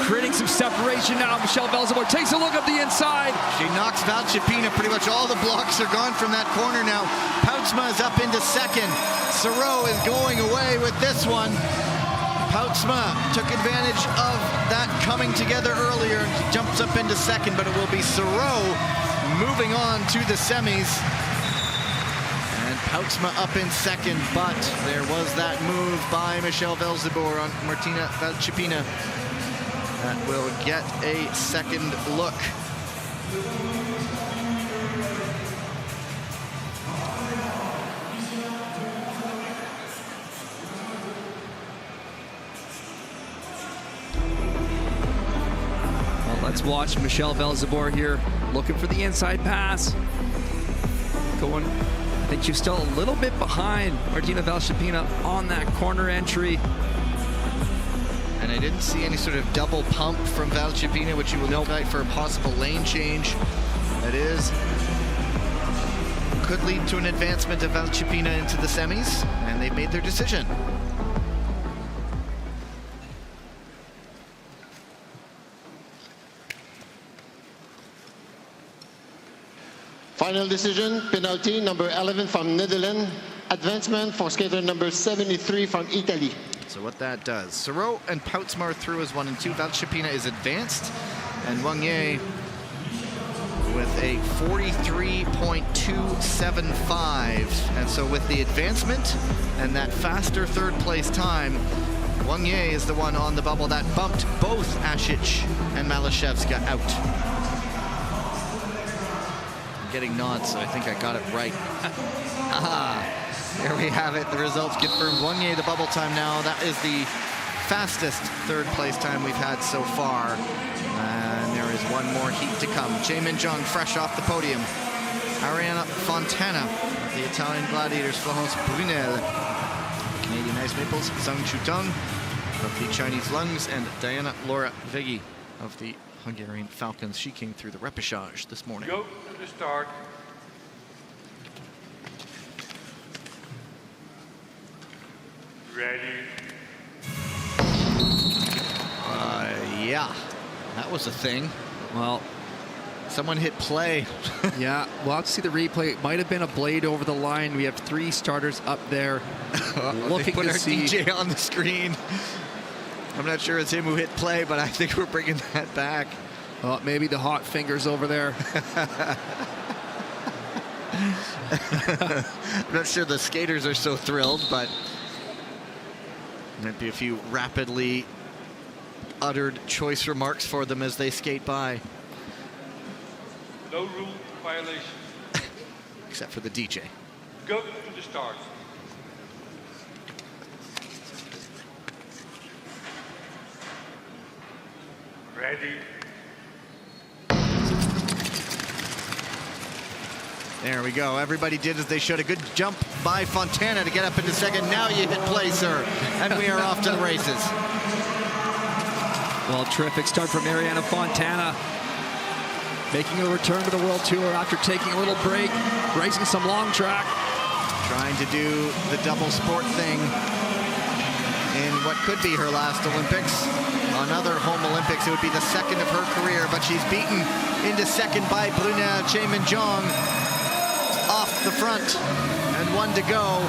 creating some separation now. Michelle Velzebor takes a look up the inside. She knocks Valchipina. Pretty much all the blocks are gone from that corner now. Poutsma is up into second. Sereau is going away with this one. Poutsma took advantage of that coming together earlier and jumps up into second, but it will be Sereau moving on to the semis. And Poutsma up in second, but there was that move by Michelle Velzeboer on Martina Valchipina that will get a second look. Let's watch Michelle Velzeboer here, looking for the inside pass. Going, I think she's still a little bit behind Martina Valchipina on that corner entry. And I didn't see any sort of double pump from Valchipina, which you will look like for a possible lane change. That is, could lead to an advancement of Valchipina into the semis, and they've made their decision. Final decision, penalty number 11 from Netherlands, advancement for skater number 73 from Italy. So what that does, Sereau and Poutsma are through as 1 and 2. Valchipina is advanced, and Wang Ye with a 43.275. And so with the advancement and that faster third place time, Wang Ye is the one on the bubble that bumped both Asic and Malashevska out. Getting nods, so I think I got it right. There we have it. The results confirmed. Wang Ye, the bubble time now. That is the fastest third place time we've had so far. And there is one more heat to come. Jae-Min Jung fresh off the podium. Ariana Fontana, the Italian Gladiators, Florence Brunel, Canadian Ice Maples, Sung Chutong of the Chinese Lungs, and Diana Laura Vegi of the Hungarian Falcons. She came through the repechage this morning. Go to the start. Ready. Yeah, that was a thing. Well, someone hit play. Yeah, we'll have to see the replay. It might have been a blade over the line. We have 3 starters up there looking put to our see. DJ on the screen. I'm not sure it's him who hit play, but I think we're bringing that back. Well, maybe the hot fingers over there. I'm not sure the skaters are so thrilled, but might be a few rapidly uttered choice remarks for them as they skate by. No rule violation. Except for the DJ. Go to the start. Ready. There we go. Everybody did as they should. A good jump by Fontana to get up into second. Now you hit play, sir. And we are off to the races. Well, terrific start from Ariana Fontana. Making a return to the World Tour after taking a little break, racing some long track. Trying to do the double sport thing in what could be her last Olympics. Another home Olympics. It would be the second of her career, but she's beaten into second by Brunel. Jae-Min Jung off the front and 1 to go.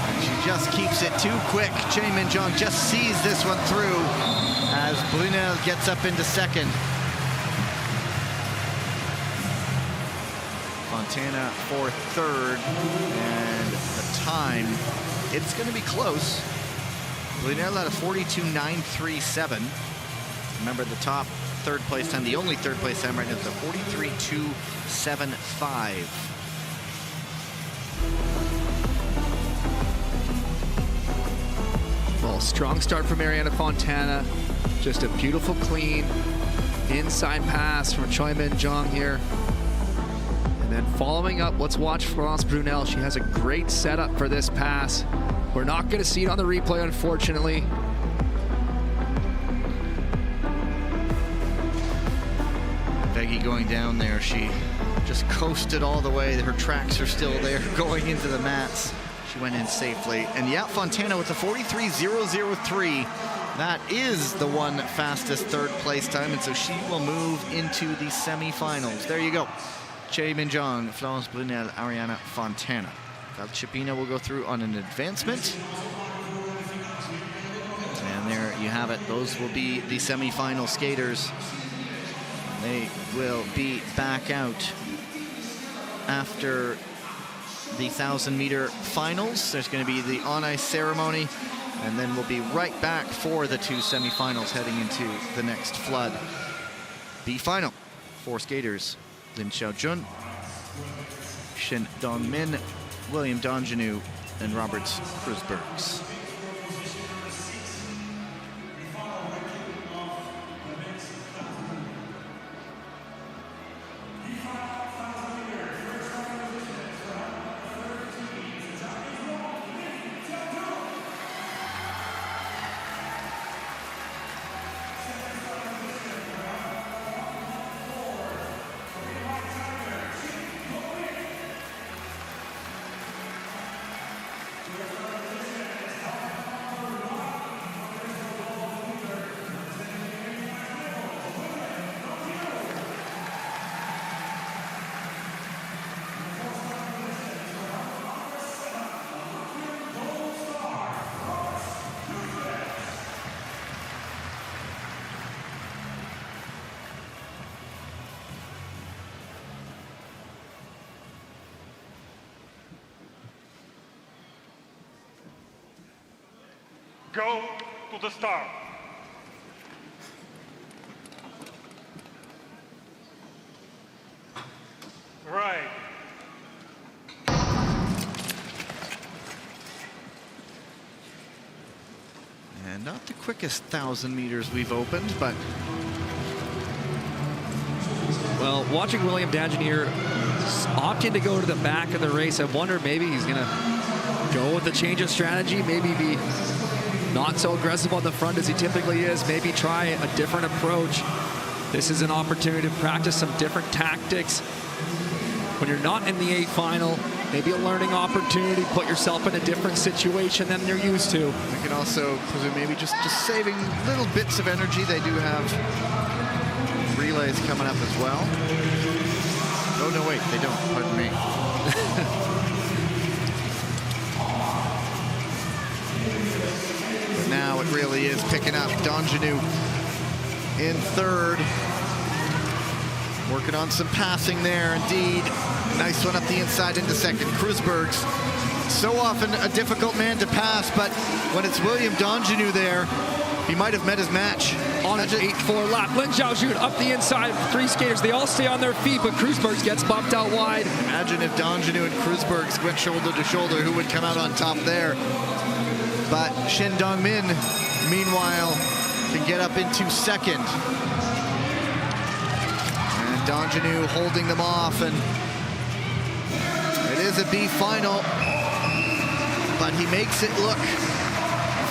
And she just keeps it too quick. Jae-Min Jung just sees this one through as Brunel gets up into second. Fontana for third, and the time, it's going to be close. Brunel at a 42.937. Remember, the top third place time, the only third place time right now is a 43.275. Well, strong start from Ariana Fontana. Just a beautiful, clean inside pass from Jae-Min Jung here. And then following up, let's watch Florence Brunel. She has a great setup for this pass. We're not going to see it on the replay, unfortunately. Vegi going down there. She just coasted all the way. Her tracks are still there going into the mats. She went in safely. And yeah, Fontana with the 43.003. That is the one fastest third place time. And so she will move into the semifinals. There you go. Jae-Min Jung, Florence Brunel, Ariana Fontana. Valchipina will go through on an advancement. And there you have it. Those will be the semi-final skaters. They will be back out after the 1,000-meter finals. There's going to be the on-ice ceremony, and then we'll be right back for the 2 semifinals heading into the next flood. The final 4 skaters: Lin Xiaojun, Shin Dongmin, William Donjanu, and Robert Krusbergs. Go to the start. Right. And not the quickest 1,000 meters we've opened, but... Well, watching William Donjanu opting to go to the back of the race, I wonder maybe he's going to go with a change of strategy, maybe be not so aggressive on the front as he typically is, maybe try a different approach. This is an opportunity to practice some different tactics. When you're not in the 8 final, maybe a learning opportunity, put yourself in a different situation than you're used to. We can also presume maybe just saving little bits of energy. They do have relays coming up as well. Oh, no, wait, they don't, pardon me. But now it really is picking up. Donjanu in 3rd. Working on some passing there, indeed. Nice one up the inside into 2nd. Krusbergs, so often a difficult man to pass, but when it's William Donjanu there, he might have met his match. On an 8-4 lap, Lin Xiaojun up the inside, 3 skaters. They all stay on their feet, but Krusbergs gets bumped out wide. Imagine if Donjanu and Krusbergs went shoulder to shoulder, who would come out on top there? But Shin Dongmin, meanwhile, can get up into 2nd. And Donjanu holding them off, and it is a B final, but he makes it look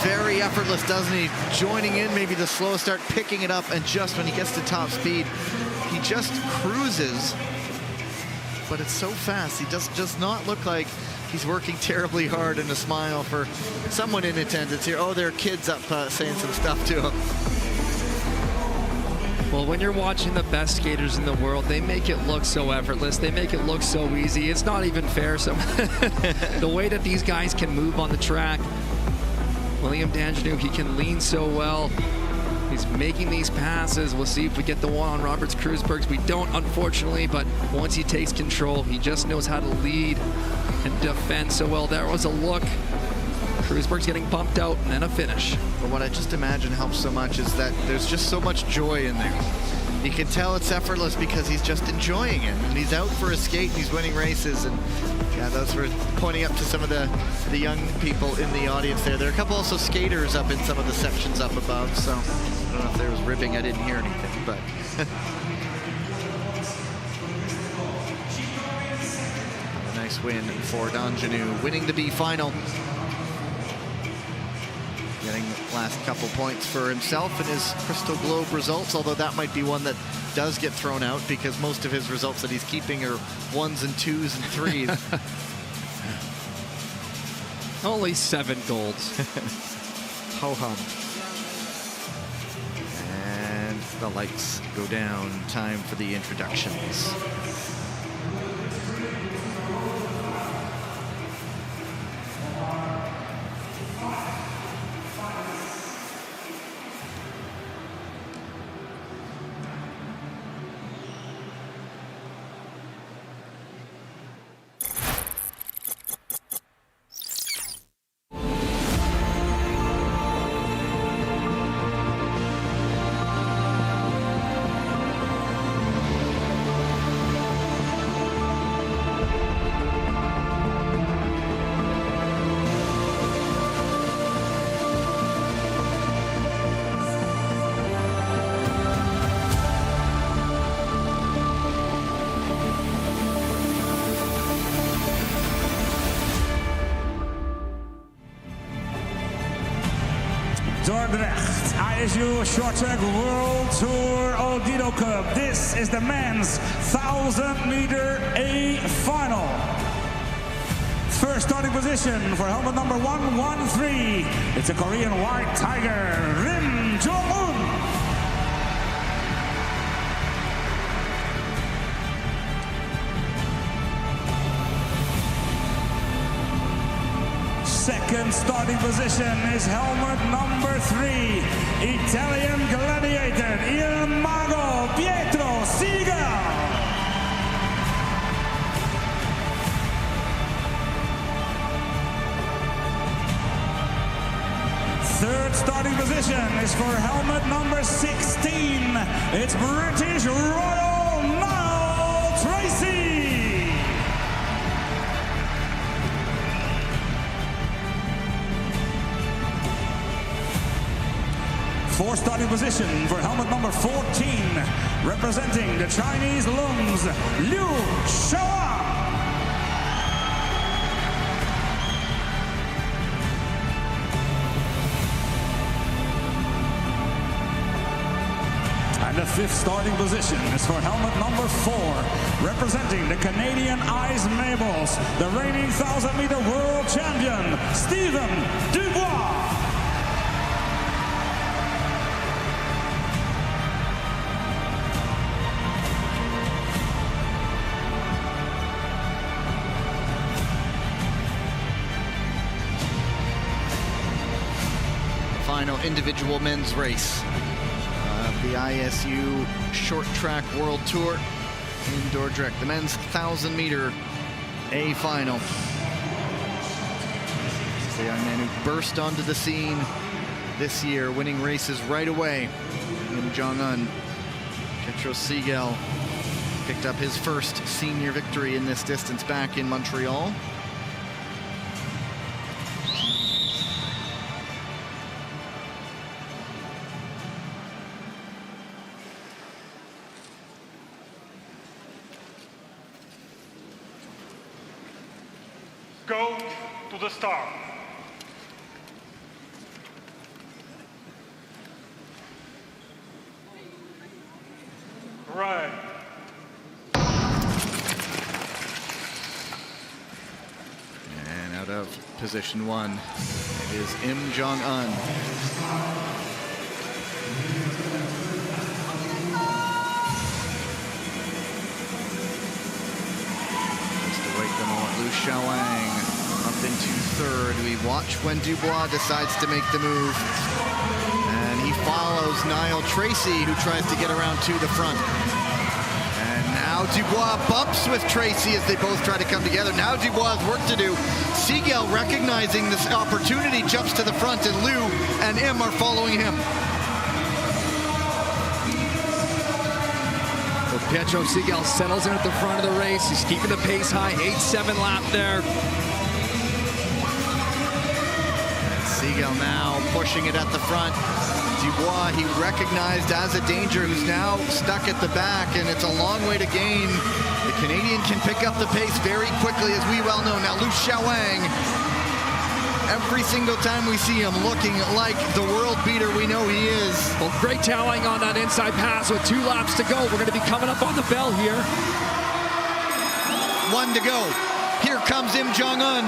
very effortless, doesn't he? Joining in maybe the slow start, picking it up, and just when he gets to top speed, he just cruises. But it's so fast. He does not look like he's working terribly hard, and a smile for someone in attendance here. Oh, there are kids up saying some stuff to him. Well, when you're watching the best skaters in the world, they make it look so effortless. They make it look so easy. It's not even fair. So the way that these guys can move on the track, William Donjanu, he can lean so well. He's making these passes. We'll see if we get the one on Robert Krusbergs. We don't, unfortunately, but once he takes control, he just knows how to lead and defend so well. There was a look. Krusbergs getting bumped out, and then a finish. But what I just imagine helps so much is that there's just so much joy in there. You can tell it's effortless because he's just enjoying it, and he's out for a skate, and he's winning races. And yeah, those were pointing up to some of the young people in the audience there. There are a couple also skaters up in some of the sections up above, so I don't know if there was ribbing. I didn't hear anything, but a nice win for Donjanu, winning the B final. Getting the last couple points for himself in his Crystal Globe results, although that might be one that does get thrown out because most of his results that he's keeping are 1s and 2s and 3s. Only 7 golds. Ho-hum. And the lights go down. Time for the introductions. Dordrecht, ISU Short Track World Tour Odido Cup. This is the men's 1,000-meter A final. First starting position for helmet number 113. It's a Korean white tiger, Rim Jong-un. Second starting position is helmet number 3, Italian gladiator, Il Mago Pietro Siegel. Third starting position is for helmet number 16. It's British Royal Niall Tracy. Fourth starting position for helmet number 14, representing the Chinese Lungs, Liu Xiaowang. And the fifth starting position is for helmet number 4, representing the Canadian Ice Maples, the reigning 1,000-meter world champion, Stephen Dubois. Final individual men's race of the ISU Short Track World Tour in Dordrecht. The men's 1,000-meter A final. This is the young man who burst onto the scene this year, winning races right away. Im Jong-un, Pietro Siegel picked up his first senior victory in this distance back in Montreal. Go to the start. Right. And out of position 1, it is Im Jong-un. Liu Xiaowang up into third. We watch when Dubois decides to make the move. And he follows Niall Tracy, who tries to get around to the front. And now Dubois bumps with Tracy as they both try to come together. Now Dubois has work to do. Siegel, recognizing this opportunity, jumps to the front, and Liu and Im are following him. Pietro Siegel settles in at the front of the race. He's keeping the pace high, 8-7 lap there. And Siegel now pushing it at the front. Dubois, he recognized as a danger, who's now stuck at the back, and it's a long way to gain. The Canadian can pick up the pace very quickly, as we well know. Now Liu Xiaowang, every single time we see him looking like the world beater we know he is. Well, great toweling on that inside pass with 2 laps to go. We're going to be coming up on the bell here. 1 to go. Here comes Im Jong-un.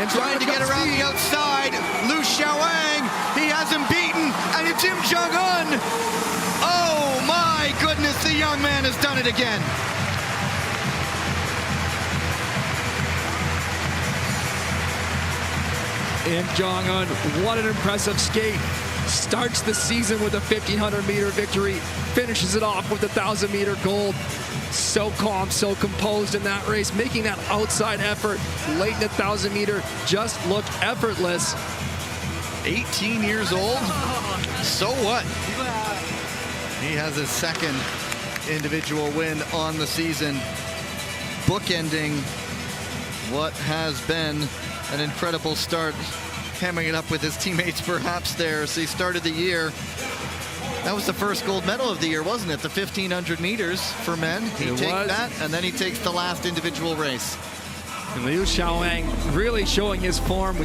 Trying to get around the outside. Liu Xiaowang, he has him beaten, and it's Im Jong-un. Oh my goodness, the young man has done it again. Im Jong-un, what an impressive skate. Starts the season with a 1,500-meter victory, finishes it off with a 1,000-meter gold. So calm, so composed in that race, making that outside effort late in the 1,000-meter just looked effortless. 18 years old, so what? He has his second individual win on the season, bookending what has been an incredible start, hamming it up with his teammates perhaps there as they started the year. That was the first gold medal of the year, wasn't it? The 1,500 meters for men. He takes that, and then he takes the last individual race. And Liu Xiaowang really showing his form.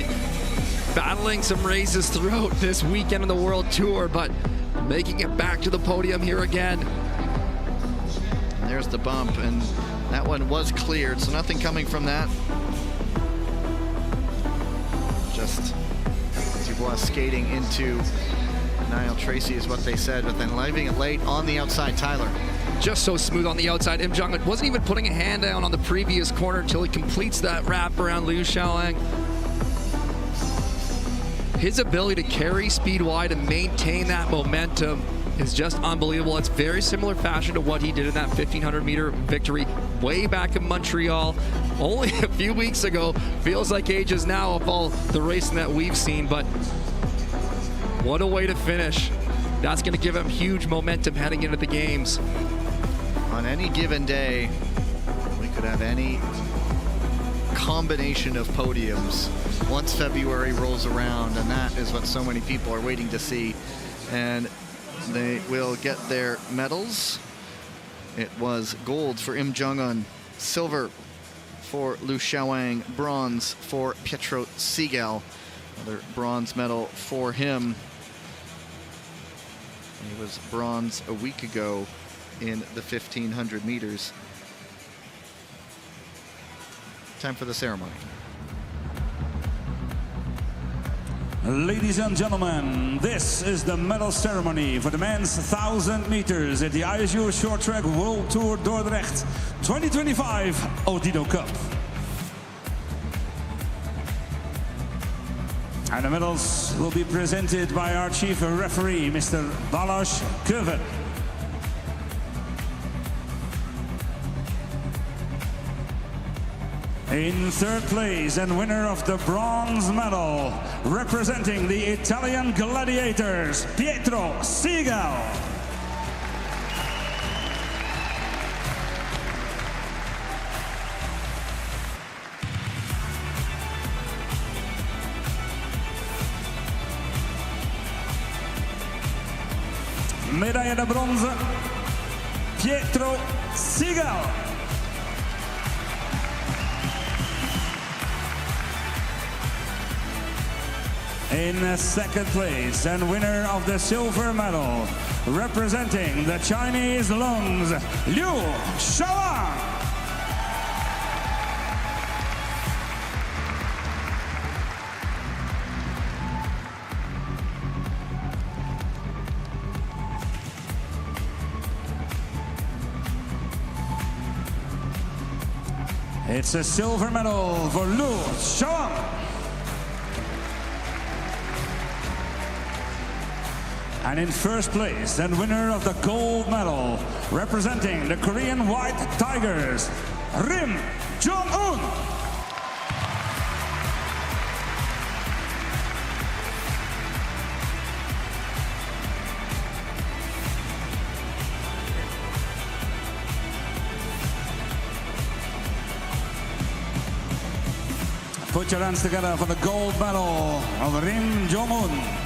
battling some races throughout this weekend of the World Tour, but making it back to the podium here again. And there's the bump, and that one was cleared, so nothing coming from that. Just Dubois skating into Niall Tracy is what they said, but then leaving it late on the outside, Tyler. Just so smooth on the outside. Im Jong-un wasn't even putting a hand down on the previous corner until he completes that wrap around Liu Xiaolang. His ability to carry speed wide and maintain that momentum is just unbelievable. It's very similar fashion to what he did in that 1,500-meter victory way back in Montreal only a few weeks ago. Feels like ages now of all the racing that we've seen, but what a way to finish. That's going to give him huge momentum heading into the games. On any given day, we could have any combination of podiums once February rolls around, and that is what so many people are waiting to see. And they will get their medals. It was gold for Im Jong-un, silver for Liu Xiaolang, bronze for Pietro Segal. Another bronze medal for him. He was bronze a week ago in the 1,500 meters. Time for the ceremony. Ladies and gentlemen, this is the medal ceremony for the men's 1,000 meters at the ISU Short Track World Tour Dordrecht 2025 Odido Cup. And the medals will be presented by our chief referee, Mr. Balázs Követ. In third place and winner of the bronze medal, representing the Italian gladiators, Pietro Segal. Medaglia da bronze, Pietro Segal. In second place and winner of the silver medal, representing the Chinese lungs, Liu Xiaolang. It's a silver medal for Liu Xiaolang. And in first place and winner of the gold medal, representing the Korean White Tigers, Rim Jong-un. Put your hands together for the gold medal of Rim Jong-un.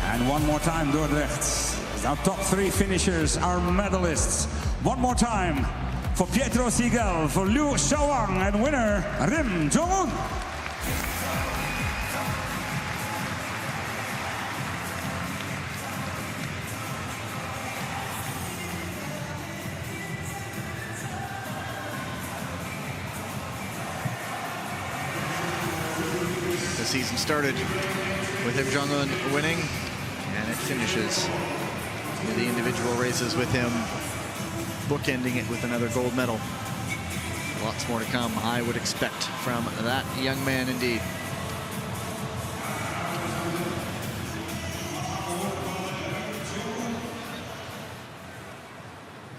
And one more time, Dordrecht. Our top three finishers, our medalists. One more time for Pietro Segal, for Liu Xiaolang, and winner Rim Jong-un. The season started with Im Jong-un winning, and it finishes with the individual races with him bookending it with another gold medal. Lots more to come, I would expect, from that young man indeed.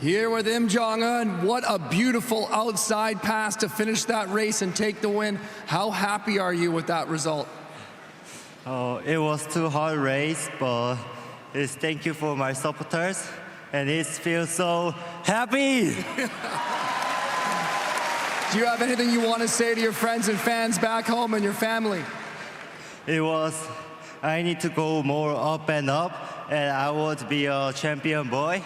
Here with Im Jong-un, what a beautiful outside pass to finish that race and take the win. How happy are you with that result? Oh, it was too hard race, but it's thank you for my supporters, and it feels so happy. Do you have anything you want to say to your friends and fans back home and your family? I need to go more up and up, and I want to be a champion boy.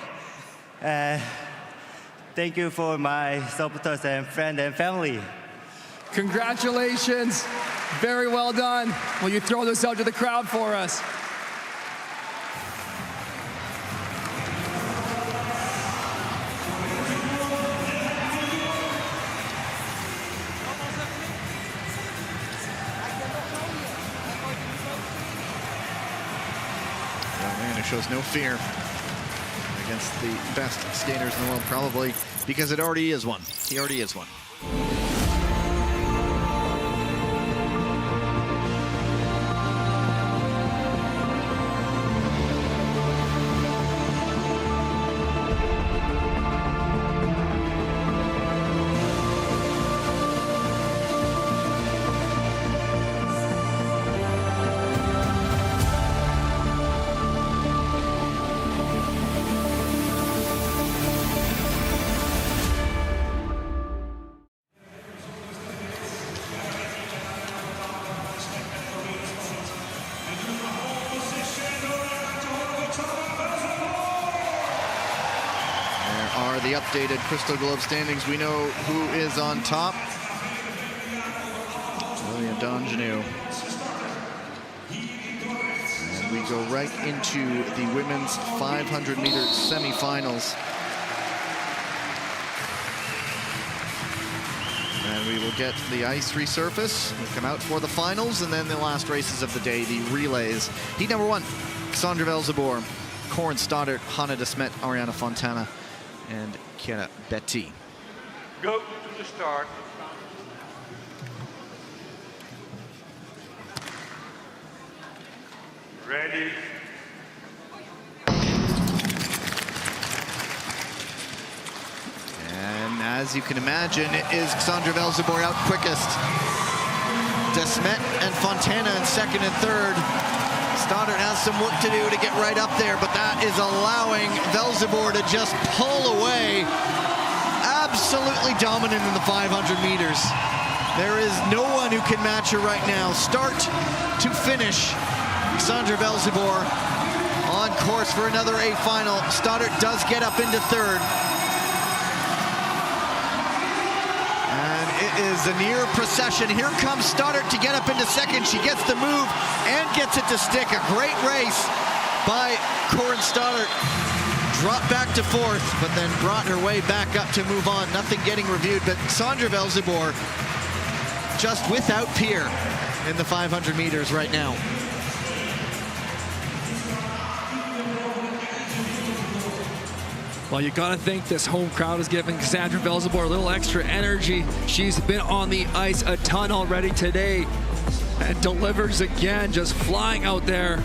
thank you for my supporters and friends and family. Congratulations. Very well done. Will you throw this out to the crowd for us? Shows no fear against the best skaters in the world, probably because it already is one. He already is one. The updated Crystal Globe standings. We know who is on top. William Dongeneau. And we go right into the women's 500-meter semifinals. And we will get the ice resurface. We'll come out for the finals, and then the last races of the day, the relays. Heat number 1, Cassandra Velzeboer, Corinne Stoddart, Hanna de Smet, Ariana Fontana, and Chiara Betti. Go to the start. Ready. And as you can imagine, it is Cassandra Velzeboer out quickest. De Smet and Fontana in second and third. Stoddart has some work to do to get right up there, but that is allowing Velzeboer to just pull away. Absolutely dominant in the 500 meters. There is no one who can match her right now. Start to finish, Cassandra Velzeboer on course for another A final. Stoddart does get up into third. It is a near procession. Here comes Stoddart to get up into second. She gets the move and gets it to stick. A great race by Corinne Stoddart. Dropped back to fourth, but then brought her way back up to move on. Nothing getting reviewed, but Cassandra Velzeboer just without peer in the 500 meters right now. Well, you got to think this home crowd is giving Cassandra Velzeboer a little extra energy. She's been on the ice a ton already today and delivers again, just flying out there.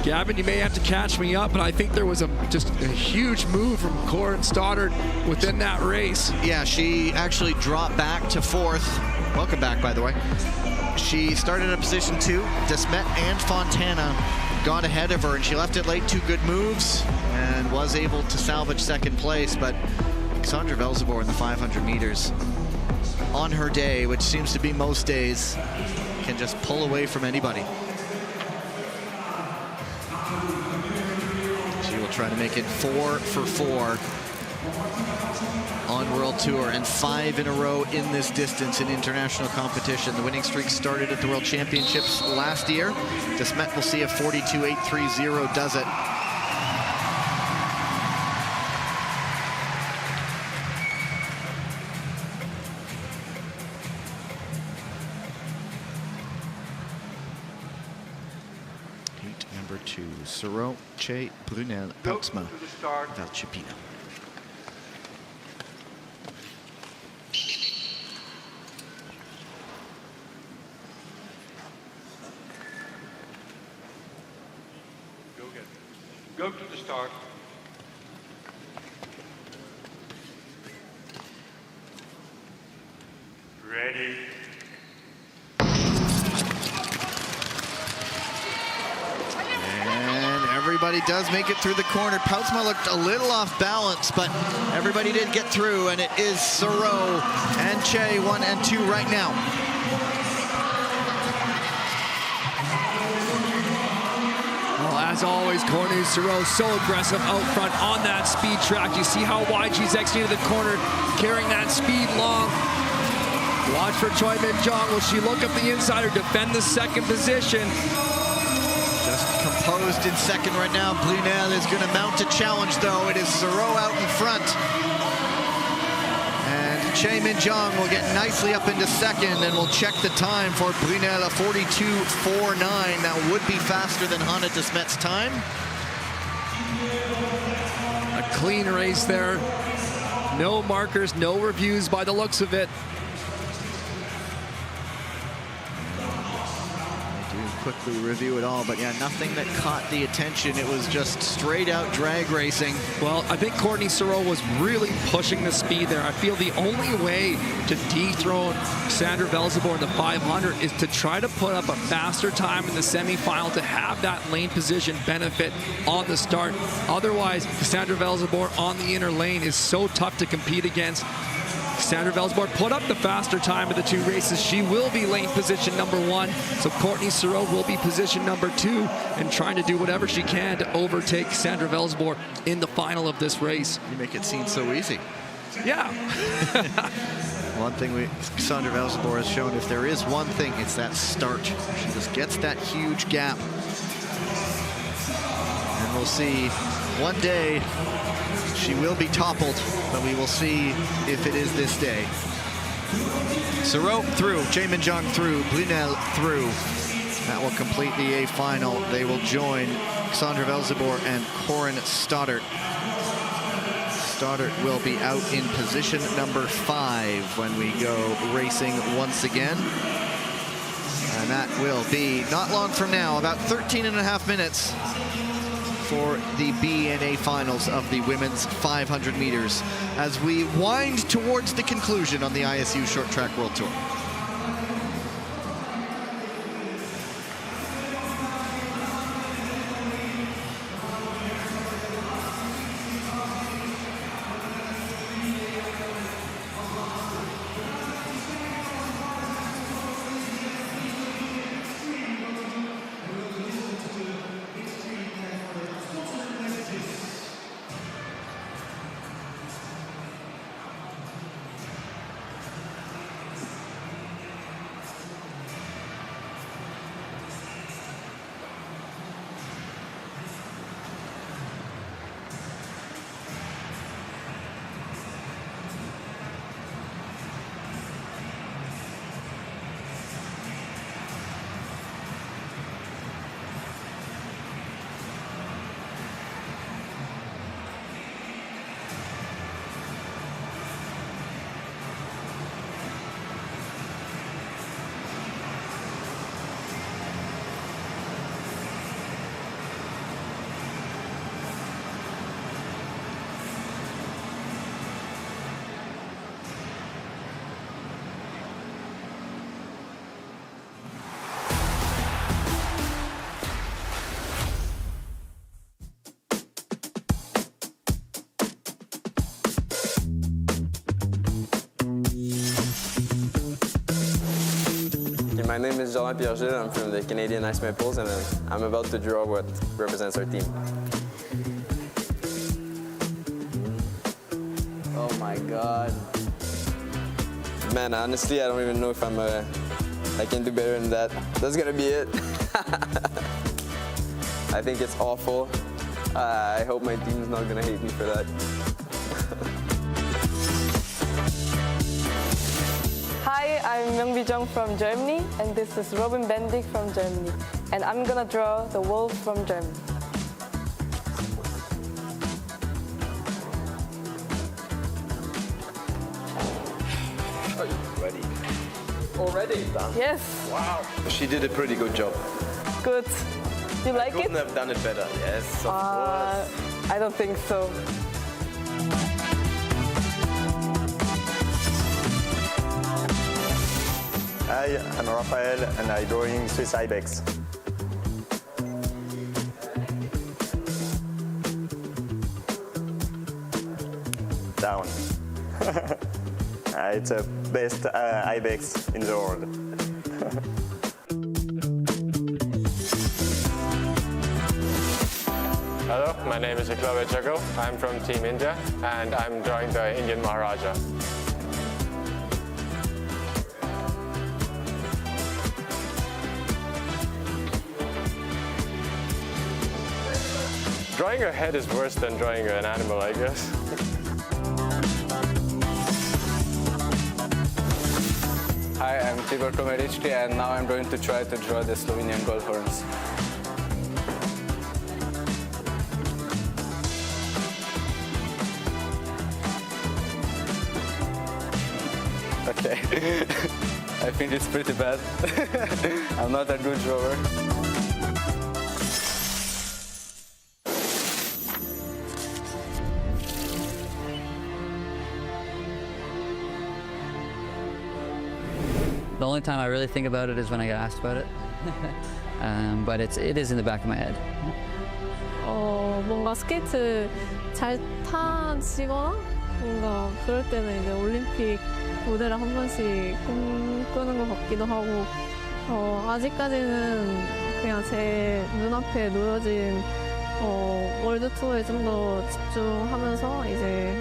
Gavin, you may have to catch me up, but I think there was just a huge move from Corinne Stoddart within that race. Yeah, she actually dropped back to fourth. Welcome back, by the way. She started at position 2. De Smet and Fontana got ahead of her, and she left it late. 2 good moves and was able to salvage second place. But Cassandra Velzeboer in the 500 meters on her day, which seems to be most days, can just pull away from anybody. She will try to make it 4 for 4 on World Tour, and 5 in a row in this distance in international competition. The winning streak started at the World Championships last year. De Smet will see a 42.830 does it. Heat number 2, Soro, Che, Brunel, Poutsma, Valchipina. Go to the start. Ready. And everybody does make it through the corner. Poutsma looked a little off balance, but everybody did get through, and it is Soro and Che 1 and 2 right now. Well, as as always, Courtney Sereau, so aggressive out front on that speed track. You see how wide she's exiting the corner, carrying that speed long. Watch for Choi Min-jung. Will she look up the inside or defend the second position? Just composed in second right now. Brunel is going to mount a challenge, though. It is Sereau out in front. And Choi Min-jung will get nicely up into second, and we'll check the time for Brunel, a 42.49. That would be faster than Hannah de Smet's time. A clean race there. No markers, no reviews by the looks of it. Quickly review it all, but yeah, nothing that caught the attention. It was just straight out drag racing. Well, I think Courtney Sereau was really pushing the speed there. I feel the only way to dethrone Sandra Velzebor in the 500 is to try to put up a faster time in the semifinal to have that lane position benefit on the start. Otherwise, Sandra Velzebor on the inner lane is so tough to compete against. Sandra Velzebor put up the faster time of the two races. She will be lane position number 1. So Courtney Sereau will be position number 2 and trying to do whatever she can to overtake Sandra Velzebor in the final of this race. You make it seem so easy. Yeah. One thing Sandra Velzebor has shown, if there is one thing, it's that start. She just gets that huge gap. And we'll see one day she will be toppled, but we will see if it is this day. Sereau through, Choi Min-jung through, Brunel through. That will complete the A final. They will join Sandra Velzebor and Corinne Stoddart. Stoddart will be out in position number 5 when we go racing once again. And that will be not long from now, about 13.5 minutes for the B and A finals of the women's 500 meters as we wind towards the conclusion on the ISU Short Track World Tour. My name is Jean-Pierre Gilles. I'm from the Canadian Ice Maples, and I'm about to draw what represents our team. Oh my God. Man, honestly, I don't even know if I can do better than that. That's gonna be it. I think it's awful. I hope my team's not gonna hate me for that. Hi, I'm Myung-bi Jung from Germany, and this is Robin Bendig from Germany. And I'm gonna draw the wolf from Germany. Are you ready? Already? Yes. Wow. She did a pretty good job. Good. You like it? Couldn't have done it better. Yes, of course. I don't think so. Hi, I'm Raphael and I'm drawing Swiss Ibex. Down. It's the best Ibex in the world. My name is Eklavya Jago. I'm from Team India and I'm drawing the Indian Maharaja. Drawing a head is worse than drawing an animal, I guess. Hi, I'm Tibor Komerički and now I'm going to try to draw the Slovenian gold horns. Okay, I think it's pretty bad. I'm not a good drawer. The only time I really think about it is when I get asked about it. But it is in the back of my head. 뭔가 스케이트 잘 타지거나 뭔가 그럴 때는 이제 올림픽 무대를 한 번씩 꿈꾸는 것 같기도 하고 아직까지는 그냥 제 눈앞에 놓여진 월드 투어에 좀 더 집중하면서 이제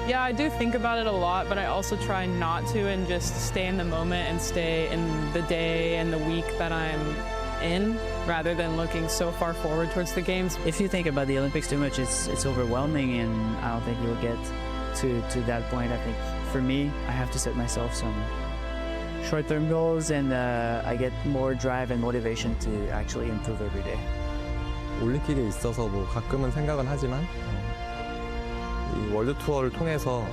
Yeah, I do think about it a lot, but I also try not to and just stay in the moment and stay in the day and the week that I'm in, rather than looking so far forward towards the games. If you think about the Olympics too much, it's overwhelming, and I don't think you'll get to that point. I think for me, I have to set myself some short-term goals, and I get more drive and motivation to actually improve every day. 올림픽에 있어서 뭐 가끔은 생각은 하지만 이 월드 투어를 통해서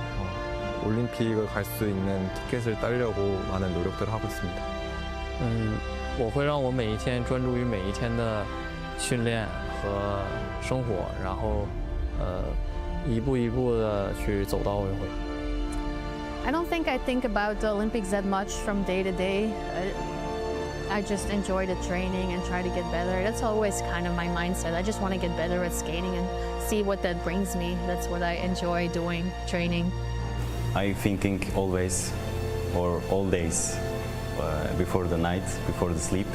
올림픽을 갈 수 있는 티켓을 따려고 많은 노력들을 하고 있습니다. 我会让我每一天专注于每一天的训练和生活，然后一步一步的去走到奥运会。 I don't think I think about the Olympics that much from day to day. I just enjoy the training and try to get better. That's always kind of my mindset. I just want to get better at skating and see what that brings me. That's what I enjoy doing, training. I'm thinking always or all days before the night, before the sleep.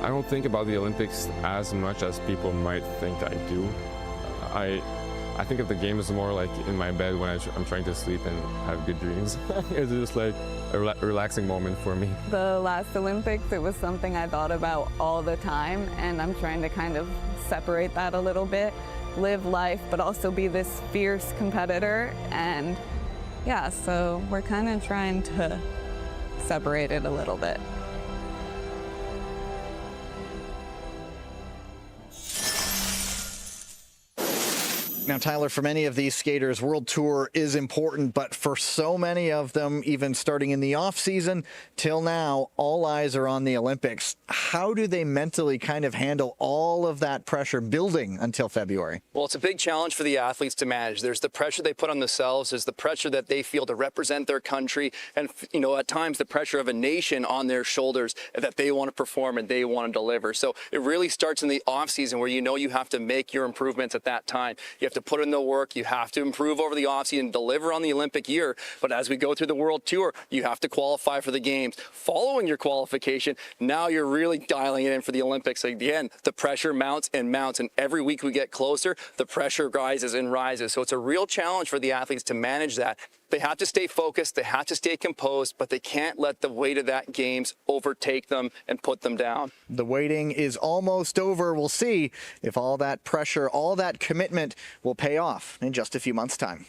I don't think about the Olympics as much as people might think I do. I think of the games more like in my bed when I'm trying to sleep and have good dreams. It's just like a relaxing moment for me. The last Olympics, it was something I thought about all the time, and I'm trying to kind of separate that a little bit, live life, but also be this fierce competitor. And yeah, so we're kind of trying to separate it a little bit. Now, Tyler, for many of these skaters, World Tour is important, but for so many of them, even starting in the off-season till now, all eyes are on the Olympics. How do they mentally kind of handle all of that pressure building until February? Well, it's a big challenge for the athletes to manage. There's the pressure they put on themselves. There's the pressure that they feel to represent their country. And, you know, at times the pressure of a nation on their shoulders that they want to perform and they want to deliver. So it really starts in the off-season where you know you have to make your improvements at that time. You have to put in the work. You have to improve over the off-season and deliver on the Olympic year. But as we go through the World Tour, you have to qualify for the games. Following your qualification, now you're really dialing it in for the Olympics. Again, the pressure mounts and mounts, and every week we get closer, the pressure rises and rises. So it's a real challenge for the athletes to manage that. They have to stay focused, they have to stay composed, but they can't let the weight of that games overtake them and put them down. The waiting is almost over. We'll see if all that pressure, all that commitment will pay off in just a few months' time.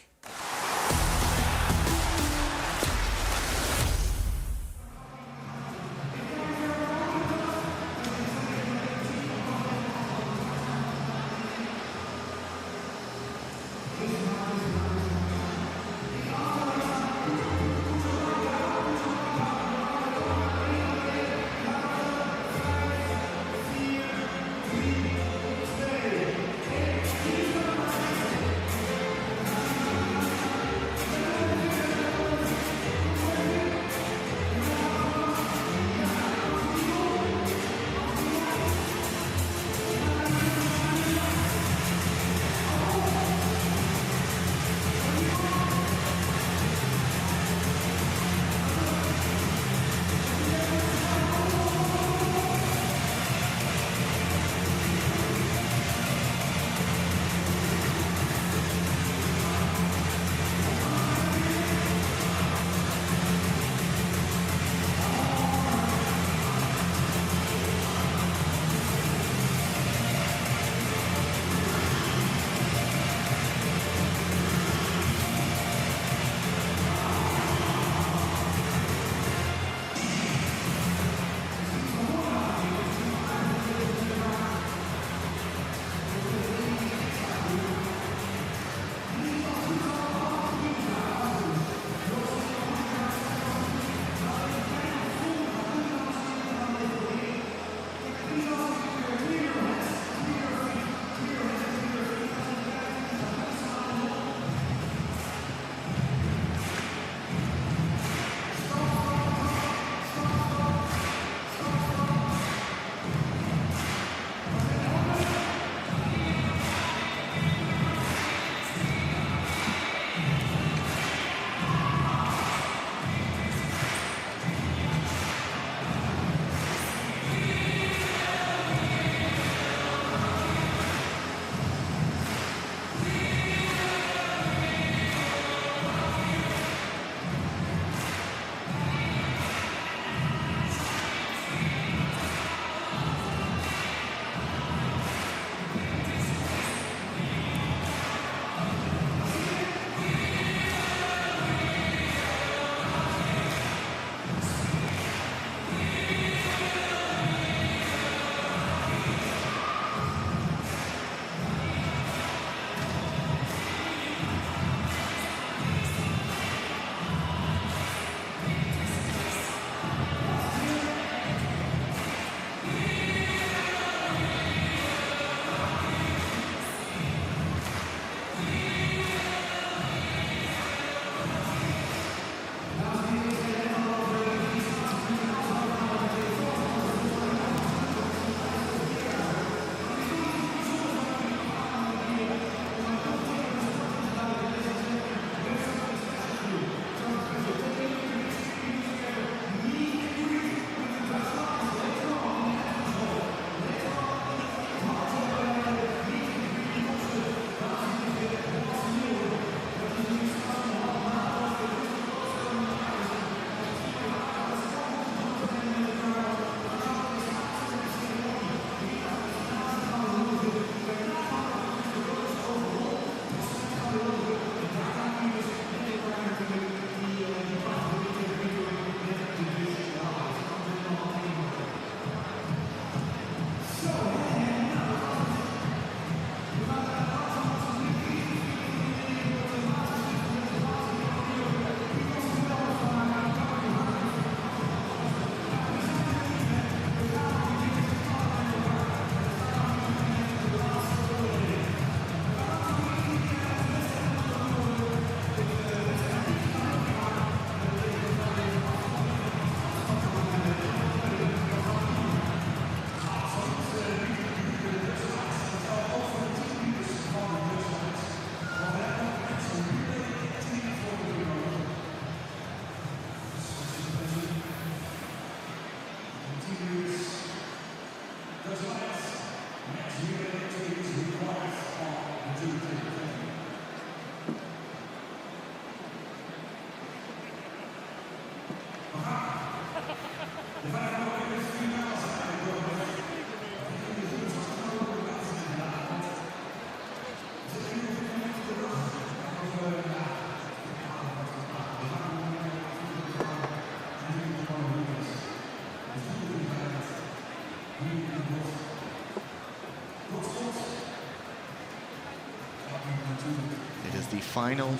It is the final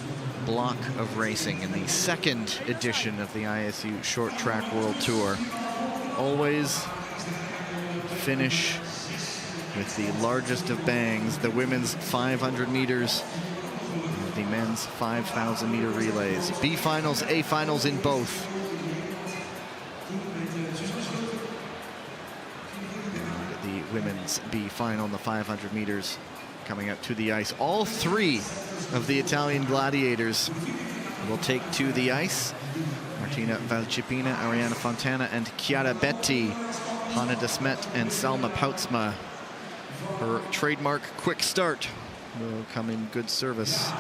block of racing in the second edition of the ISU Short Track World Tour. Always finish with the largest of bangs, the women's 500 meters, and the men's 5,000 meter relays. B finals, A finals in both. And the women's B final in the 500 meters coming up to the ice. All three of the Italian gladiators will take to the ice. Martina Valcipina, Arianna Fontana, and Chiara Betti. Hanna de Smet and Selma Poutsma. Her trademark quick start will come in good service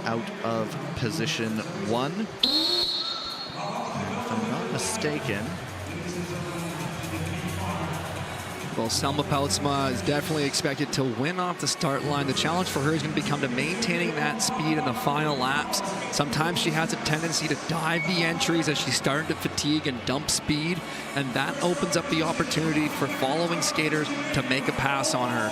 out of position 1. And if I'm not mistaken, well, Selma Poutsma is definitely expected to win off the start line. The challenge for her is going to become to maintaining that speed in the final laps. Sometimes she has a tendency to dive the entries as she's starting to fatigue and dump speed, and that opens up the opportunity for following skaters to make a pass on her.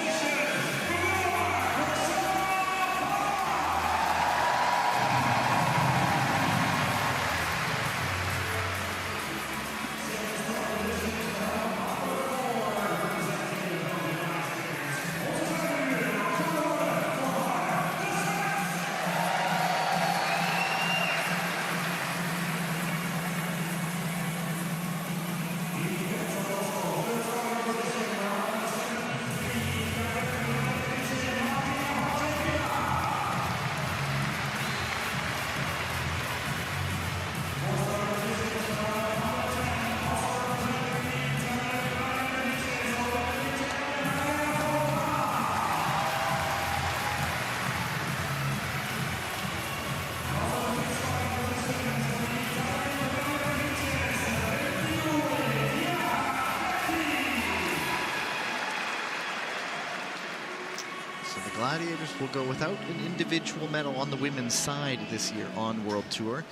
Gladiators will go without an individual medal on the women's side this year on World Tour.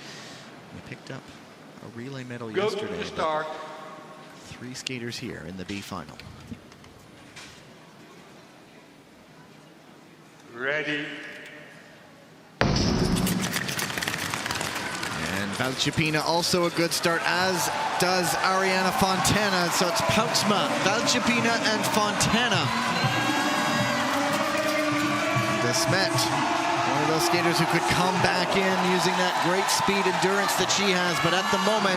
We picked up a relay medal yesterday. Go to the start. 3 skaters here in the B final. Ready. And Valcipina also a good start, as does Arianna Fontana. So it's Poutsma, Valcipina, and Fontana. De Smet, one of those skaters who could come back in using that great speed endurance that she has, but at the moment,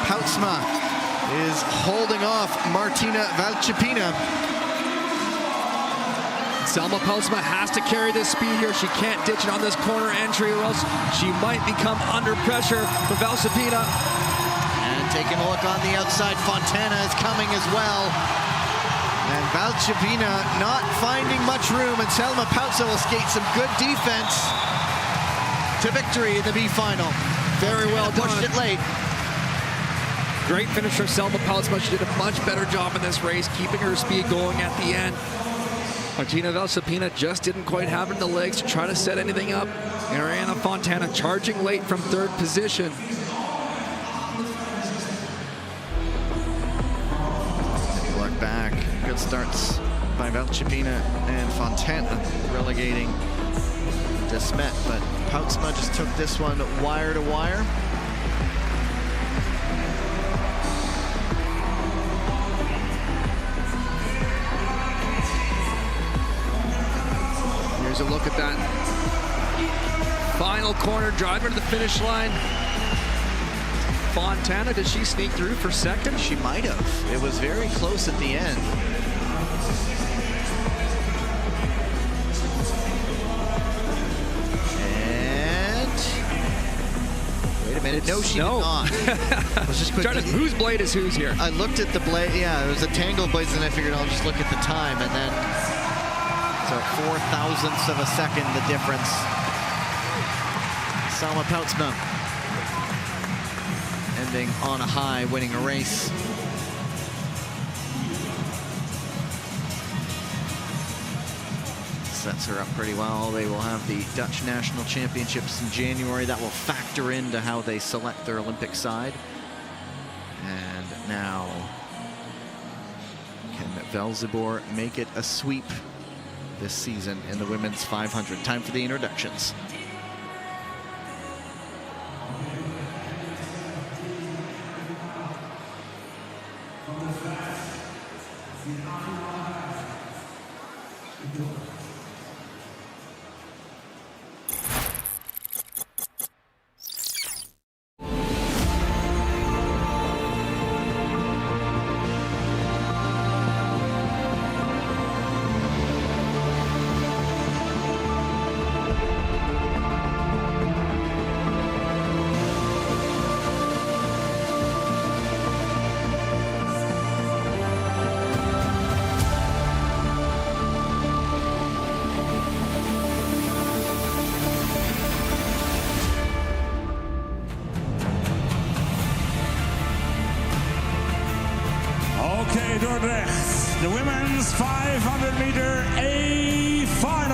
Poutsma is holding off Martina Valcipina. Selma Poutsma has to carry this speed here. She can't ditch it on this corner entry, or else she might become under pressure for Valcipina. And taking a look on the outside, Fontana is coming as well. And Valcipina not finding much room, and Selma Poutsma will skate some good defense to victory in the B final. Very well done. Pushed it late. Great finish for Selma Poutsma. She did a much better job in this race, keeping her speed going at the end. Martina Valcipina just didn't quite have it in the legs to try to set anything up. Arianna Fontana charging late from 3rd position. Look back. Good starts by Valcipina and Fontana, relegating De Smet, but Poutsma just took this one wire to wire. Here's a look at that final corner, driver to the finish line. Fontana, did she sneak through for 2nd? She might have. It was very close at the end. And wait a minute, No, she did not. Let's just quickly, whose blade is whose here? I looked at the blade. Yeah, it was a tangle blade, and I figured I'll just look at the time, and then so 4 thousandths of a second the difference. Salma Poutsma ending on a high, winning a race. Sets her up pretty well. They will have the Dutch National Championships in January. That will factor into how they select their Olympic side. And now, can Velzeboer make it a sweep this season in the women's 500? Time for the introductions. Okay, Dordrecht, the women's 500-meter A-final.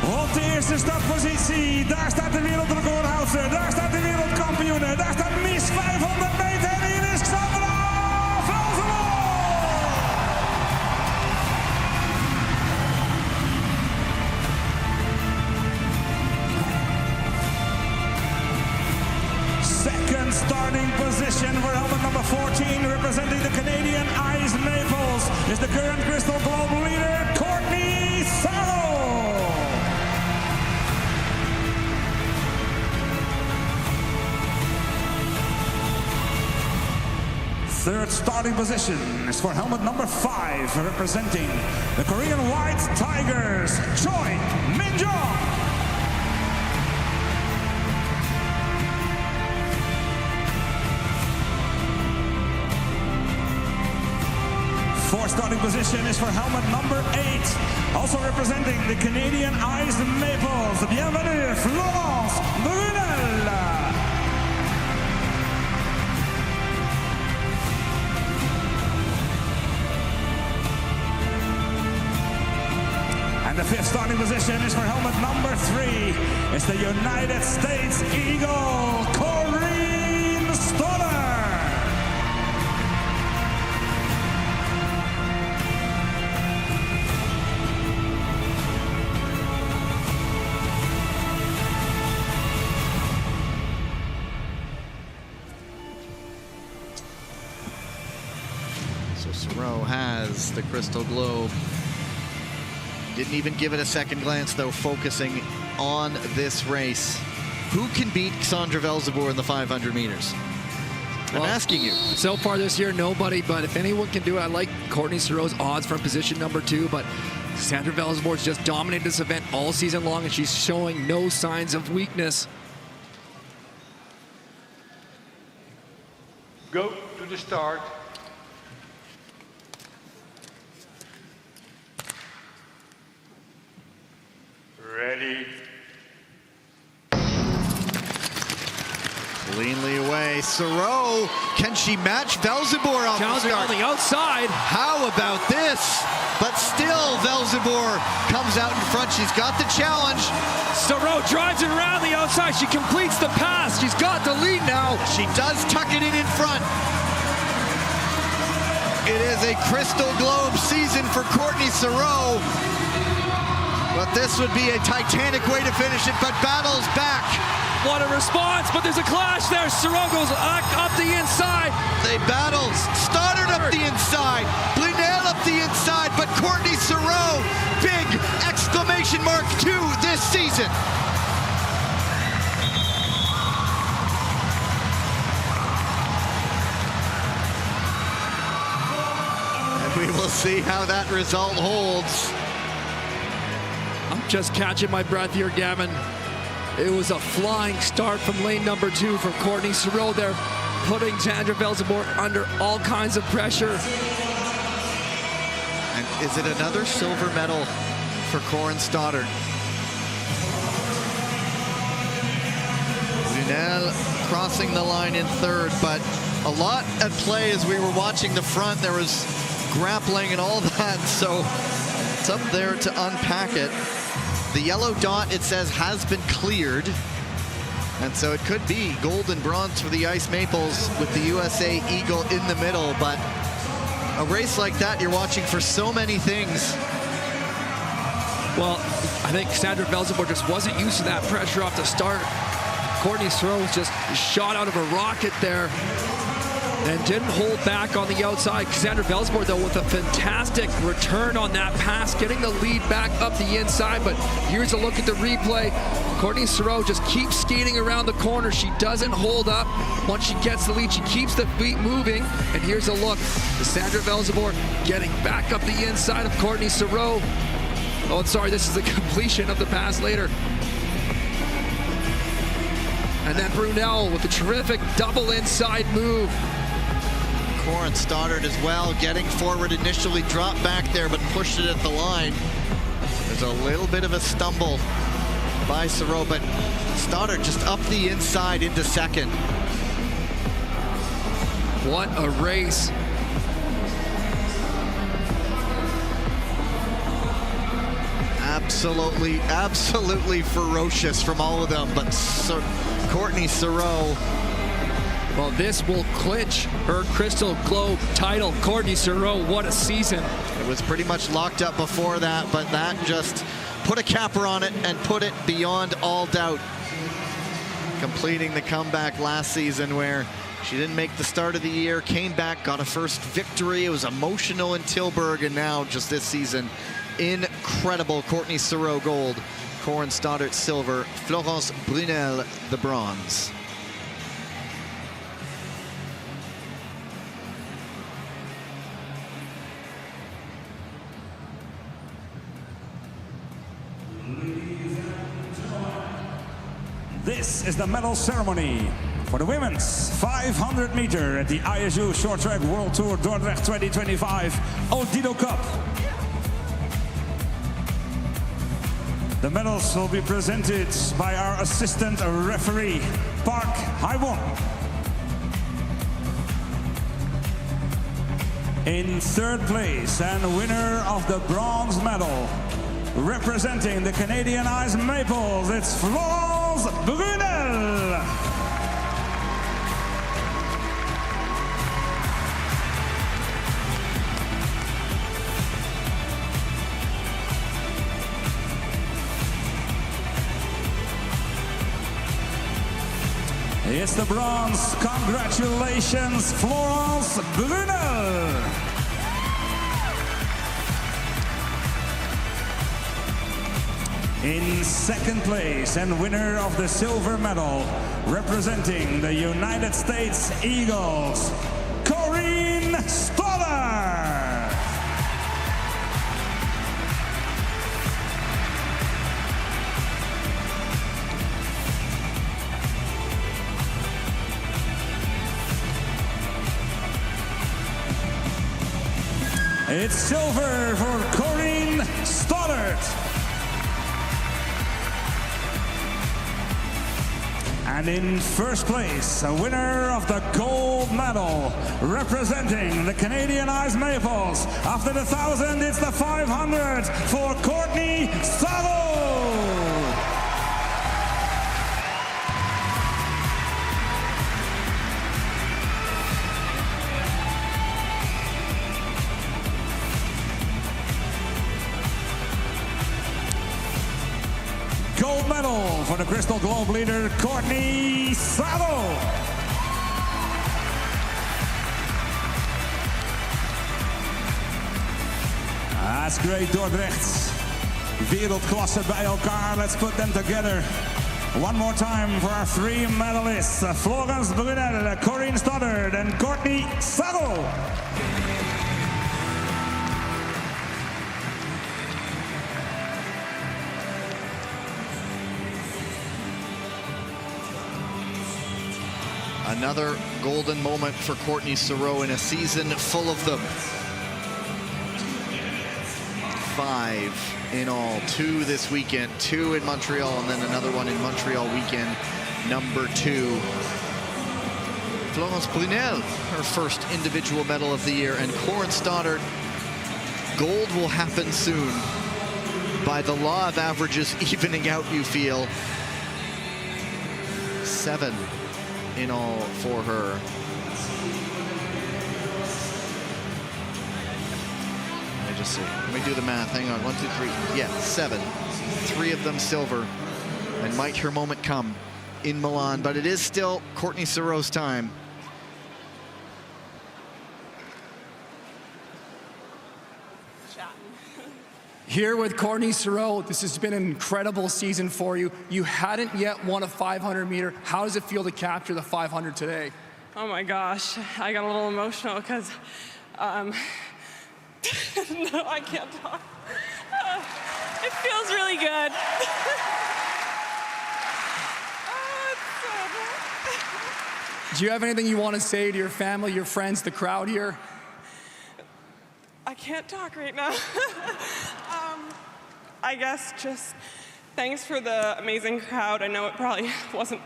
Op de eerste startpositie, daar staat de wereldrecordhoudster, daar staat de wereldkampioene, daar staat Miss 500 meter en hier is Xandra Velzeboer. Second starting position for helmet number 14, representing the Canadian Ice Maples, is the current Crystal Globe leader, Courtney Sarro. Third starting position is for helmet number 5, representing the Korean White Tigers, Choi Min-jong. Fourth starting position is for helmet number 8, also representing the Canadian Ice Maples. Bienvenue, Florence Brunel. And the fifth starting position is for helmet number 3. It's the United States Eagle, Corrine Stoller. So Sarro has the Crystal Globe. Didn't even give it a second glance, though, focusing on this race. Who can beat Xandra Velzeboer in the 500 meters? I'm asking you. So far this year, nobody, but if anyone can do it, I like Courtney Sarro's odds from position number 2, but Xandra Velzeboer's just dominated this event all season long, and she's showing no signs of weakness. Go to the start. Ready. Cleanly away. Sarro, can she match Velzeboer on the start? On the outside. How about this? But still, Velzeboer comes out in front. She's got the challenge. Sarro drives it around the outside. She completes the pass. She's got the lead now. She does tuck it in front. It is a Crystal Globe season for Courtney Sarro. But this would be a titanic way to finish it, but battles back. What a response, but there's a clash there. Sarro goes up the inside. They battled. Stoddard up the inside. Blinell up the inside, but Courtney Sarro, big exclamation mark 2 this season. And we will see how that result holds. I'm just catching my breath here, Gavin. It was a flying start from lane number 2 for Courtney Sorrow there, putting Sandra Velzenborg under all kinds of pressure. And is it another silver medal for Corinne Stoddard? Brunel crossing the line in 3rd, but a lot at play as we were watching the front. There was grappling and all that, so it's up there to unpack it. The yellow dot, it says, has been cleared. And so it could be gold and bronze for the Ice Maples with the USA Eagle in the middle. But a race like that, you're watching for so many things. Well, I think Sandra Velzenborg just wasn't used to that pressure off the start. Courtney Sorrow was just shot out of a rocket there and didn't hold back on the outside. Sandra Velzenborg, though, with a fantastic return on that pass, getting the lead back up the inside. But here's a look at the replay. Courtney Sorrow just keeps skating around the corner. She doesn't hold up. Once she gets the lead, she keeps the feet moving. And here's a look at Sandra Velzenborg getting back up the inside of Courtney Sorrow. Oh, sorry, this is the completion of the pass later. And then Brunel with a terrific double inside move. Corinne Stoddard as well, getting forward initially, dropped back there, but pushed it at the line. There's a little bit of a stumble by Sorrow, but Stoddard just up the inside into 2nd. What a race. Absolutely, absolutely ferocious from all of them, but Courtney Sorrow. Well, this will clinch her Crystal Globe title. Courtney Sorrow, what a season. It was pretty much locked up before that, but that just put a capper on it and put it beyond all doubt. Completing the comeback last season where she didn't make the start of the year, came back, got a first victory. It was emotional in Tilburg, and now just this season, incredible. Courtney Sorrow gold, Corinne Stoddard silver, Florence Brunel the bronze. This is the medal ceremony for the women's 500 meter at the ISU Short Track World Tour Dordrecht 2025 Odido Cup. The medals will be presented by our assistant referee, Park Haibon. In 3rd place and winner of the bronze medal, representing the Canadian Ice Maples, it's Florence Brunel. It's the bronze. Congratulations, Florence Brunel. In 2nd place and winner of the silver medal, representing the United States Eagles, Corinne Stoddard. It's silver for Corinne Stoddard. And in 1st place, a winner of the gold medal, representing the Canadian Ice Maples. After the 1,000, it's the 500 for Courtney Stoddard. Gold medal for the Crystal Globe leader, Courtney Stoddard. That's great, Dordrecht. Wereldklasse bij elkaar. Let's put them together. One more time for our 3 medalists, Florence Brunel, Corinne Stoddard, and Courtney Stoddard. Another golden moment for Courtney Saroux in a season full of them. 5 in all, 2 this weekend, 2 in Montreal, and then another one in Montreal weekend number 2. Florence Brunel, her first individual medal of the year, and Corin Stoddard, gold will happen soon. By the law of averages evening out, you feel. 7 in all for her. Let me just see. Let me do the math. Hang on. 1, 2, 3. Yeah, 7. 3 of them silver. And might her moment come in Milan, but it is still Courtney Saroux's time. Here with Courtney Saroux, this has been an incredible season for you. You hadn't yet won a 500 meter. How does it feel to capture the 500 today? Oh my gosh, I got a little emotional because, no, I can't talk. It feels really good. Do you have anything you want to say to your family, your friends, the crowd here? I can't talk right now. I guess just thanks for the amazing crowd. I know it probably wasn't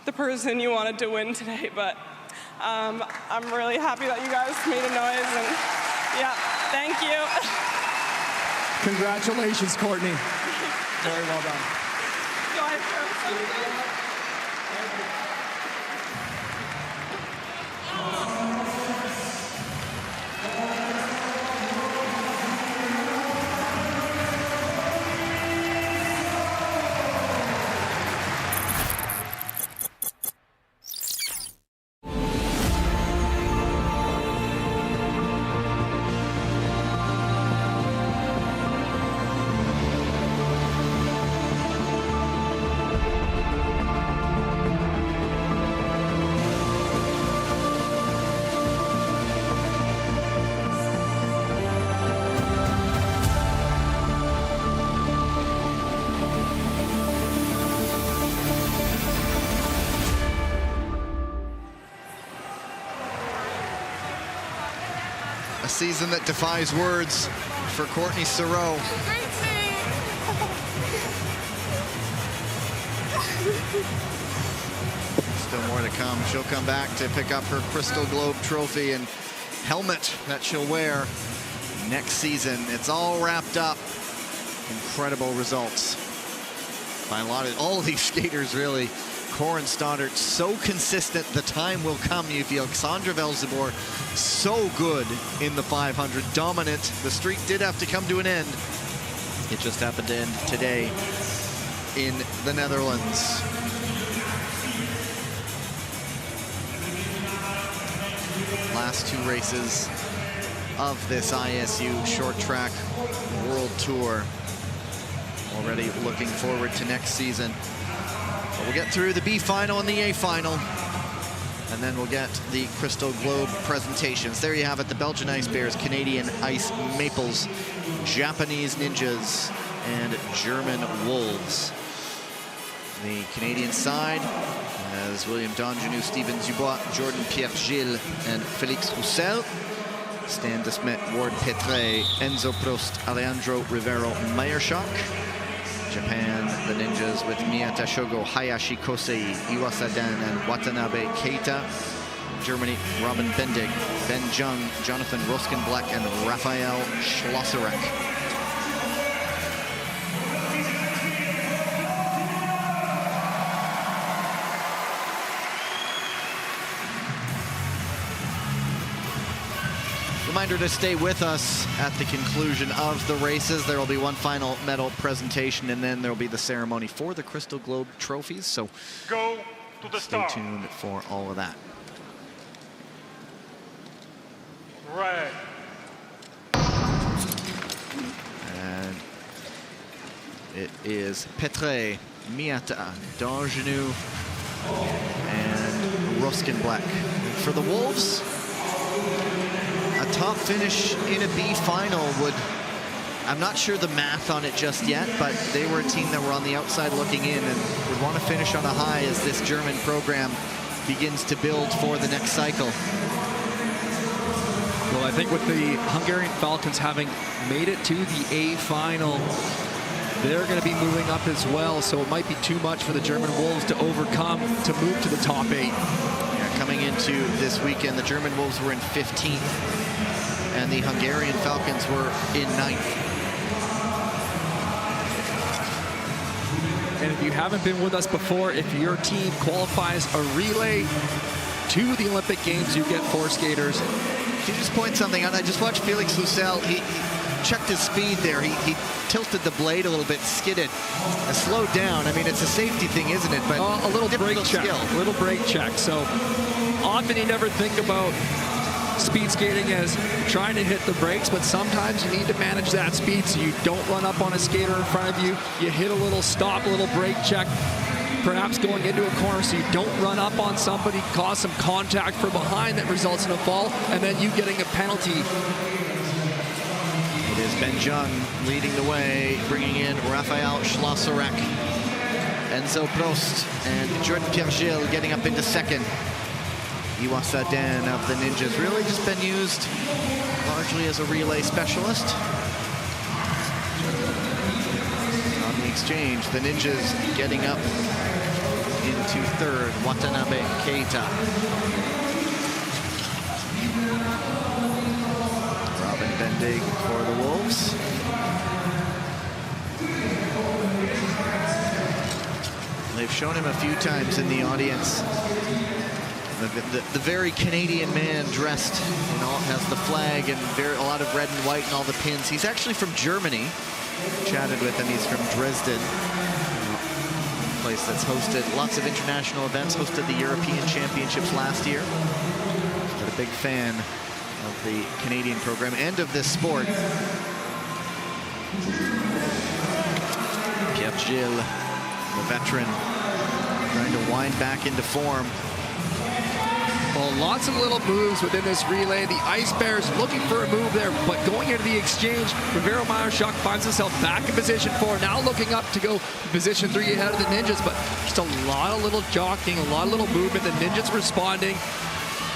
the person you wanted to win today, but I'm really happy that you guys made a noise, and yeah, thank you. Congratulations, Courtney. Very well done. Do I throw something? A season that defies words for Courtney Saroux. Still more to come. She'll come back to pick up her Crystal Globe trophy and helmet that she'll wear next season. It's all wrapped up. Incredible results by all of these skaters, really. Corin Stoddard, so consistent, the time will come, you feel. Cassandra Velzebor, so good in the 500, dominant. The streak did have to come to an end. It just happened to end today in the Netherlands. Last 2 races of this ISU short track world tour. Already looking forward to next season. We'll get through the B final and the A final, and then we'll get the Crystal Globe presentations. There you have it, the Belgian Ice Bears, Canadian Ice Maples, Japanese Ninjas, and German Wolves. The Canadian side has William Dongenou, Steven Dubois, Jordan Pierre-Gilles, and Félix Roussel. Stan de Smet, Ward Petre, Enzo Prost, Alejandro Rivero, Meyerschach. Japan, the Ninjas with Miyata Shogo, Hayashi Kosei, Iwasadan, and Watanabe Keita. Germany, Robin Bendig, Ben Jung, Jonathan Roskenblack, and Raphael Schlosserek. Reminder to stay with us at the conclusion of the races. There will be one final medal presentation, and then there will be the ceremony for the Crystal Globe trophies. So go to the stay tuned for all of that. Right. And it is Petre, Miyata, Dongenou, and Roskenblack. For the Wolves, a top finish in a B final would, I'm not sure the math on it just yet, but they were a team that were on the outside looking in and would want to finish on a high as this German program begins to build for the next cycle. Well, I think with the Hungarian Falcons having made it to the A final, they're going to be moving up as well, so it might be too much for the German Wolves to overcome to move to the top 8. Yeah, coming into this weekend, the German Wolves were in 15th, and the Hungarian Falcons were in 9th. And if you haven't been with us before, if your team qualifies a relay to the Olympic Games, you get 4 skaters. Can you just point something out? I just watched Felix Lucel. He checked his speed there. He tilted the blade a little bit, skidded, slowed down. I mean, it's a safety thing, isn't it? But a little brake check. A little brake check. So often you never think about speed skating as trying to hit the brakes, but sometimes you need to manage that speed so you don't run up on a skater in front of you. You hit a little stop, a little brake check, perhaps going into a corner so you don't run up on somebody, cause some contact from behind that results in a fall, and then you getting a penalty. It is Ben Jung leading the way, bringing in Raphael Schlosserek, Enzo Prost, and Jordan Pierre-Gilles getting up into second. Iwasa Dan of the Ninjas really just been used largely as a relay specialist. On the exchange, the Ninjas getting up into third, Watanabe Keita. Robin Bendig for the Wolves. They've shown him a few times in the audience. The very Canadian man dressed, has the flag and a lot of red and white and all the pins. He's actually from Germany. Chatted with him. He's from Dresden, a place that's hosted lots of international events, hosted the European Championships last year. But a big fan of the Canadian program and of this sport. Pierre-Gilles, the veteran, trying to wind back into form. Well, lots of little moves within this relay. The Ice Bears looking for a move there, but going into the exchange, Rivero Mayerschuk finds himself back in position 4, now looking up to go position 3 ahead of the Ninjas, but just a lot of little jockeying, a lot of little movement. The Ninjas responding.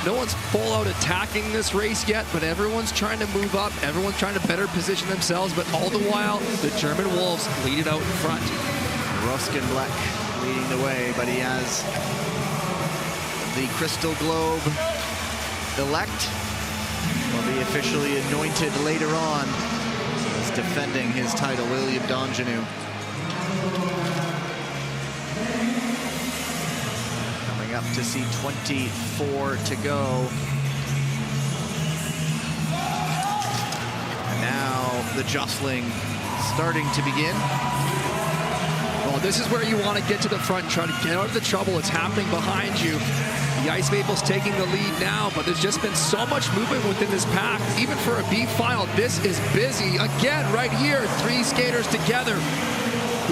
No one's full out attacking this race yet, but everyone's trying to move up. Everyone's trying to better position themselves, but all the while, the German Wolves lead it out in front. Roskenblack leading the way, but he has the Crystal Globe elect. Will be officially anointed later on as defending his title, William Dongenew. Coming up to see 24 to go. And now the jostling starting to begin. Well, this is where you want to get to the front and try to get out of the trouble that's happening behind you. The Ice Maples taking the lead now, but there's just been so much movement within this pack. Even for a B final, this is busy. Again, right here, 3 skaters together.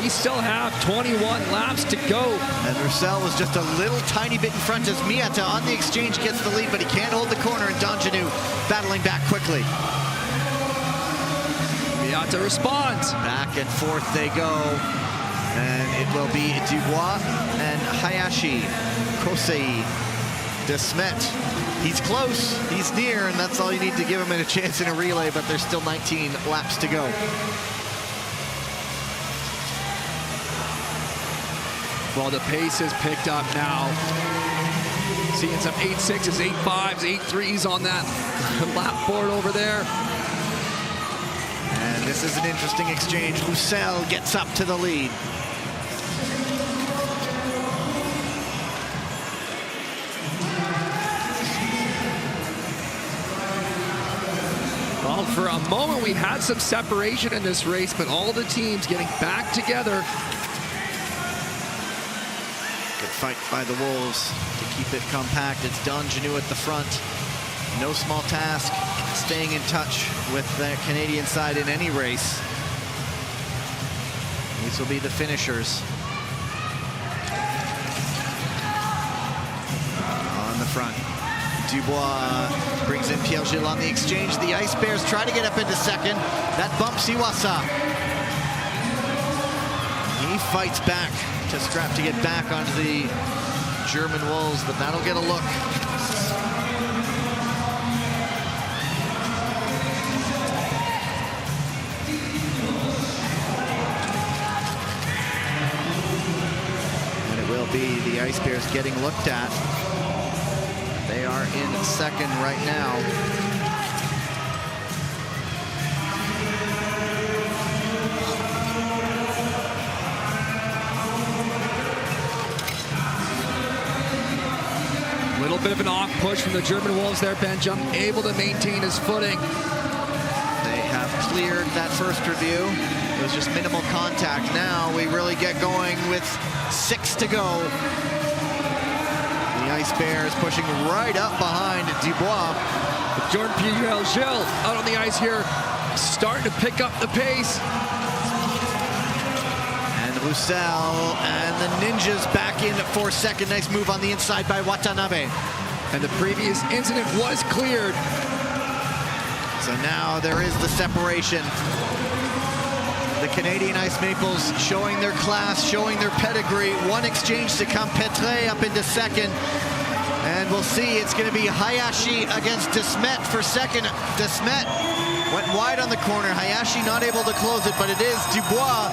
We still have 21 laps to go. And Roussel was just a little tiny bit in front as Miata on the exchange gets the lead, but he can't hold the corner, and Dongenew battling back quickly. Miata responds. Back and forth they go. And it will be Dubois and Hayashi. Kosei, De Smet. He's close, he's near, and that's all you need to give him a chance in a relay, but there's still 19 laps to go. Well, the pace has picked up now. Seeing some 8.6s, 8.5s, 8.3s on that lap board over there. And this is an interesting exchange. Roussel gets up to the lead. Well, for a moment we had some separation in this race, but all the teams getting back together. Good fight by the Wolves to keep it compact. It's Dongenew at the front. No small task, staying in touch with the Canadian side in any race. These will be the finishers. On the front. Dubois brings in Pierre-Gilles on the exchange. The Ice Bears try to get up into second. That bumps Iwasa. He fights back to scrap to get back onto the German Wolves, but that'll get a look. And it will be the Ice Bears getting looked at. They are in second right now. Little bit of an off push from the German Wolves there. Benjam able to maintain his footing. They have cleared that first review. It was just minimal contact. Now we really get going with 6 to go. The Ice Bears pushing right up behind Dubois. Jordan Pierre-Gilles out on the ice here, starting to pick up the pace. Roussel and the Ninjas back in for second. Nice move on the inside by Watanabe. And the previous incident was cleared. So now there is the separation. The Canadian Ice Maples showing their class, showing their pedigree. One exchange to come. Petre up into second. And we'll see, it's going to be Hayashi against Desmet for second. Desmet went wide on the corner. Hayashi not able to close it, but it is Dubois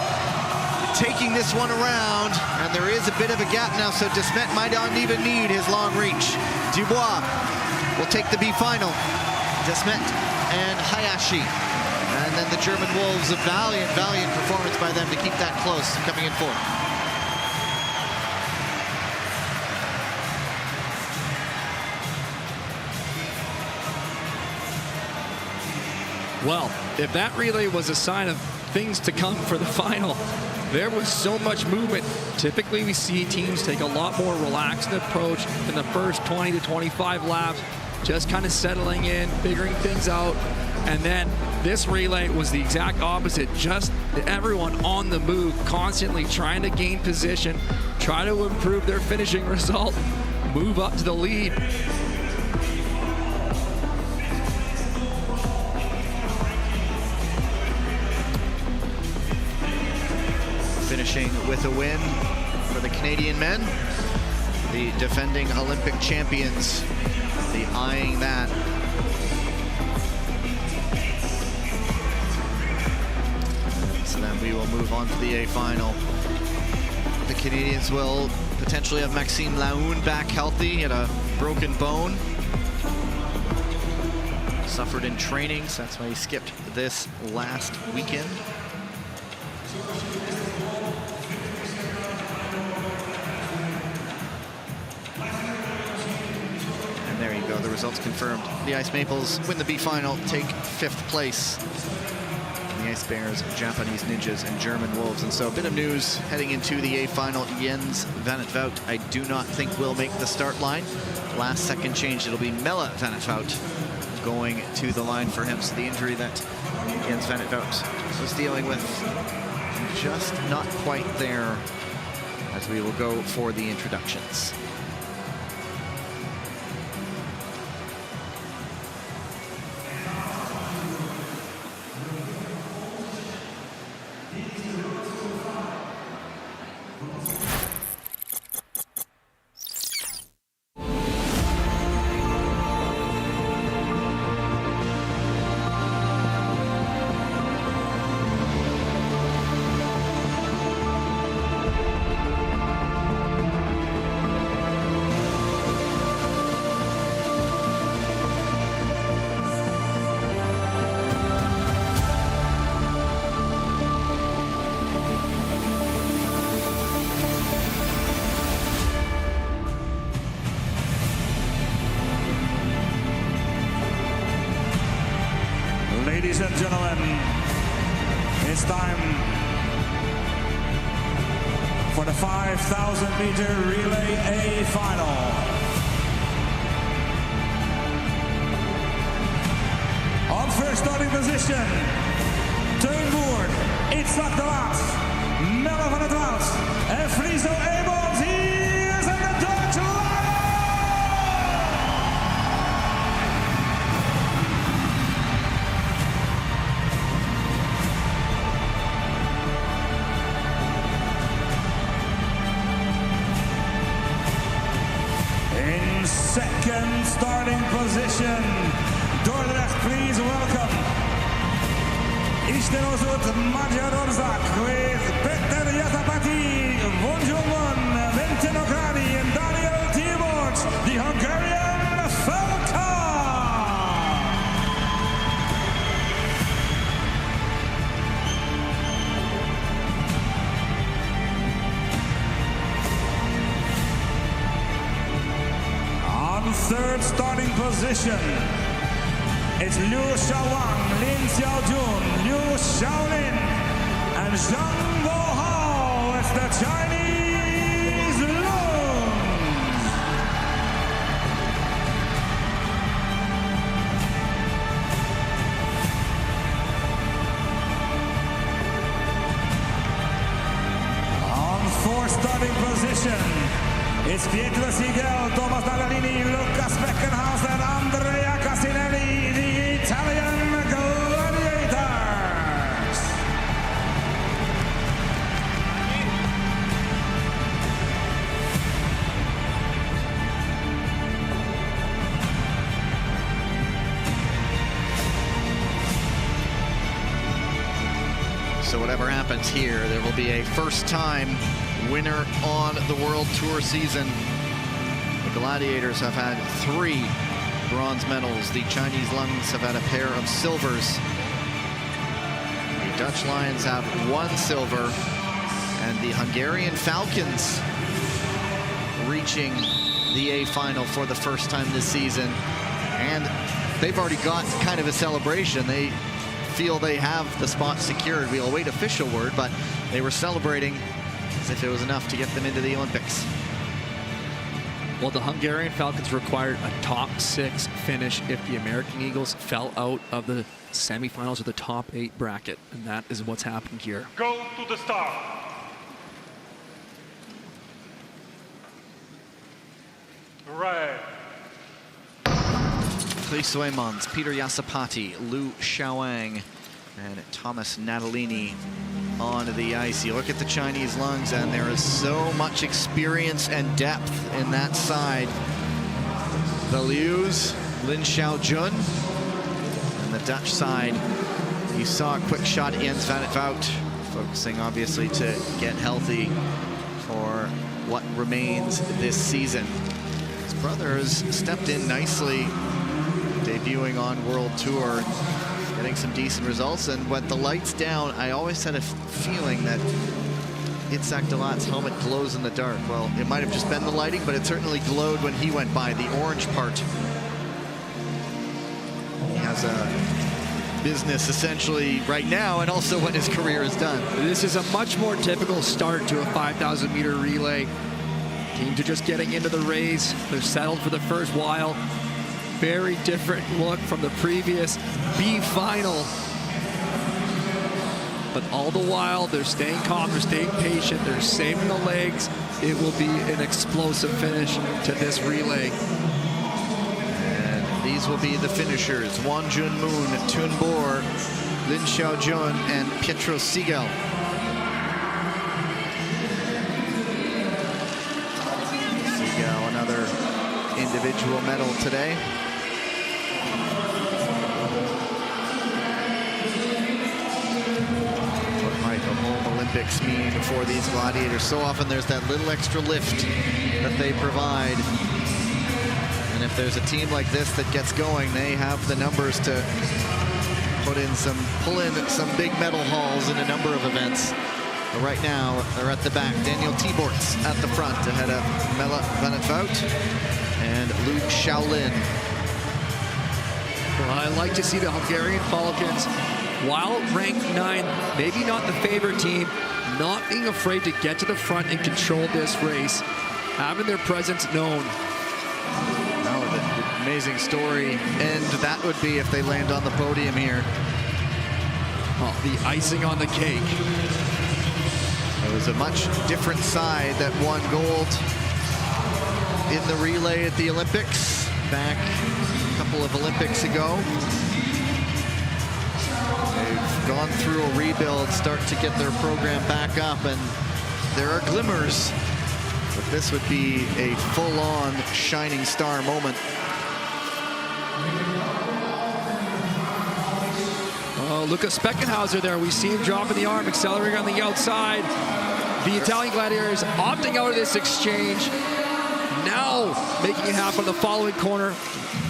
taking this one around, and there is a bit of a gap now, so Desmet might not even need his long reach. Dubois will take the B final. Desmet and Hayashi. And then the German Wolves, a valiant performance by them to keep that close, coming in fourth. Well, if that relay was a sign of things to come for the final, there was so much movement. Typically, we see teams take a lot more relaxed approach in the first 20 to 25 laps, just kind of settling in, figuring things out. And then this relay was the exact opposite. Just everyone on the move, constantly trying to gain position, try to improve their finishing result, move up to the lead. Finishing with a win for the Canadian men, the defending Olympic champions, the eyeing that. So then we will move on to the A final. The Canadians will potentially have Maxime Lahoun back healthy at a broken bone. Suffered in training, so that's why he skipped this last weekend. There you go, the results confirmed. The Ice Maples win the B final, take 5th place. The Ice Bears, Japanese Ninjas, and German Wolves. And so a bit of news heading into the A final. Jens van 't Vout, I do not think will make the start line. Last second change, it'll be Melle van 't Vout going to the line for him. So the injury that Jens van 't Vout was dealing with, just not quite there, as we will go for the introductions. Ladies and gentlemen, it's time for the 5,000-meter relay A final. On first starting position, Teunboer, Itzhak de Laat, Melle van 't Vout, en Friso Ebels. Hier zijn de Duitse Lions! second starting position. Dordrecht, please welcome. Isten Osut Magyarország with Peter Jatapati, Vonjungon, Ventenokrani, and Daniel Tibort, the Hungarian Falcon. On third starting position, it's Liu Xiaowang, Lin Xiaojun, Liu Xiaolin, and Zhang Guohao. It's the Chinese Lungs. On fourth starting position, it's Pietro Sigel, Thomas Natalini, Lucas Beckenhaus, and Andrea Cassinelli, the Italian Gladiators. So whatever happens here, there will be a first-time winner on the World Tour season. The Gladiators have had 3 bronze medals. The Chinese Lungs have had a pair of silvers. The Dutch Lions have 1 silver, and the Hungarian Falcons reaching the A final for the first time this season. And they've already got kind of a celebration. They feel they have the spot secured. We'll await official word, but they were celebrating as if it was enough to get them into the Olympics. Well, the Hungarian Falcons required a top 6 finish if the American Eagles fell out of the semifinals or the top 8 bracket, and that is what's happening here. Go to the start. Right. Chris Weymans, Peter Jasapati, Liu Xiaowang, and Thomas Natalini on the ice. You look at the Chinese Lungs, and there is so much experience and depth in that side. The Lius, Lin Xiaojun, and the Dutch side. You saw a quick shot, Jens van 't Vout, focusing obviously to get healthy for what remains this season. His brother has stepped in nicely, debuting on World Tour, getting some decent results. And with the lights down, I always had a feeling that Itzhak Dalat's helmet glows in the dark. Well, it might have just been the lighting, but it certainly glowed when he went by, the orange part. He has a business essentially right now, and also when his career is done. This is a much more typical start to a 5,000 meter relay. Teams are just getting into the race. They're settled for the first while. Very different look from the previous B final. But all the while, they're staying calm, they're staying patient, they're saving the legs. It will be an explosive finish to this relay. And these will be the finishers: Won Jun Moon, Tun Bor, Lin Xiaojun, and Pietro Sigel. Sigel, another individual medal today. Olympics mean for these gladiators. So often there's that little extra lift that they provide. And if there's a team like this that gets going, they have the numbers to pull in some big medal hauls in a number of events. But right now, they're at the back. Daniel Tibort's at the front ahead of Mela van 't Vout and Liu Xiaolin. Well, I like to see the Hungarian Falcons, while ranked 9, maybe not the favorite team, not being afraid to get to the front and control this race, having their presence known. Well, the amazing story end that would be if they land on the podium here. Oh, the icing on the cake. It was a much different side that won gold in the relay at the Olympics back a couple of Olympics ago. They've gone through a rebuild, start to get their program back up, and there are glimmers, but this would be a full-on shining star moment So Luca Speckenhauser there, we see him dropping the arm, accelerating on the outside. The Italian gladiators opting out of this exchange. Now making it happen on the following corner.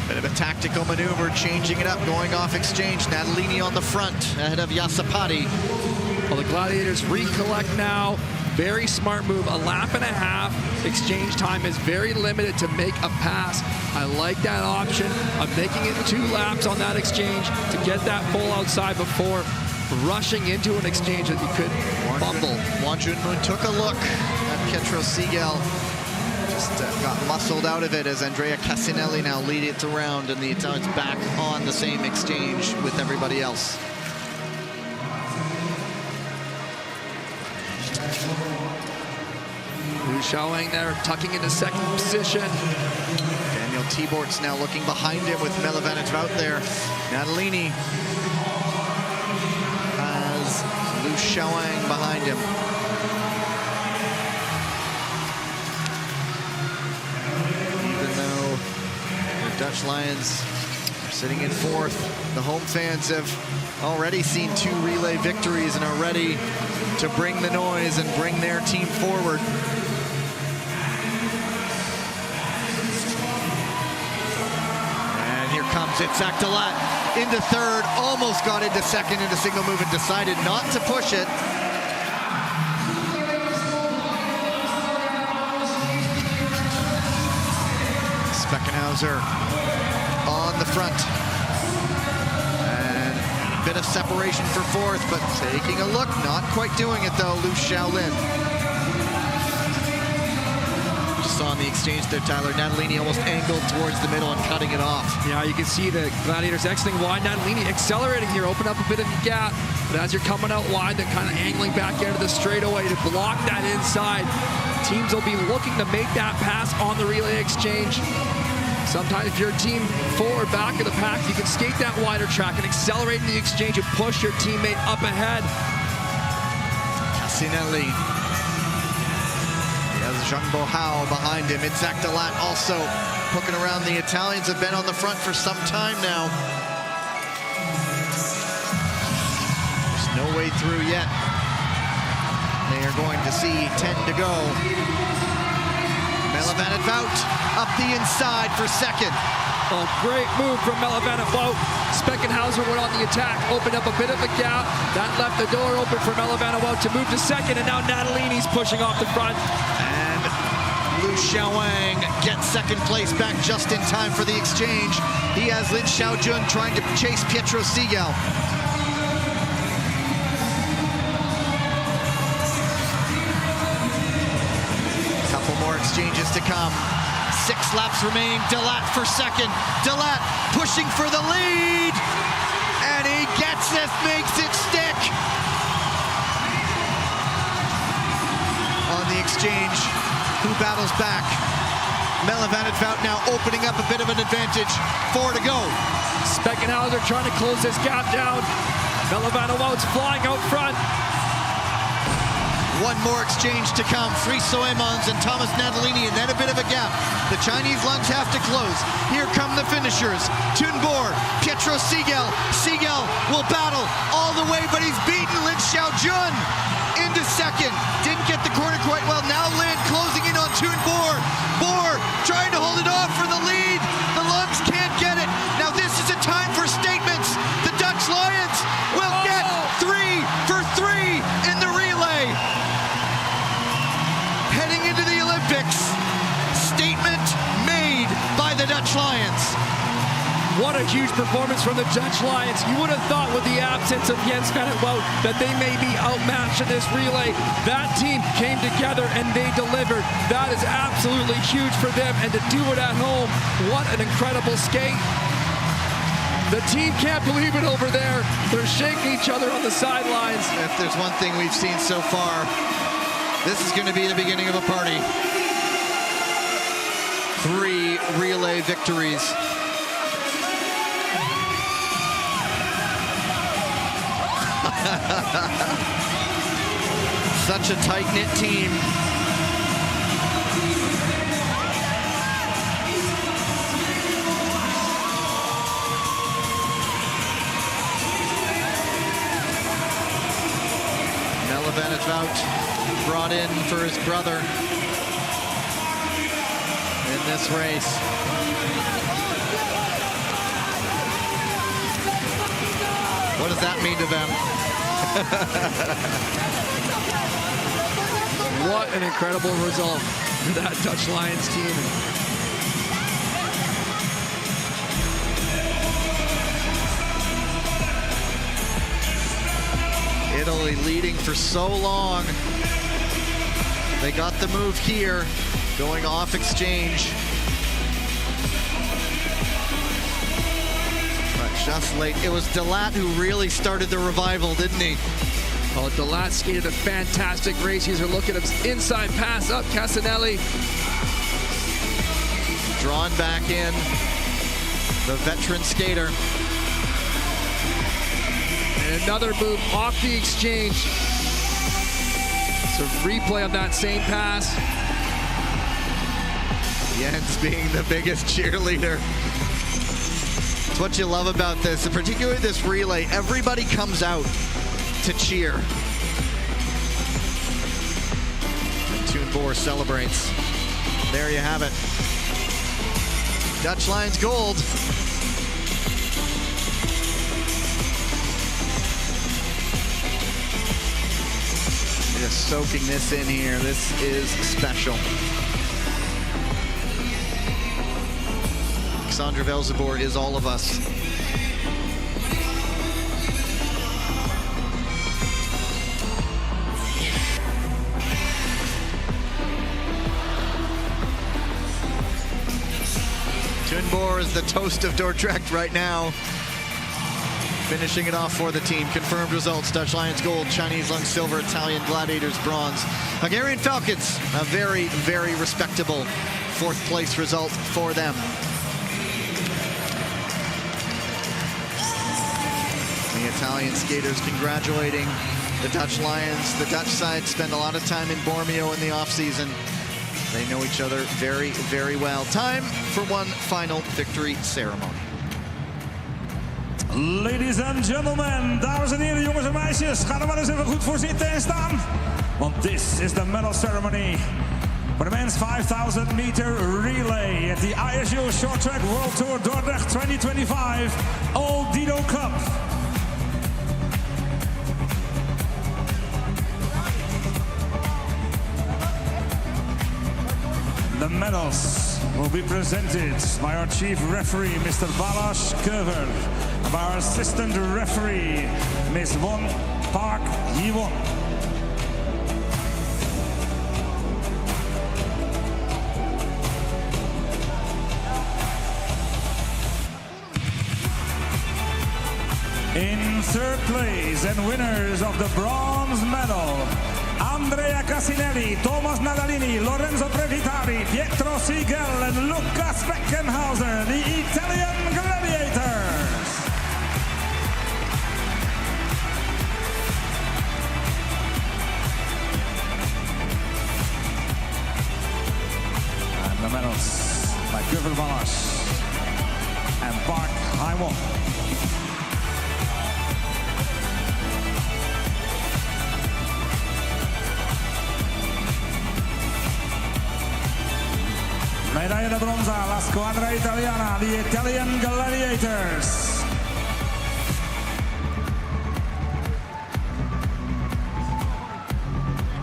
Bit of a tactical maneuver, changing it up, going off exchange. Natalini on the front, ahead of Yassapati. Well, the gladiators recollect now. Very smart move, a lap and a half. Exchange time is very limited to make a pass. I like that option of making it 2 laps on that exchange to get that full outside before rushing into an exchange that you could fumble. Wang Junmoon took a look at Pietro Segal. Just got muscled out of it as Andrea Cassinelli now lead it around, and the Italians back on the same exchange with everybody else. Liu Xiaowang there, tucking into second position. Daniel Tibort's now looking behind him with Melevanec out there. Natalini has Liu Xiaowang behind him. Even though the Dutch Lions are sitting in 4th, the home fans have already seen 2 relay victories and are ready to bring the noise and bring their team forward. And here comes Itzhak Talat into 3rd, almost got into 2nd in a single move and decided not to push it. Speckenhauser on the front. Bit of separation for 4th, but taking a look, not quite doing it though, Liu Xiaolin. Just saw on the exchange there, Tyler, Natalini almost angled towards the middle and cutting it off. Yeah, you can see the gladiators exiting wide. Natalini accelerating here, open up a bit of a gap, but as you're coming out wide, they're kind of angling back into the straightaway to block that inside. Teams will be looking to make that pass on the relay exchange. Sometimes if you're a team forward, back of the pack, you can skate that wider track and accelerate in the exchange and push your teammate up ahead. Cassinelli. He has Zhang Bohao behind him. Itzhak Talat also hooking around. The Italians have been on the front for some time now. There's no way through yet. They are going to see 10 to go. Melevanec Wout up the inside for 2nd. Oh, great move from Melevanec Wout. Speckenhauser went on the attack, opened up a bit of a gap. That left the door open for Melevanec Wout to move to 2nd, and now Natalini's pushing off the front. And Liu Xiaowang gets 2nd place back just in time for the exchange. He has Lin Xiaojun trying to chase Pietro Segal. Couple more exchanges to come. 6 laps remaining. Talat for 2nd. Talat pushing for the lead. And he gets this, makes it stick. On the exchange, who battles back? Melevanec Wout now opening up a bit of an advantage. 4 to go. Speckenhauser trying to close this gap down. Melevanec Wout's flying out front. 1 more exchange to come. Friso Emons and Thomas Natalini, and then a bit of a gap. The Chinese lungs have to close. Here come the finishers. Tunbor, Pietro Segal. Segal will battle all the way, but he's beaten Lin Xiaojun into 2nd. Didn't get the corner quite well. Now Lin closing in on Tunbor. Bor trying to hold it off for the lead. The lungs can't get it. Now this is a time for statements. The Dutch Lions will get 3 for 3 in the relay. Heading into the Olympics, statement made by the Dutch Lions. What a huge performance from the Dutch Lions. You would have thought with the absence of Jens van 't Wout that they may be outmatched in this relay. That team came together and they delivered. That is absolutely huge for them, and to do it at home, what an incredible skate. The team can't believe it over there. They're shaking each other on the sidelines. If there's one thing we've seen so far, this is going to be the beginning of a party. 3 relay victories. Such a tight-knit team. Van 't Wout brought in for his brother in this race. What does that mean to them? What an incredible result for that Dutch Lions team. Italy leading for so long. They got the move here, going off exchange. But just late. It was Delat who really started the revival, didn't he? Oh, Delat skated a fantastic race. He's looking at his inside pass up Casanelli. Drawn back in. The veteran skater. And another move off the exchange. So replay of that same pass. Jens being the biggest cheerleader. It's what you love about this, and particularly this relay. Everybody comes out to cheer. And Thunborg celebrates. There you have it. Dutch Lions gold. Just soaking this in here. This is special. Alexandra Velzeboer is all of us. Thunborg is the toast of Dordrecht right now. Finishing it off for the team. Confirmed results: Dutch Lions gold, Chinese Lung silver, Italian Gladiators bronze. Hungarian Falcons, a very, very respectable fourth place result for them. The Italian skaters congratulating the Dutch Lions. The Dutch side spend a lot of time in Bormio in the off-season. They know each other very, very well. Time for one final victory ceremony. Ladies and gentlemen, dames en heren, jongens en meisjes, ga er maar eens even goed voor zitten en staan. Want this is the medal ceremony for the men's 5,000 meter relay at the ISU Short Track World Tour Dordrecht 2025 Aldido Cup. The medals will be presented by our chief referee, Mr. Balázs Köver, and by our assistant referee, Ms. Won Park Yi-won. In third place and winners of the bronze medal, Andrea Casinelli, Thomas Nadalini, Lorenzo Previtari, Pietro Siegel, and Lucas Beckenhauser, the Italian Gladiators. And the medals by Köver Balázs and Park Yi-won. Medaglia de bronza, la squadra italiana, the Italian Gladiators.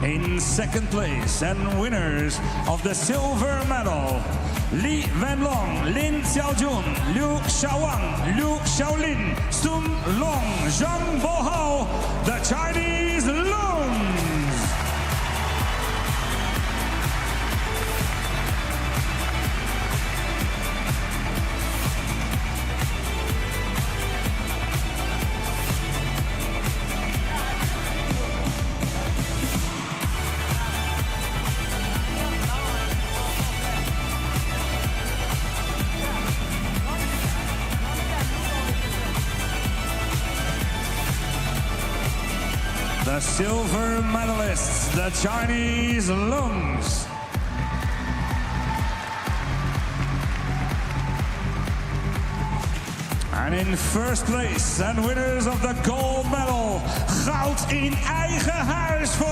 In second place and winners of the silver medal, Li Wenlong, Lin Xiaojun, Liu Xiaowang, Liu Xiaolin, Sun Long, Zhang Bohao, the Chinese Lungs. The silver medalists, the Chinese Lungs. And in first place and winners of the gold medal, goud in eigen huis voor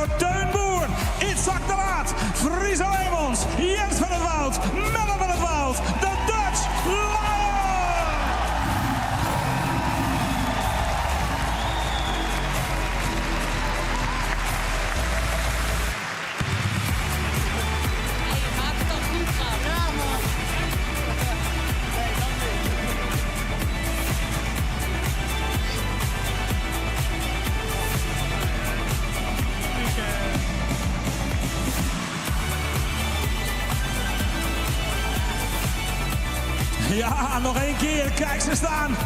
Ja, nog één keer. Kijk ze staan.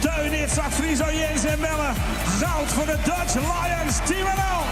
Teun, Itzhak, Friso, Jens en Melle. Goud voor de Dutch Lions. Team NL.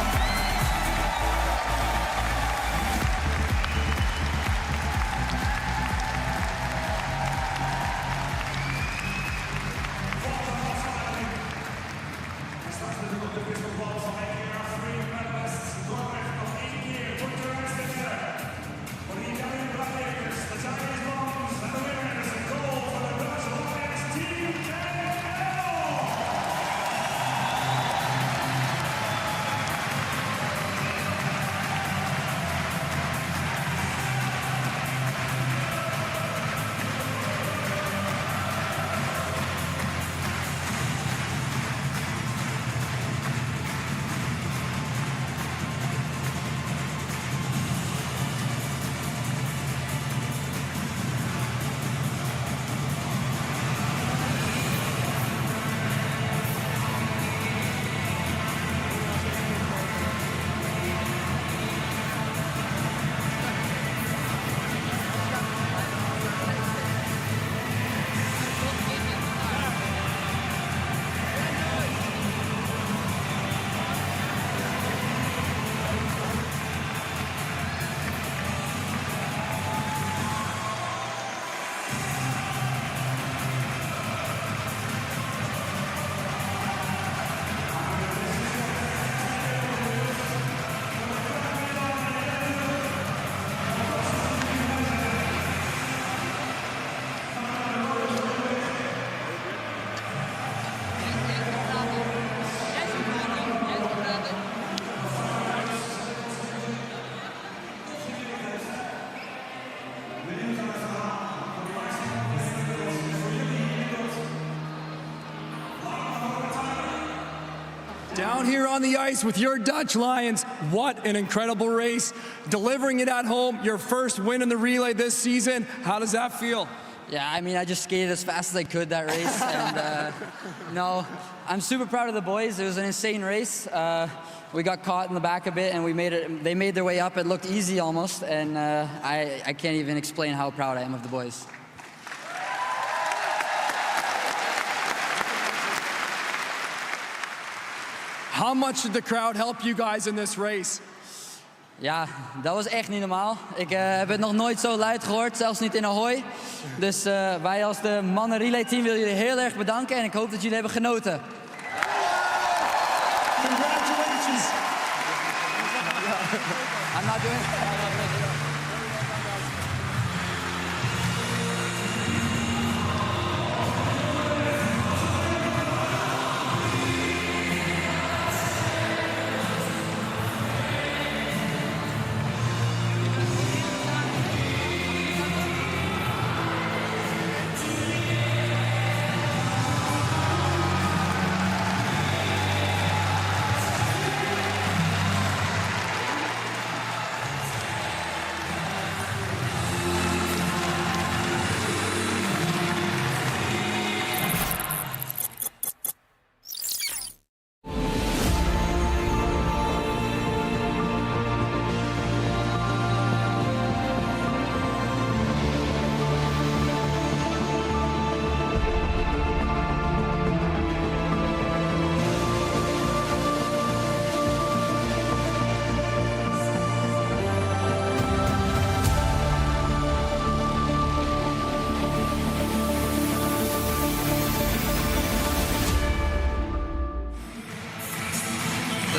Down here on the ice with your Dutch Lions, what an incredible race. Delivering it at home, your first win in the relay this season. How does that feel? Yeah, I mean, I just skated as fast as I could that race. And no, I'm super proud of the boys. It was an insane race. We got caught in the back a bit and they made their way up. It looked easy almost. And I can't even explain how proud I am of the boys. How much did the crowd help you guys in this race? Ja, dat was echt niet normaal. Ik heb het nog nooit zo luid gehoord, zelfs niet in Ahoy. Dus wij als de mannen relay team willen jullie heel erg bedanken en ik hoop dat jullie hebben genoten. Congratulations. I'm not doing it.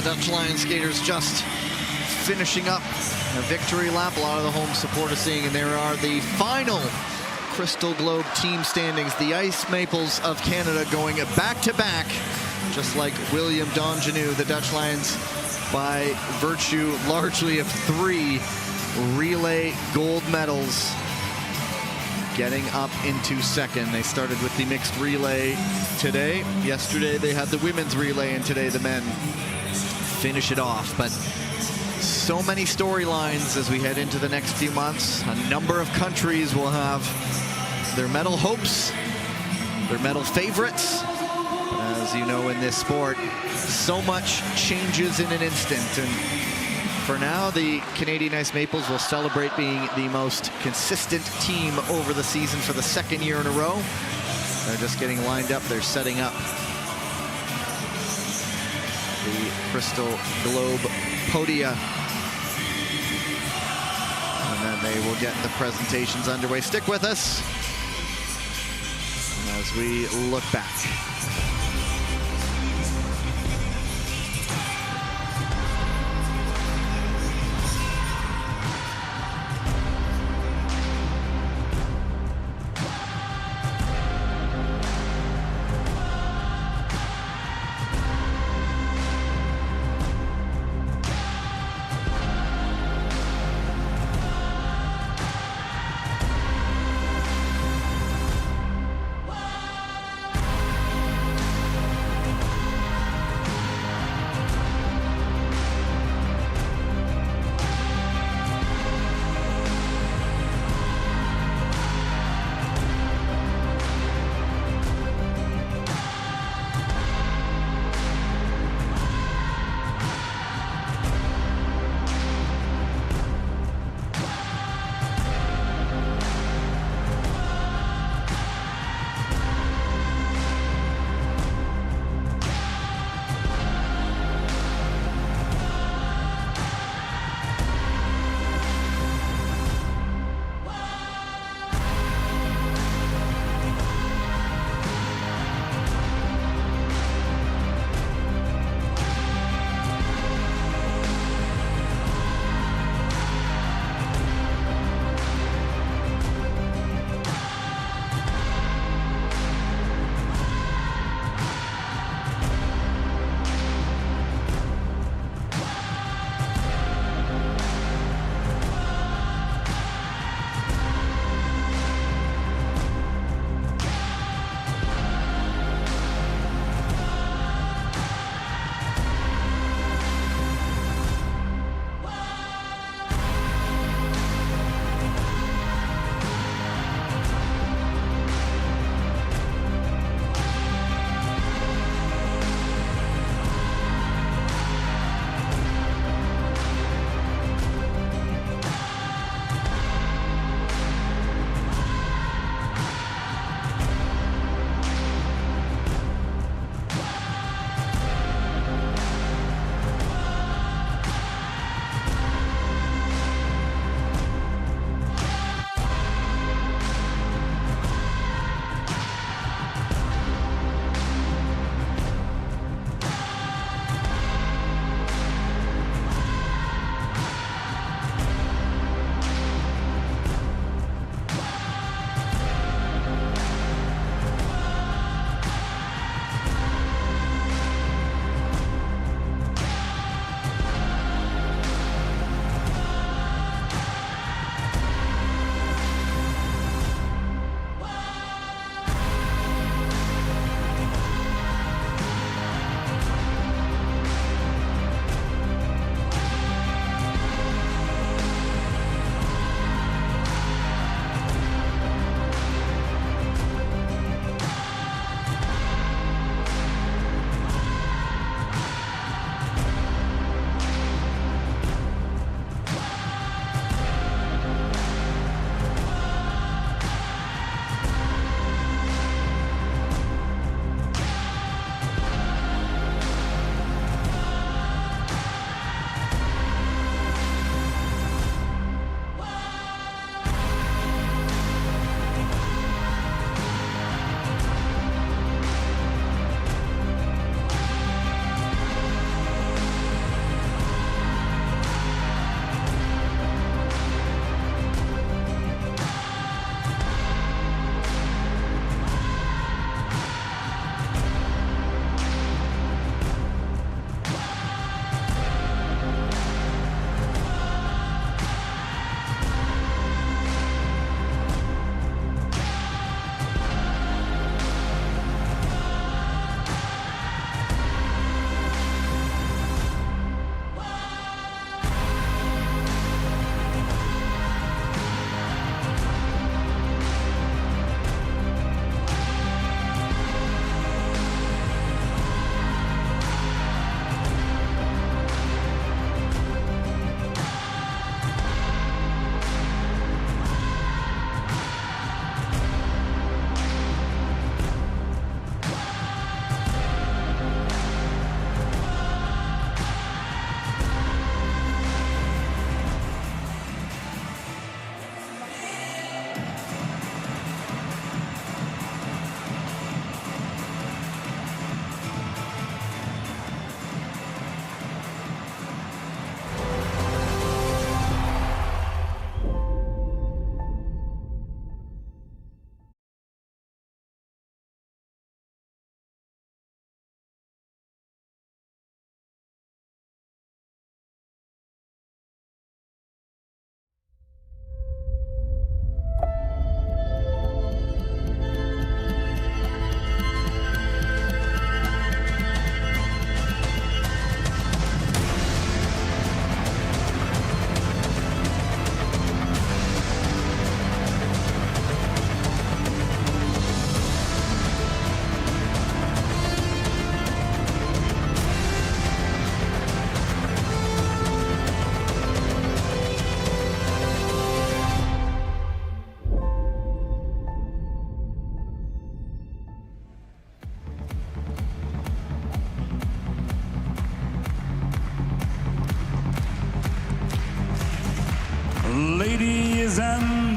Dutch Lions skaters just finishing up a victory lap. A lot of the home support is seeing, and there are the final Crystal Globe team standings. The Ice Maples of Canada going back-to-back, just like William Dongenou. The Dutch Lions, by virtue largely of 3 relay gold medals, getting up into second. They started with the mixed relay today. Yesterday they had the women's relay, and today the men finish it off. But so many storylines as we head into the next few months. A number of countries will have their medal hopes, their medal favorites. As you know, in this sport, so much changes in an instant, and For now, the Canadian Ice Maples will celebrate being the most consistent team over the season for the second year in a row. They're just getting lined up. They're setting up the Crystal Globe podia. And then they will get the presentations underway. Stick with us as we look back.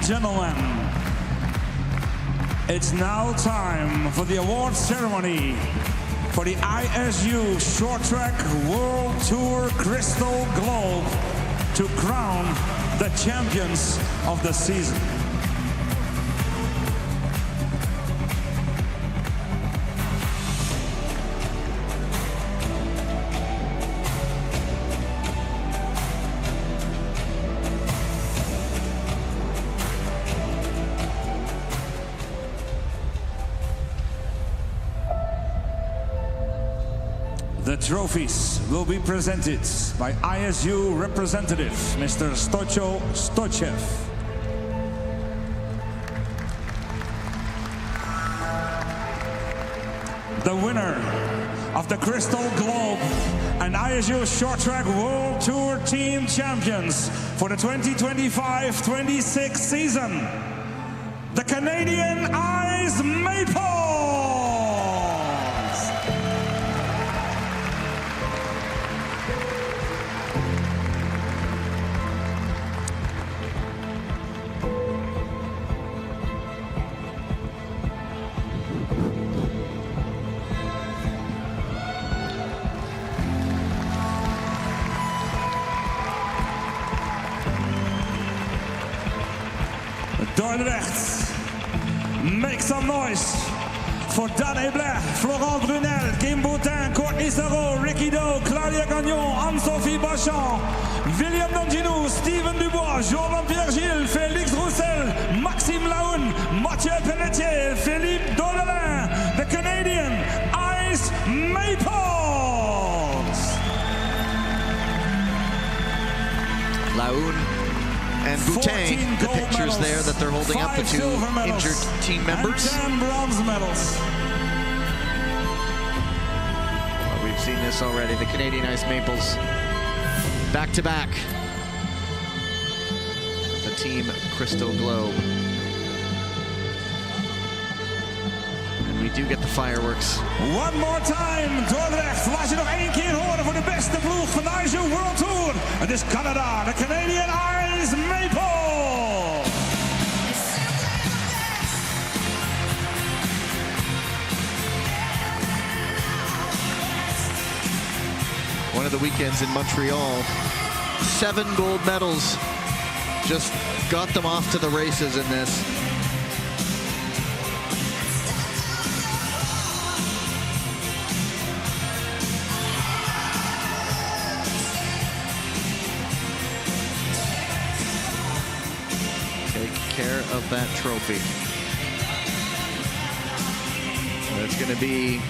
gentlemen, it's now time for the award ceremony for the ISU Short Track World Tour Crystal Globe to crown the champions of the season. The trophies will be presented by ISU representative, Mr. Stocho Stochev. The winner of the Crystal Globe and ISU Short Track World Tour Team Champions for the 2025-26 season, the Canadian Ice Maples! Dordrecht, make some noise for Dan Hebler, Florent Brunel, Kim Boutin, Courtney Sarrault, Ricky Doe, Claudia Gagnon, Anne-Sophie Bachand, William Donginou, Steven Dubois, Jean-Pierre Gilles, Félix Roussel, Maxime Laoun, Mathieu Pelletier, Philippe Dodelin, the Canadian Ice Maples! Laoun and Boutin, the pictures there that they're holding up, the two injured team members. And 10 bronze medals. Well, we've seen this already. The Canadian Ice Maples back-to-back. The Team Crystal Globe. And we do get the fireworks. One more time, Dordrecht. Laat je nog één keer horen voor de beste ploeg van de ISU World Tour. Het is Canada, de Canadian Ice Maples. One of the weekends in Montreal, 7 gold medals. Just got them off to the races in this. Care of that trophy. It's going to be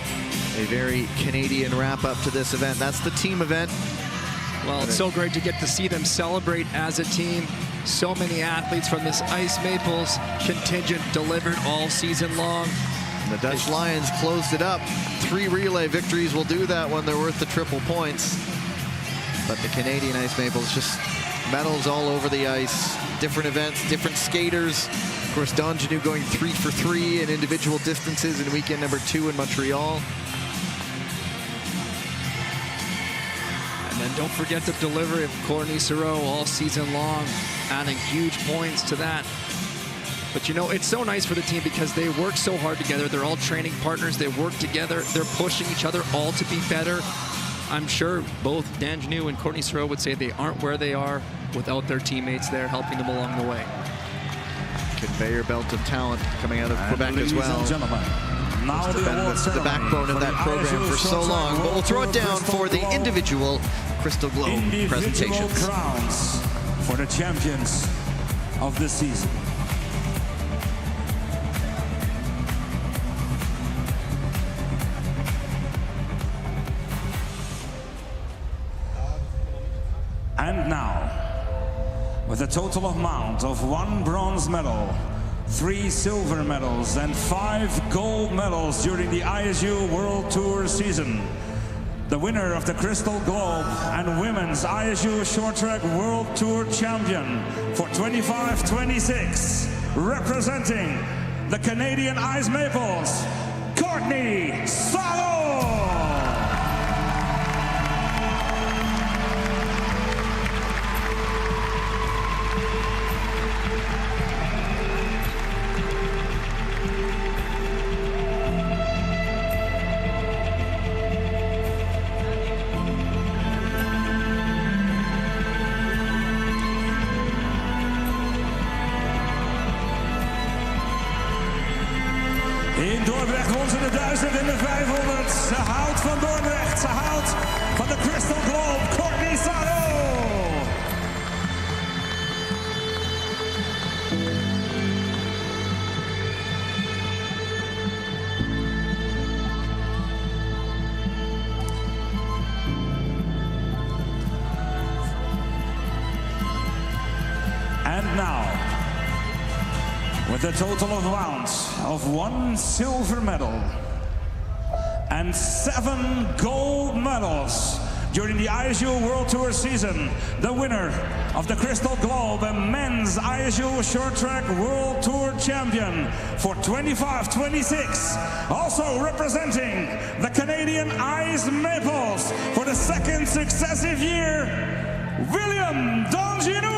a very Canadian wrap-up to this event. That's the team event. Well, it's so great to get to see them celebrate as a team. So many athletes from this Ice Maples contingent delivered all season long. And the Dutch Lions closed it up. 3 relay victories will do that when they're worth the triple points. But the Canadian Ice Maples, just medals all over the ice. Different events, different skaters. Of course, Donginou going 3 for 3 in individual distances in weekend number 2 in Montreal. And then don't forget the delivery of Courtney Sarrault all season long, adding huge points to that. But you know, it's so nice for the team because they work so hard together. They're all training partners. They work together. They're pushing each other all to be better. I'm sure both Donginou and Courtney Sarrault would say they aren't where they are without their teammates there helping them along the way. Conveyor belt of talent coming out of Quebec as well. Now the backbone of that program for so long. But we'll throw it down for the individual Crystal Globe presentations. Crowns for the champions of the season. And now, with a total amount of 1 bronze medal, 3 silver medals, and 5 gold medals during the ISU World Tour season, the winner of the Crystal Globe and Women's ISU Short Track World Tour Champion for 25-26, representing the Canadian Ice Maples, Courtney Sarrault. bronzen, de 1000 en de 500. Ze houdt van Dordrecht, ze houdt van de Crystal Globe, Courtney Sarro. And now, with a total of rounds of 1 silver medal and 7 gold medals during the ISU World Tour season, the winner of the Crystal Globe and men's ISU Short Track World Tour champion for 25-26, also representing the Canadian Ice Maples for the 2nd successive year, William Donginou.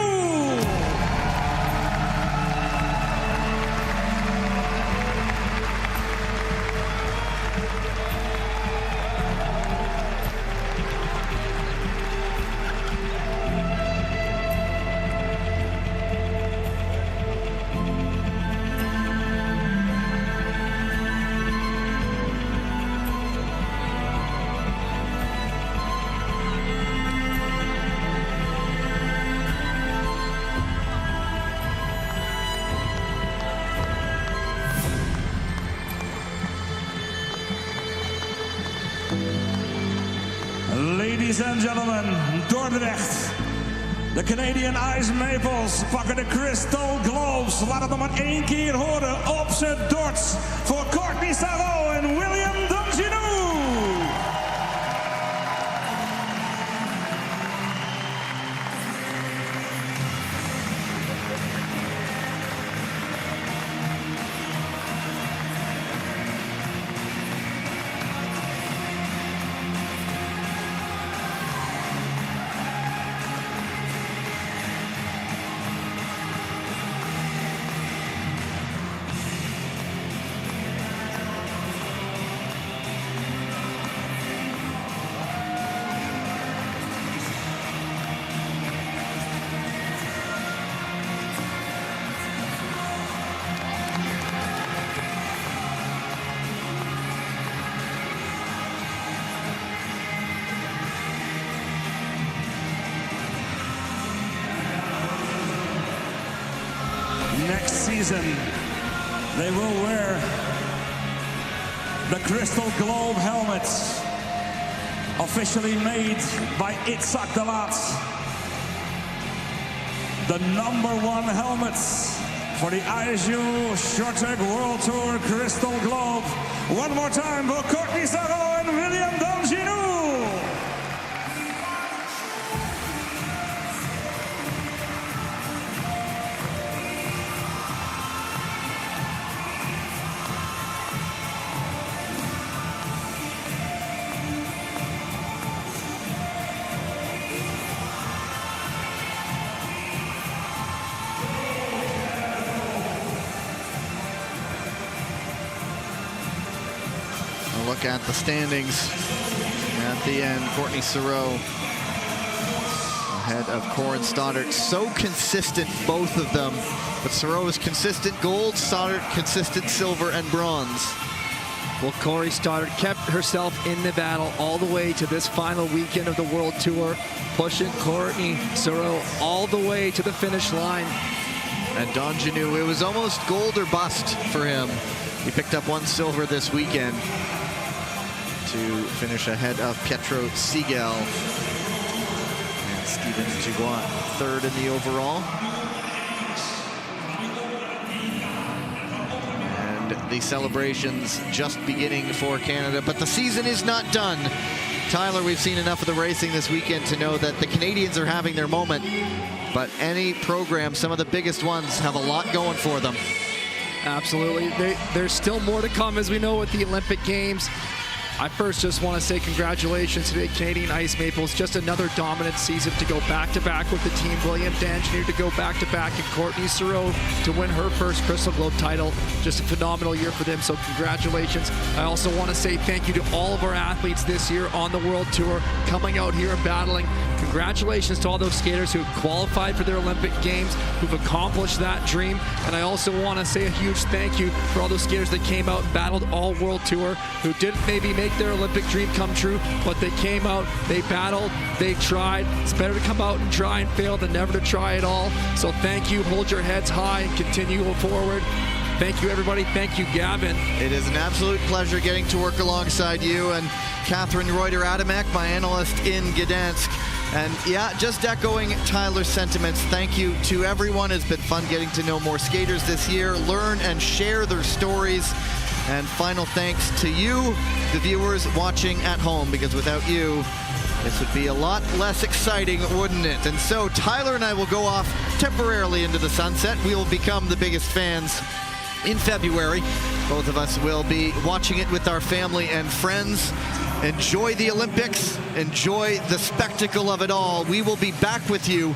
Ladies and gentlemen, Dordrecht. De Canadian Ice Maples pakken de Crystal Globes. Laat het nog maar 1 keer horen op z'n dorts voor Courtney Sarro en William Donginou. Next season, they will wear the Crystal Globe helmets, officially made by Itzhak de Laat. The #1 helmets for the ISU Short Track World Tour Crystal Globe. One more time for Courtney Sarro and William Donginou. Look at the standings at the end. Courtney Sarro ahead of Corin Stoddart. So consistent, both of them. But Sarro is consistent gold, Stoddart consistent silver and bronze. Well, Cory Stoddart kept herself in the battle all the way to this final weekend of the World Tour, pushing Courtney Sarro all the way to the finish line. And Donginou, it was almost gold or bust for him. He picked up 1 silver this weekend to finish ahead of Pietro Siegel and Steven Giguat, 3rd in the overall. And the celebrations just beginning for Canada, but the season is not done. Tyler, we've seen enough of the racing this weekend to know that the Canadians are having their moment, but any program, some of the biggest ones, have a lot going for them. Absolutely. There's still more to come, as we know, with the Olympic Games. I first just want to say congratulations to the Canadian Ice Maples. Just another dominant season to go back-to-back with the team. William Danjanier to go back-to-back, and Courtney Sereau to win her first Crystal Globe title. Just a phenomenal year for them, so congratulations. I also want to say thank you to all of our athletes this year on the World Tour, coming out here and battling. Congratulations to all those skaters who have qualified for their Olympic Games, who've accomplished that dream. And I also want to say a huge thank you for all those skaters that came out and battled all World Tour, who didn't maybe make their Olympic dream come true, but they came out, they battled, they tried. It's better to come out and try and fail than never to try at all. So thank you, hold your heads high and continue forward. Thank you, everybody. Thank you, Gavin. It is an absolute pleasure getting to work alongside you and Catherine Reuter-Adamek, my analyst in Gdansk. And yeah, just echoing Tyler's sentiments, thank you to everyone. It's been fun getting to know more skaters this year, learn and share their stories. And final thanks to you, the viewers watching at home, because without you, this would be a lot less exciting, wouldn't it? And so Tyler and I will go off temporarily into the sunset. We will become the biggest fans in February. Both of us will be watching it with our family and friends. Enjoy the Olympics, enjoy the spectacle of it all. We will be back with you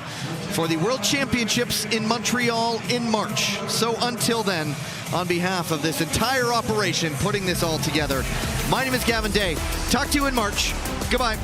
for the World Championships in Montreal in March. So until then, on behalf of this entire operation putting this all together, my name is Gavin Day. Talk to you in March. Goodbye.